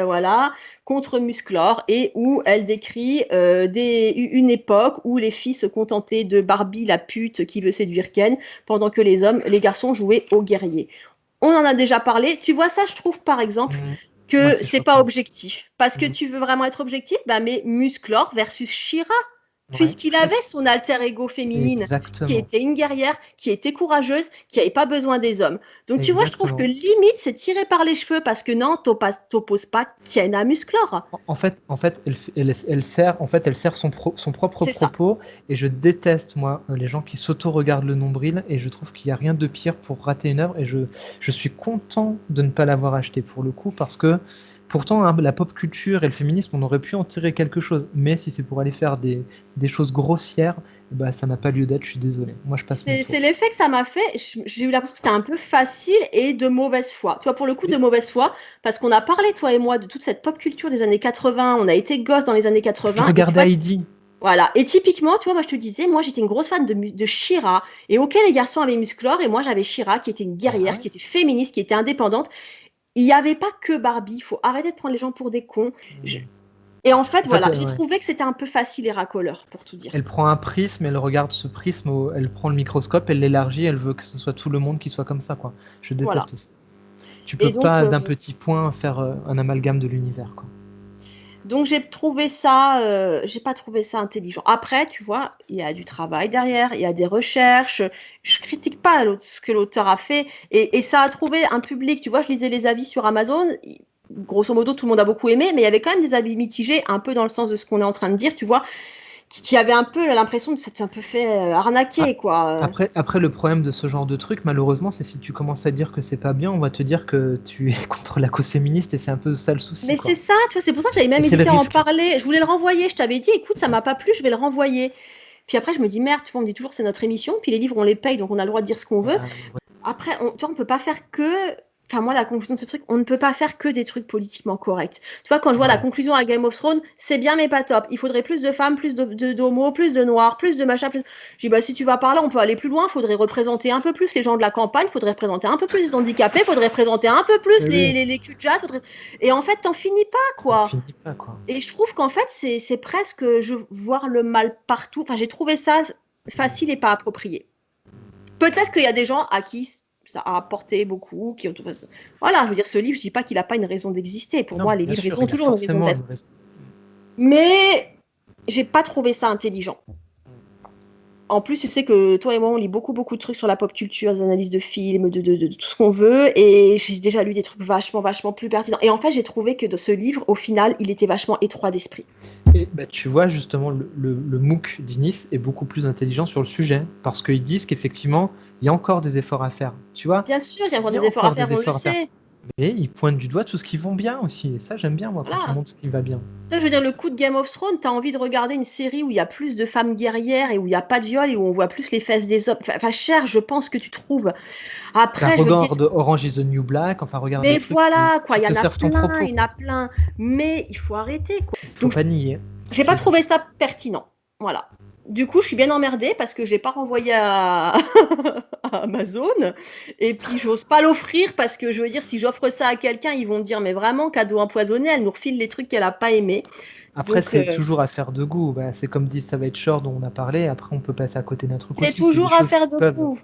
contre Musclor, et où elle décrit une époque où les filles se contentaient de Barbie, la pute qui veut séduire Ken, pendant que les garçons jouaient aux guerriers. On en a déjà parlé. Tu vois ça, je trouve, par exemple, que c'est pas objectif. Parce que tu veux vraiment être objectif, mais Musclor versus She-Ra. Puisqu'il avait son alter ego féminine, qui était une guerrière, qui était courageuse, qui n'avait pas besoin des hommes. Donc tu vois, je trouve que limite, c'est tiré par les cheveux parce que non, t'opposes pas Ken à Musclor. En fait, elle sert son propre propos, et je déteste, moi, les gens qui s'auto-regardent le nombril, et je trouve qu'il n'y a rien de pire pour rater une œuvre, et je suis content de ne pas l'avoir acheté pour le coup, parce que pourtant, la pop culture et le féminisme, on aurait pu en tirer quelque chose. Mais si c'est pour aller faire des choses grossières, ça n'a pas lieu d'être, je suis désolé. Moi, je passe mon tour. C'est l'effet que ça m'a fait. J'ai eu l'impression que c'était un peu facile et de mauvaise foi. Tu vois, pour le coup, de mauvaise foi, parce qu'on a parlé, toi et moi, de toute cette pop culture des années 80. On a été gosses dans les années 80. Je regardais Heidi. Voilà. Et typiquement, tu vois, moi, je te disais, moi, j'étais une grosse fan de She-Ra. Et ok, les garçons avaient Musclor, et moi, j'avais She-Ra, qui était une guerrière, qui était féministe, qui était indépendante. Il n'y avait pas que Barbie, il faut arrêter de prendre les gens pour des cons. Et en fait, j'ai trouvé que c'était un peu facile et racoleur, pour tout dire. Elle prend un prisme, elle regarde ce prisme, elle prend le microscope, elle l'élargit, elle veut que ce soit tout le monde qui soit comme ça, quoi. Je déteste ça. Tu peux pas, d'un petit point, faire un amalgame de l'univers, quoi. Donc j'ai trouvé ça, j'ai pas trouvé ça intelligent. Après, tu vois, il y a du travail derrière, il y a des recherches. Je critique pas ce que l'auteur a fait, et ça a trouvé un public. Tu vois, je lisais les avis sur Amazon. grosso modo, tout le monde a beaucoup aimé, mais il y avait quand même des avis mitigés, un peu dans le sens de ce qu'on est en train de dire, tu vois, qui avait un peu l'impression de s'être un peu fait arnaquer, quoi. Après, le problème de ce genre de truc, malheureusement, c'est si tu commences à dire que c'est pas bien, on va te dire que tu es contre la cause féministe et c'est un peu ça le souci. Mais quoi. c'est ça, tu vois, c'est pour ça que j'avais même Et c'est le hésité à en risque. parler. Je voulais le renvoyer, je t'avais dit, écoute, ça m'a pas plu, je vais le renvoyer. Puis après, je me dis, merde, tu vois, on me dit toujours c'est notre émission, puis les livres, on les paye, donc on a le droit de dire ce qu'on veut. Après, tu vois, on peut pas faire que. Enfin, moi, la conclusion de ce truc, on ne peut pas faire que des trucs politiquement corrects. Tu vois, quand je vois la conclusion à Game of Thrones, c'est bien, mais pas top. Il faudrait plus de femmes, plus d'homos, plus de noirs, plus de machin. Plus... Je dis, bah, si tu vas par là, on peut aller plus loin. Il faudrait représenter un peu plus les gens de la campagne, il faudrait représenter un peu plus les handicapés, il faudrait représenter un peu plus les cul-de-jatte. Et en fait, t'en finis pas, quoi. Et je trouve qu'en fait, c'est presque voir le mal partout. Enfin, j'ai trouvé ça facile et pas approprié. Peut-être qu'il y a des gens à qui ça a apporté beaucoup, qui ont... Voilà, je veux dire, ce livre, je dis pas qu'il n'a pas une raison d'exister. Pour moi, les livres, ils ont toujours une raison d'être. Mais j'ai pas trouvé ça intelligent. En plus, tu sais que toi et moi, on lit beaucoup de trucs sur la pop culture, des analyses de films, de tout ce qu'on veut. Et j'ai déjà lu des trucs vachement plus pertinents. Et en fait, j'ai trouvé que de ce livre, au final, il était vachement étroit d'esprit. Et bah, tu vois, justement, le MOOC d'Inis est beaucoup plus intelligent sur le sujet. Parce qu'ils disent qu'effectivement, il y a encore des efforts à faire. Tu vois ? Bien sûr, il y a encore des efforts à faire, on le sait. Mais ils pointent du doigt tout ce qui vont bien aussi. Et ça, j'aime bien, moi, quand on montre ce qui va bien. Je veux dire, le coup de Game of Thrones, t'as envie de regarder une série où il y a plus de femmes guerrières et où il n'y a pas de viol et où on voit plus les fesses des hommes. Enfin, cher, je pense que tu trouves. Après, regarde Orange is the New Black, enfin, regarde mais voilà, quoi, il y en a plein, mais il faut arrêter, quoi. Faut pas nier. J'ai pas trouvé ça pertinent, voilà. Du coup, je suis bien emmerdée parce que je l'ai pas renvoyé à Amazon. Et puis, j'ose pas l'offrir parce que je veux dire, si j'offre ça à quelqu'un, ils vont me dire, mais vraiment, cadeau empoisonné, elle nous refile les trucs qu'elle a pas aimés. Après, c'est toujours affaire de goût. Bah, c'est comme dit ça va être short dont on a parlé. Après, on peut passer à côté d'un truc aussi. C'est toujours affaire de goût.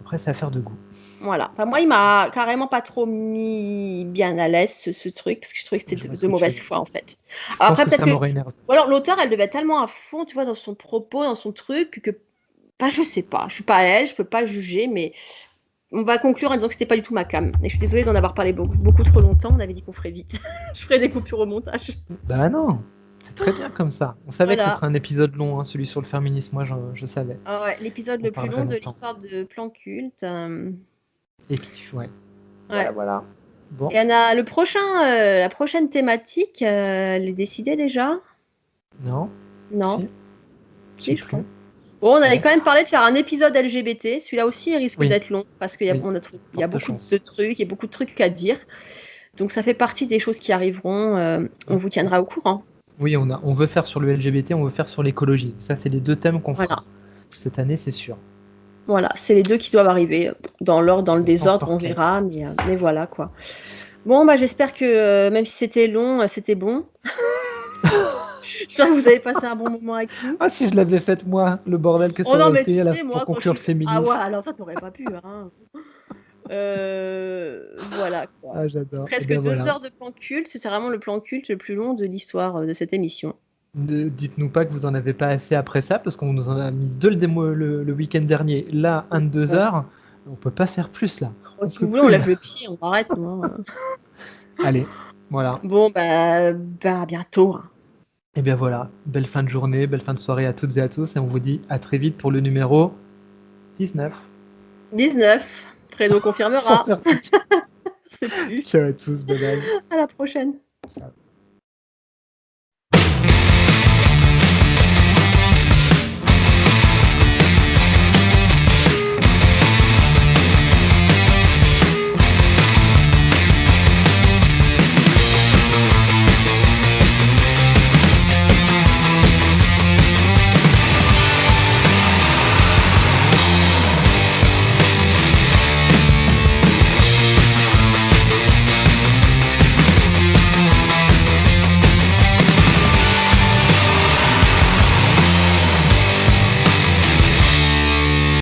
Après, c'est affaire de goût. Voilà. Enfin, moi, il m'a carrément pas trop mis bien à l'aise ce truc parce que je trouvais que c'était de mauvaise foi en fait. Alors, après, peut-être que ou alors l'auteur, elle devait être tellement à fond, tu vois, dans son propos, dans son truc que, enfin, je sais pas. Je suis pas elle, je peux pas juger, mais on va conclure en disant que c'était pas du tout ma cam. Et je suis désolée d'en avoir parlé beaucoup trop longtemps. On avait dit qu'on ferait vite. Je ferais des coupures au montage. Bah non. C'est très bien comme ça. On savait que ce serait un épisode long, hein, celui sur le féminisme. Moi, je savais. Ah ouais, l'épisode le plus long de l'histoire de Plan Culte. Et puis, ouais. Voilà. Bon. Et on a la prochaine thématique, elle est décidée déjà ? Non. Si, je crois. Bon, on avait quand même parlé de faire un épisode LGBT. Celui-là aussi, il risque d'être long parce qu'il y a, beaucoup de trucs, il y a beaucoup de trucs à dire. Donc, ça fait partie des choses qui arriveront. On vous tiendra au courant. Oui, on veut faire sur le LGBT, on veut faire sur l'écologie. Ça, c'est les deux thèmes qu'on fera cette année, c'est sûr. Voilà, c'est les deux qui doivent arriver. Dans l'ordre, dans le désordre, on verra. Mais voilà, quoi. Bon, bah, j'espère que même si c'était long, c'était bon. J'espère que vous avez passé un bon moment avec nous. Ah, si je l'avais fait, moi, le bordel que ça aurait été pour conclure le féminisme. Ah ouais, alors ça, t'aurais pas pu. Hein. Voilà. Quoi. Ah, j'adore. Presque 2 heures de plan culte. C'est vraiment le plan culte le plus long de l'histoire de cette émission. Dites-nous pas que vous en avez pas assez après ça, parce qu'on nous en a mis 2 le week-end dernier. Là, 1 de 2 heures. On peut pas faire plus, là. Si vous voulez, on lève le pied, on arrête. Allez, voilà. Bon, bah à bientôt. Et bien voilà, belle fin de journée, belle fin de soirée à toutes et à tous, et on vous dit à très vite pour le numéro 19. 19, Fredo confirmera. C'est plus. Ciao à tous, bye bye. À la prochaine. Ciao.